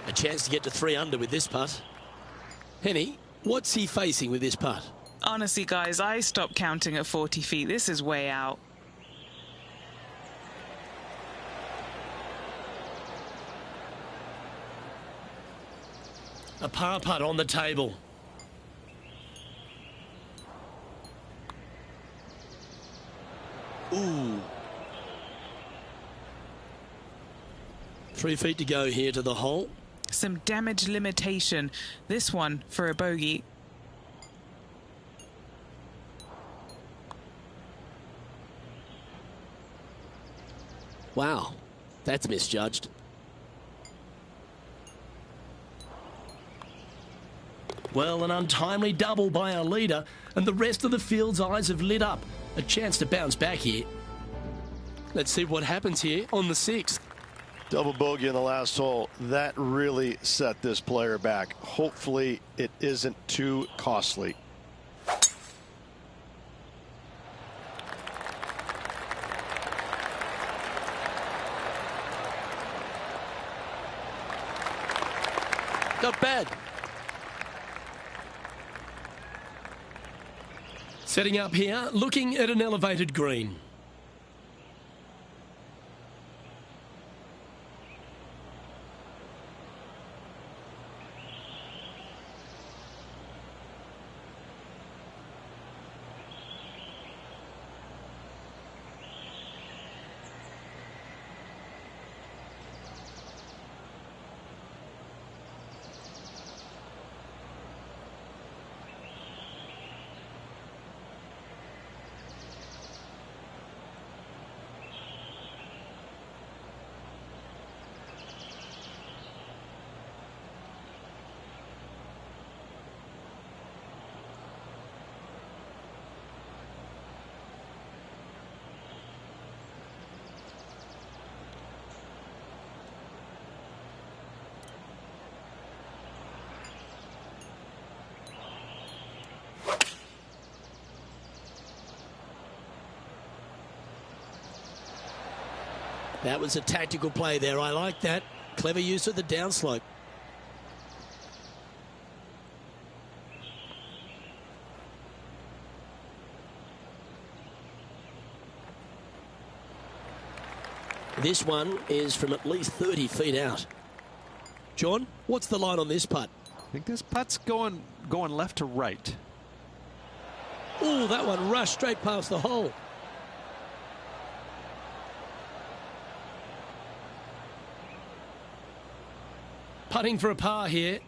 A chance to get to 3 under with this putt. Henny, what's he facing with this putt? Honestly, guys, I stopped counting at 40 feet. This is way out. A par putt on the table. Ooh. 3 feet to go here to the hole. Some damage limitation. This one for a bogey. Wow, that's misjudged. Well, an untimely double by our leader, and the rest of the field's eyes have lit up. A chance to bounce back here. Let's see what happens here on the 6th. Double bogey in the last hole. That really set this player back. Hopefully it isn't too costly. Not bad. Setting up here, looking at an elevated green. That was a tactical play there. I like that. Clever use of the downslope. This one is from at least 30 feet out. John, what's the line on this putt? I think this putt's going left to right. Oh, that one rushed straight past the hole. Putting for a par here.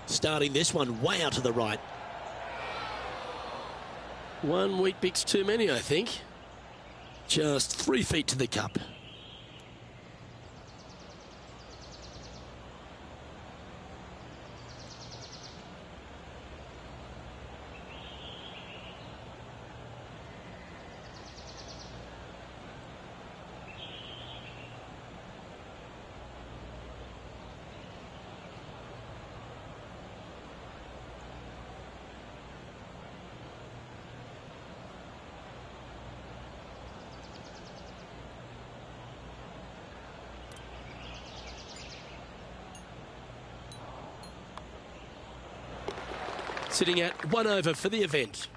Starting this one way out to the right. One Weet-Bix too many, I think. Just 3 feet to the cup. Sitting at 1 over for the event.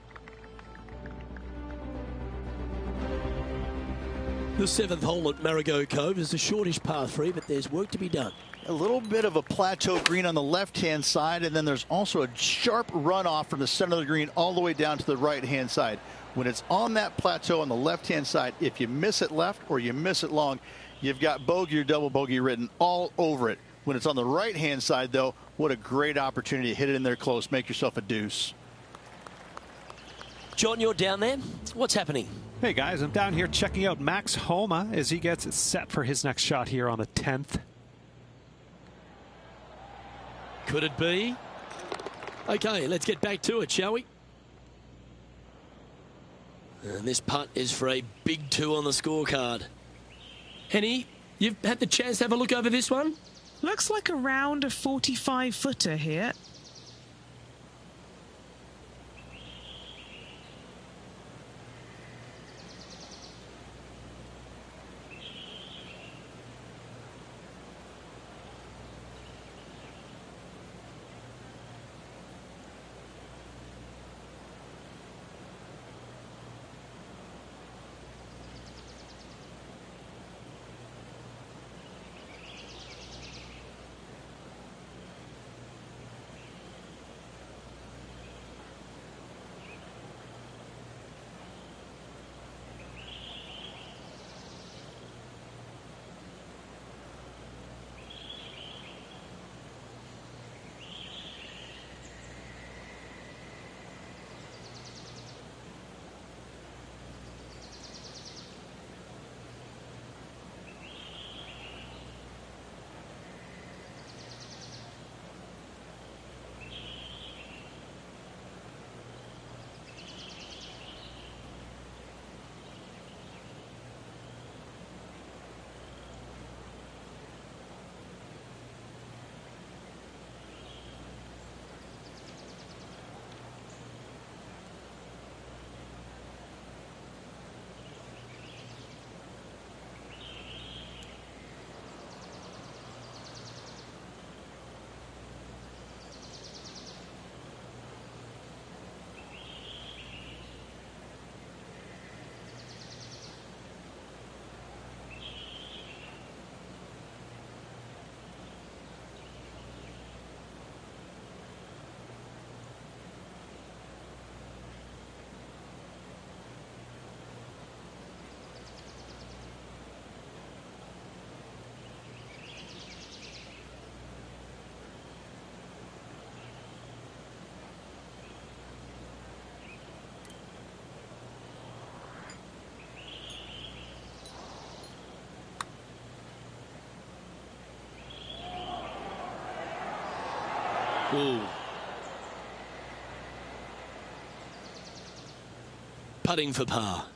The 7th hole at Marigot Cove is a shortish par 3, but there's work to be done. A little bit of a plateau green on the left-hand side, and then there's also a sharp runoff from the center of the green all the way down to the right-hand side. When it's on that plateau on the left-hand side, if you miss it left or you miss it long, you've got bogey or double bogey written all over it. When it's on the right-hand side, though, what a great opportunity to hit it in there close, make yourself a deuce. John, you're down there. What's happening? Hey, guys, I'm down here checking out Max Homa as he gets set for his next shot here on the 10th. Could it be? Okay, let's get back to it, shall we? And this putt is for a big 2 on the scorecard. Henny, you've had the chance to have a look over this one? Looks like around a 45-footer here. Ooh. Putting for par.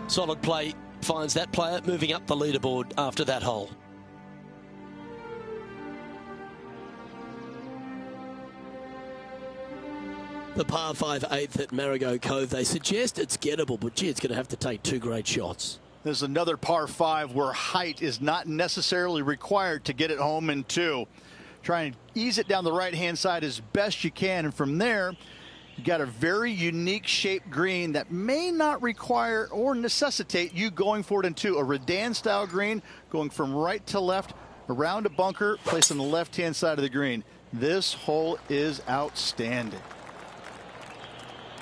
Solid play finds that player moving up the leaderboard after that hole. The par 5 8th at Marigot Cove. They suggest it's gettable, but gee, it's going to have to take 2 great shots. There's another par 5 where height is not necessarily required to get it home in 2. Try and ease it down the right-hand side as best you can, and from there, you got a very unique shaped green that may not require or necessitate you going for it in 2. A Redan-style green going from right to left around a bunker placed on the left-hand side of the green. This hole is outstanding.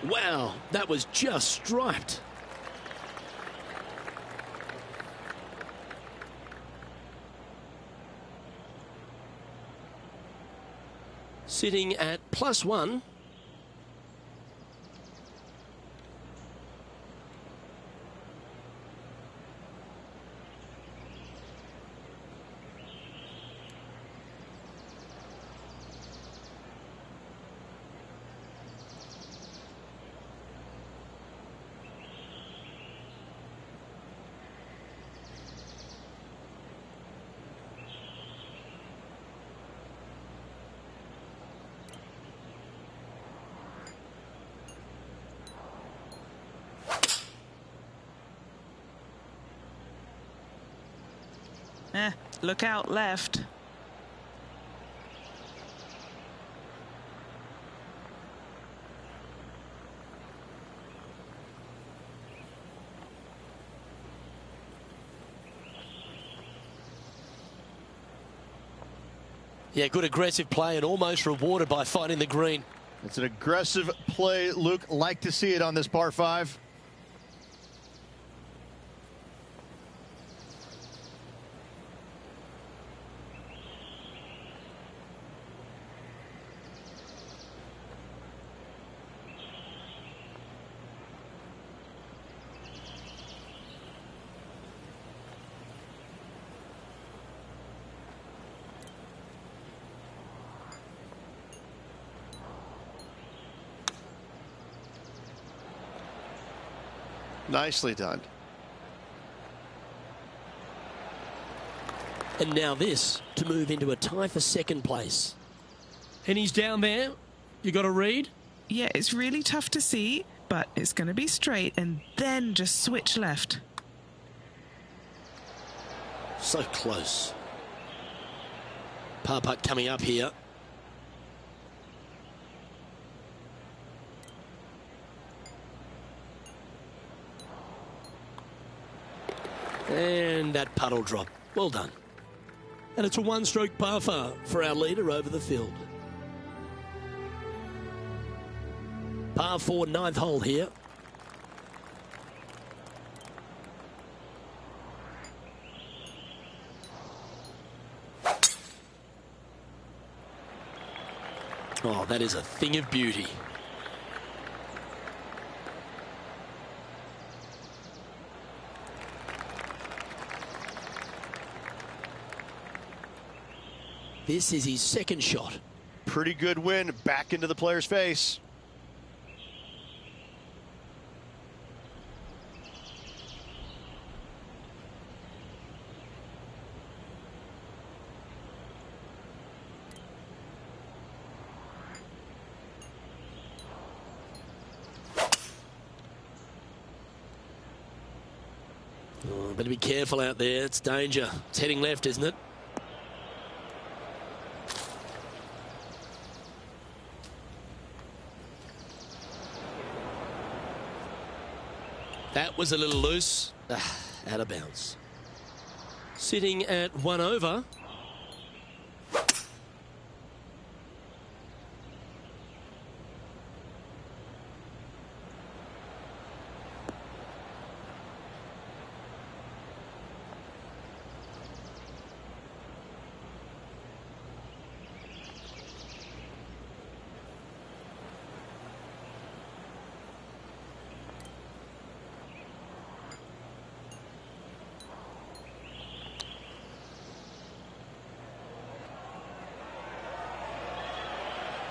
Wow, that was just striped. Sitting at +1. Look out left. Yeah, good aggressive play and almost rewarded by finding the green. It's an aggressive play, Luke. Like to see it on this par 5. Nicely done. And now this to move into a tie for second place. And he's down there. You got a read? Yeah, it's really tough to see, but it's going to be straight and then just switch left. So close. Par putt coming up here. And that puddle drop. Well done. And it's a one-stroke par far for our leader over the field. Par 4, 9th hole here. Oh, that is a thing of beauty. This is his second shot. Pretty good win back into the player's face. Oh, better be careful out there. It's danger. It's heading left, isn't it? That was a little loose. Out of bounds. Sitting at 1 over.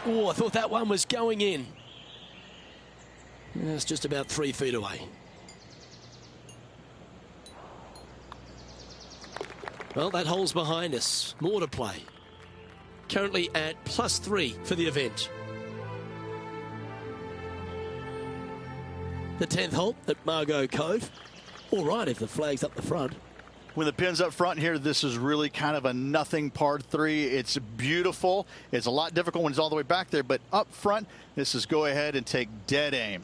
Oh, I thought that one was going in. It's just about 3 feet away. Well, that hole's behind us. More to play. Currently at +3 for the event. The 10th hole at Margot Cove. All right if the flag's up the front. When the pin's up front here, this is really kind of a nothing par 3. It's beautiful. It's a lot difficult when it's all the way back there, but up front, this is go ahead and take dead aim.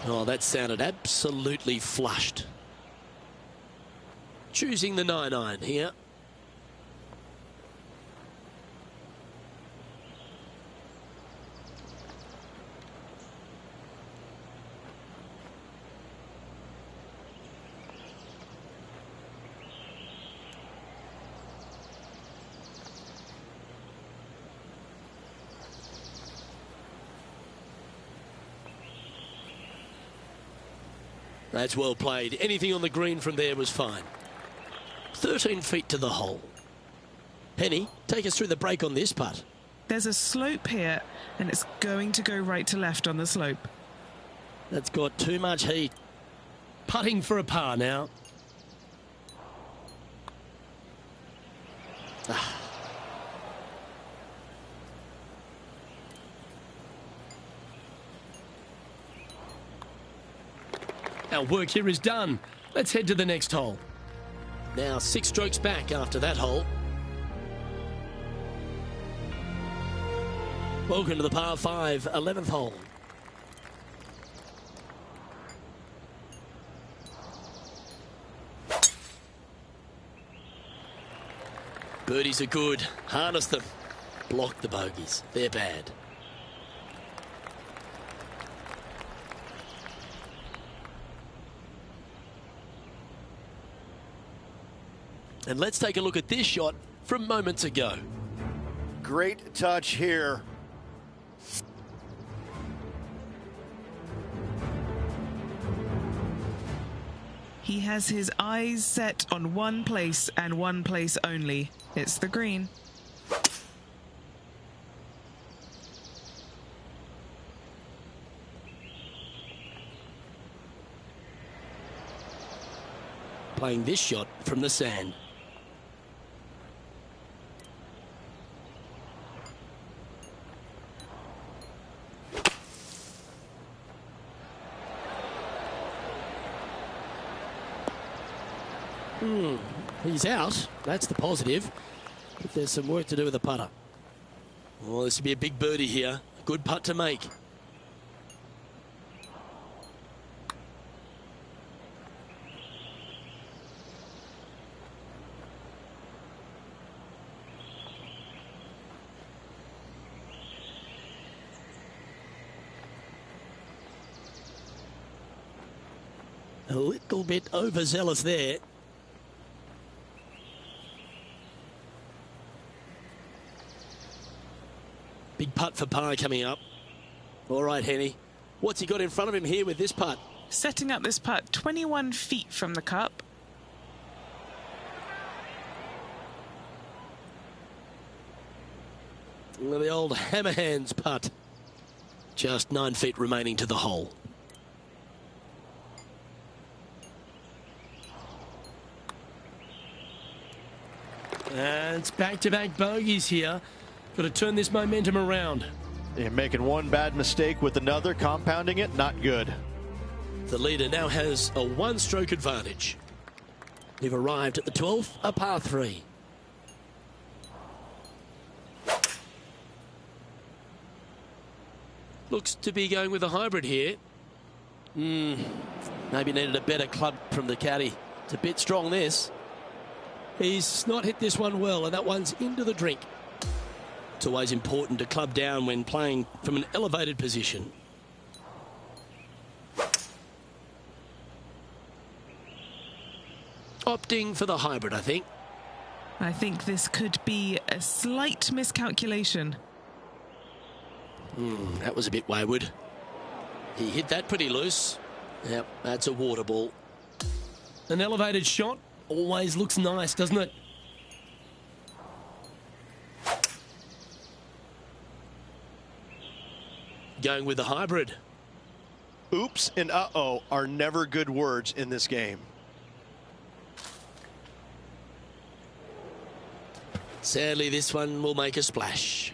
Oh, that sounded absolutely flushed. Choosing the 9-iron here. That's well played. Anything on the green from there was fine. 13 feet to the hole. Penny, take us through the break on this putt. There's a slope here, and it's going to go right to left on the slope. That's got too much heat. Putting for a par now. Our work here is done. Let's head to the next hole. Now 6 strokes back after that hole. Welcome to the par 5, 11th hole. Birdies are good. Harness them. Block the bogeys. They're bad. And let's take a look at this shot from moments ago. Great touch here. He has his eyes set on one place and one place only. It's the green. Playing this shot from the sand. He's out. That's the positive. But there's some work to do with the putter. Well, this would be a big birdie here. A good putt to make. A little bit overzealous there. Big putt for par coming up. All right, Henny. What's he got in front of him here with this putt? Setting up this putt 21 feet from the cup. Well, the old hammer hands putt. Just 9 feet remaining to the hole. And it's back-to-back bogeys here. Got to turn this momentum around. Yeah, making one bad mistake with another, compounding it, not good. The leader now has a 1-stroke advantage. We've arrived at the 12th, a par 3. Looks to be going with a hybrid here. Maybe needed a better club from the caddy. It's a bit strong, this. He's not hit this one well, and that one's into the drink. It's always important to club down when playing from an elevated position. Opting for the hybrid, I think. I think this could be a slight miscalculation. That was a bit wayward. He hit that pretty loose. Yep, that's a water ball. An elevated shot always looks nice, doesn't it? Going with the hybrid. Oops and uh-oh are never good words in this game. Sadly, this one will make a splash.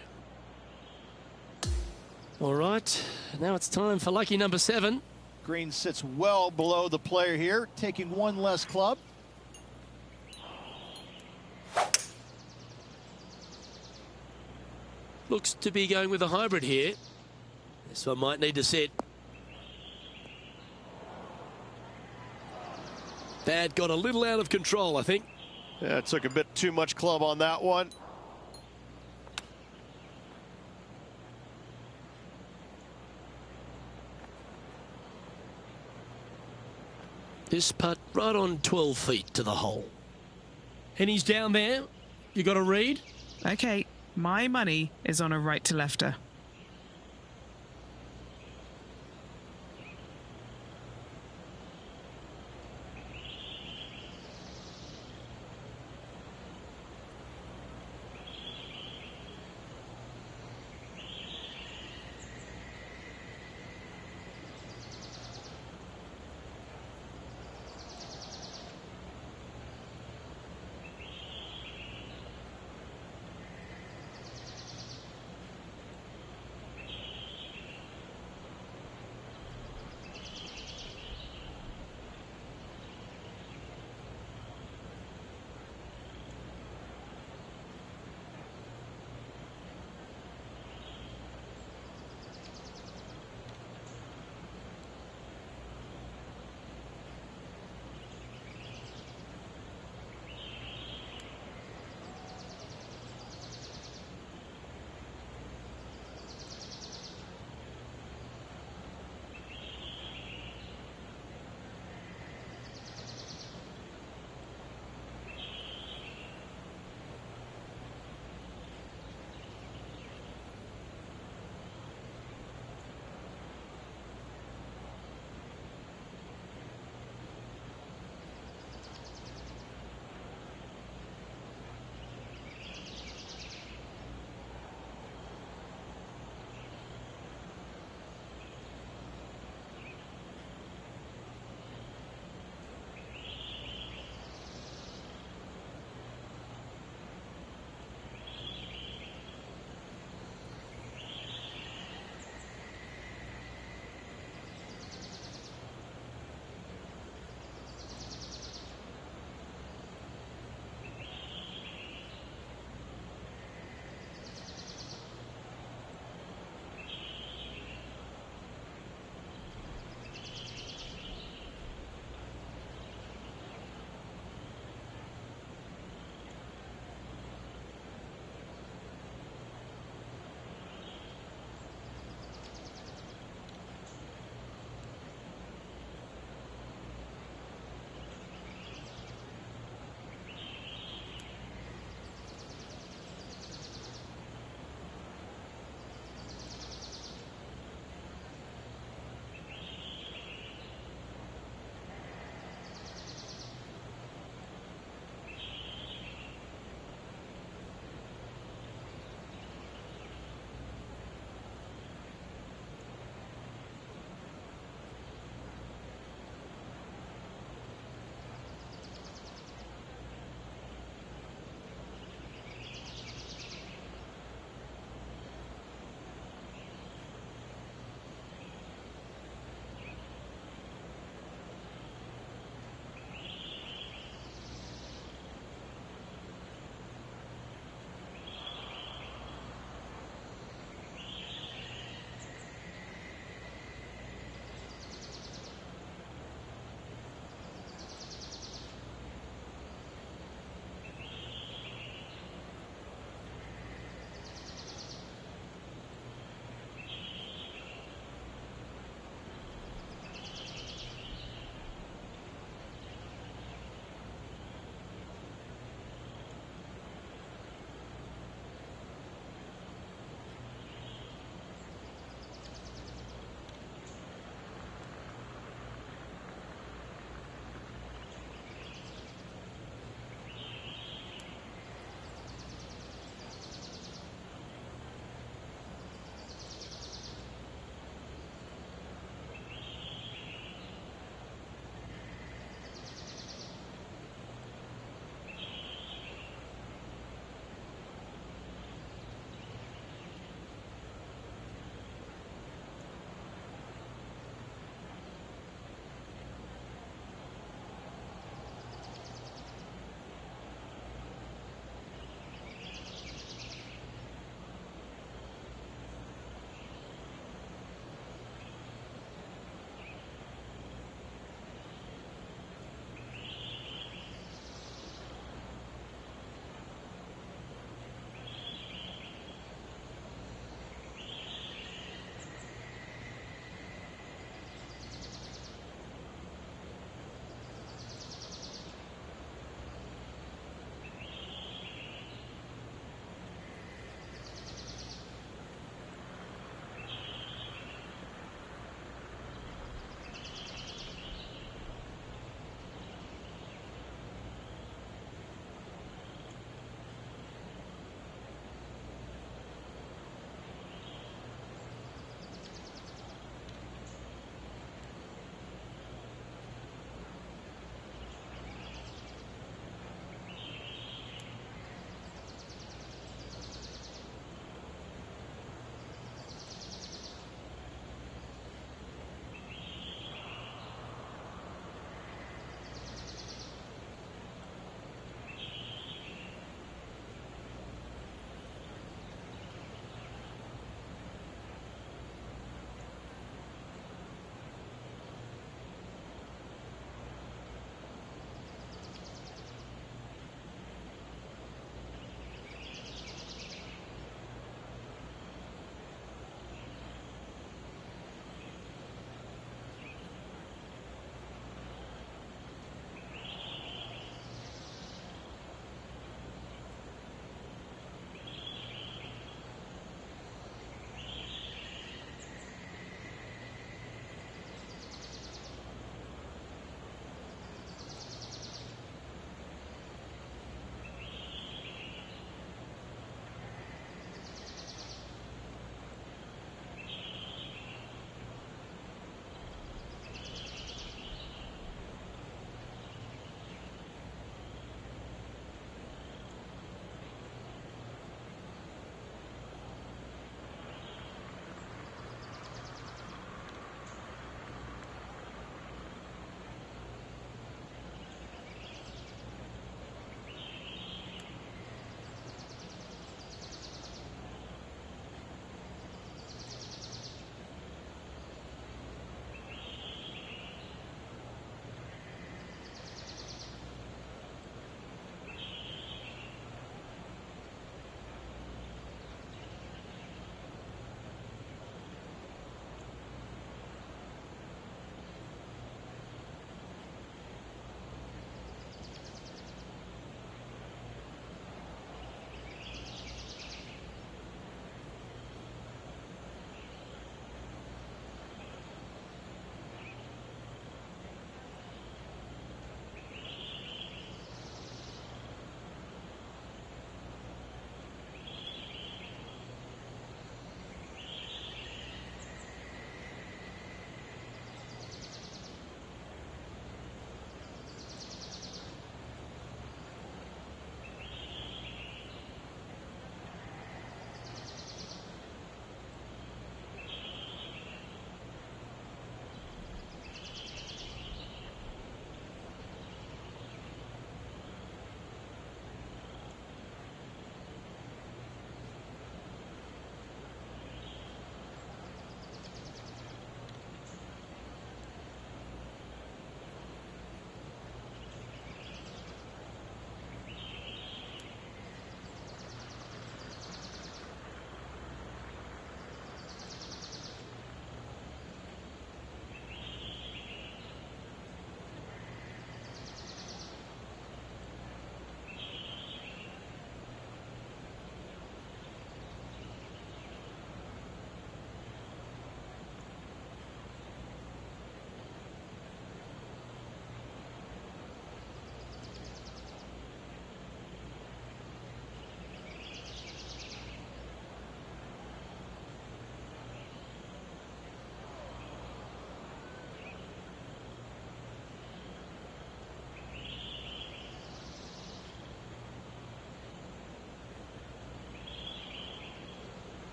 All right, now it's time for lucky number 7. Green sits well below the player here, taking one less club. Looks to be going with a hybrid here. This one might need to sit. That got a little out of control, I think. Yeah, it took a bit too much club on that one. This putt right on 12 feet to the hole. And he's down there. You got a read? Okay, my money is on a right to lefter.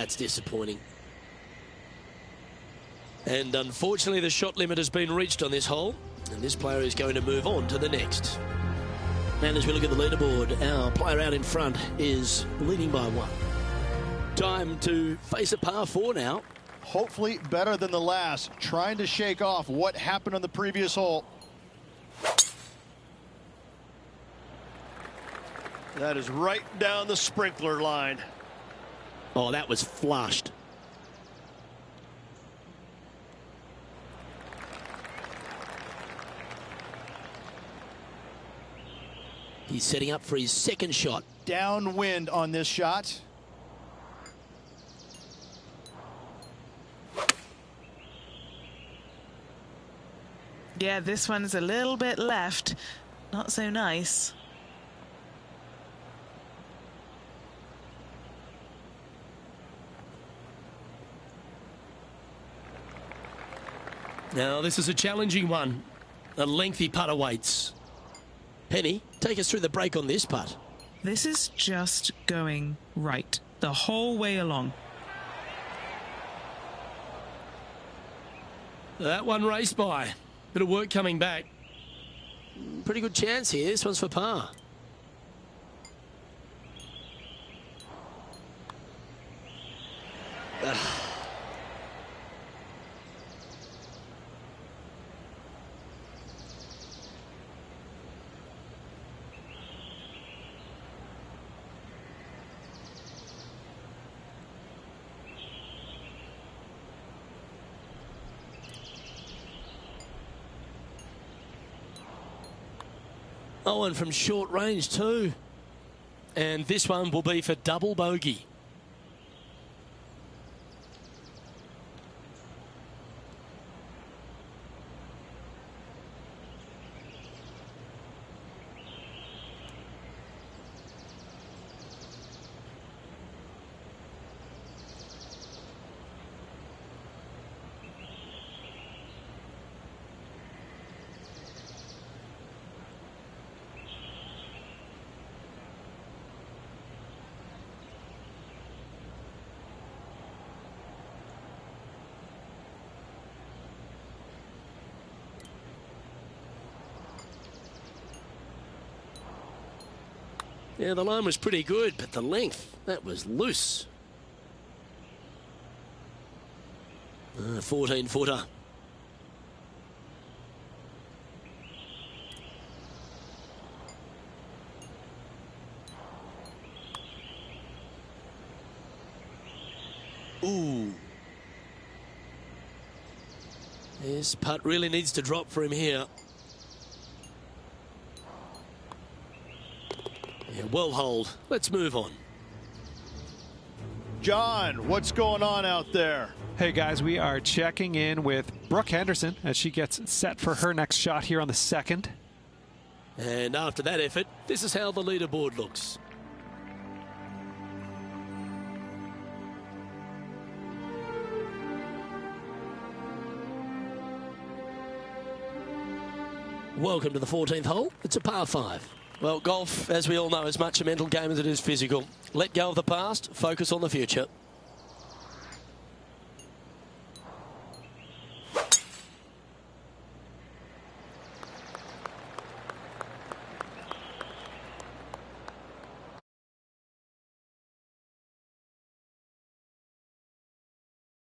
that's disappointing. And unfortunately, the shot limit has been reached on this hole, and this player is going to move on to the next. And as we look at the leaderboard, our player out in front is leading by 1. Time to face a par 4 now. Hopefully better than the last, trying to shake off what happened on the previous hole. That is right down the sprinkler line. Oh, that was flushed. He's setting up for his second shot. Downwind on this shot. Yeah, this one's a little bit left. Not so nice. Now, this is a challenging one. A lengthy putt awaits. Penny, take us through the break on this putt. This is just going right the whole way along. That one raced by. Bit of work coming back. Pretty good chance here. This one's for par. Oh, and from short range too. And this one will be for double bogey. Yeah, the line was pretty good, but the length, that was loose. 14-footer. Ooh. This putt really needs to drop for him here. Yeah, well holed. Let's move on. John, what's going on out there? Hey guys, we are checking in with Brooke Henderson as she gets set for her next shot here on the second. And after that effort, this is how the leaderboard looks. Welcome to the 14th hole. It's a par 5. Well, golf, as we all know, is much a mental game as it is physical. Let go of the past, focus on the future.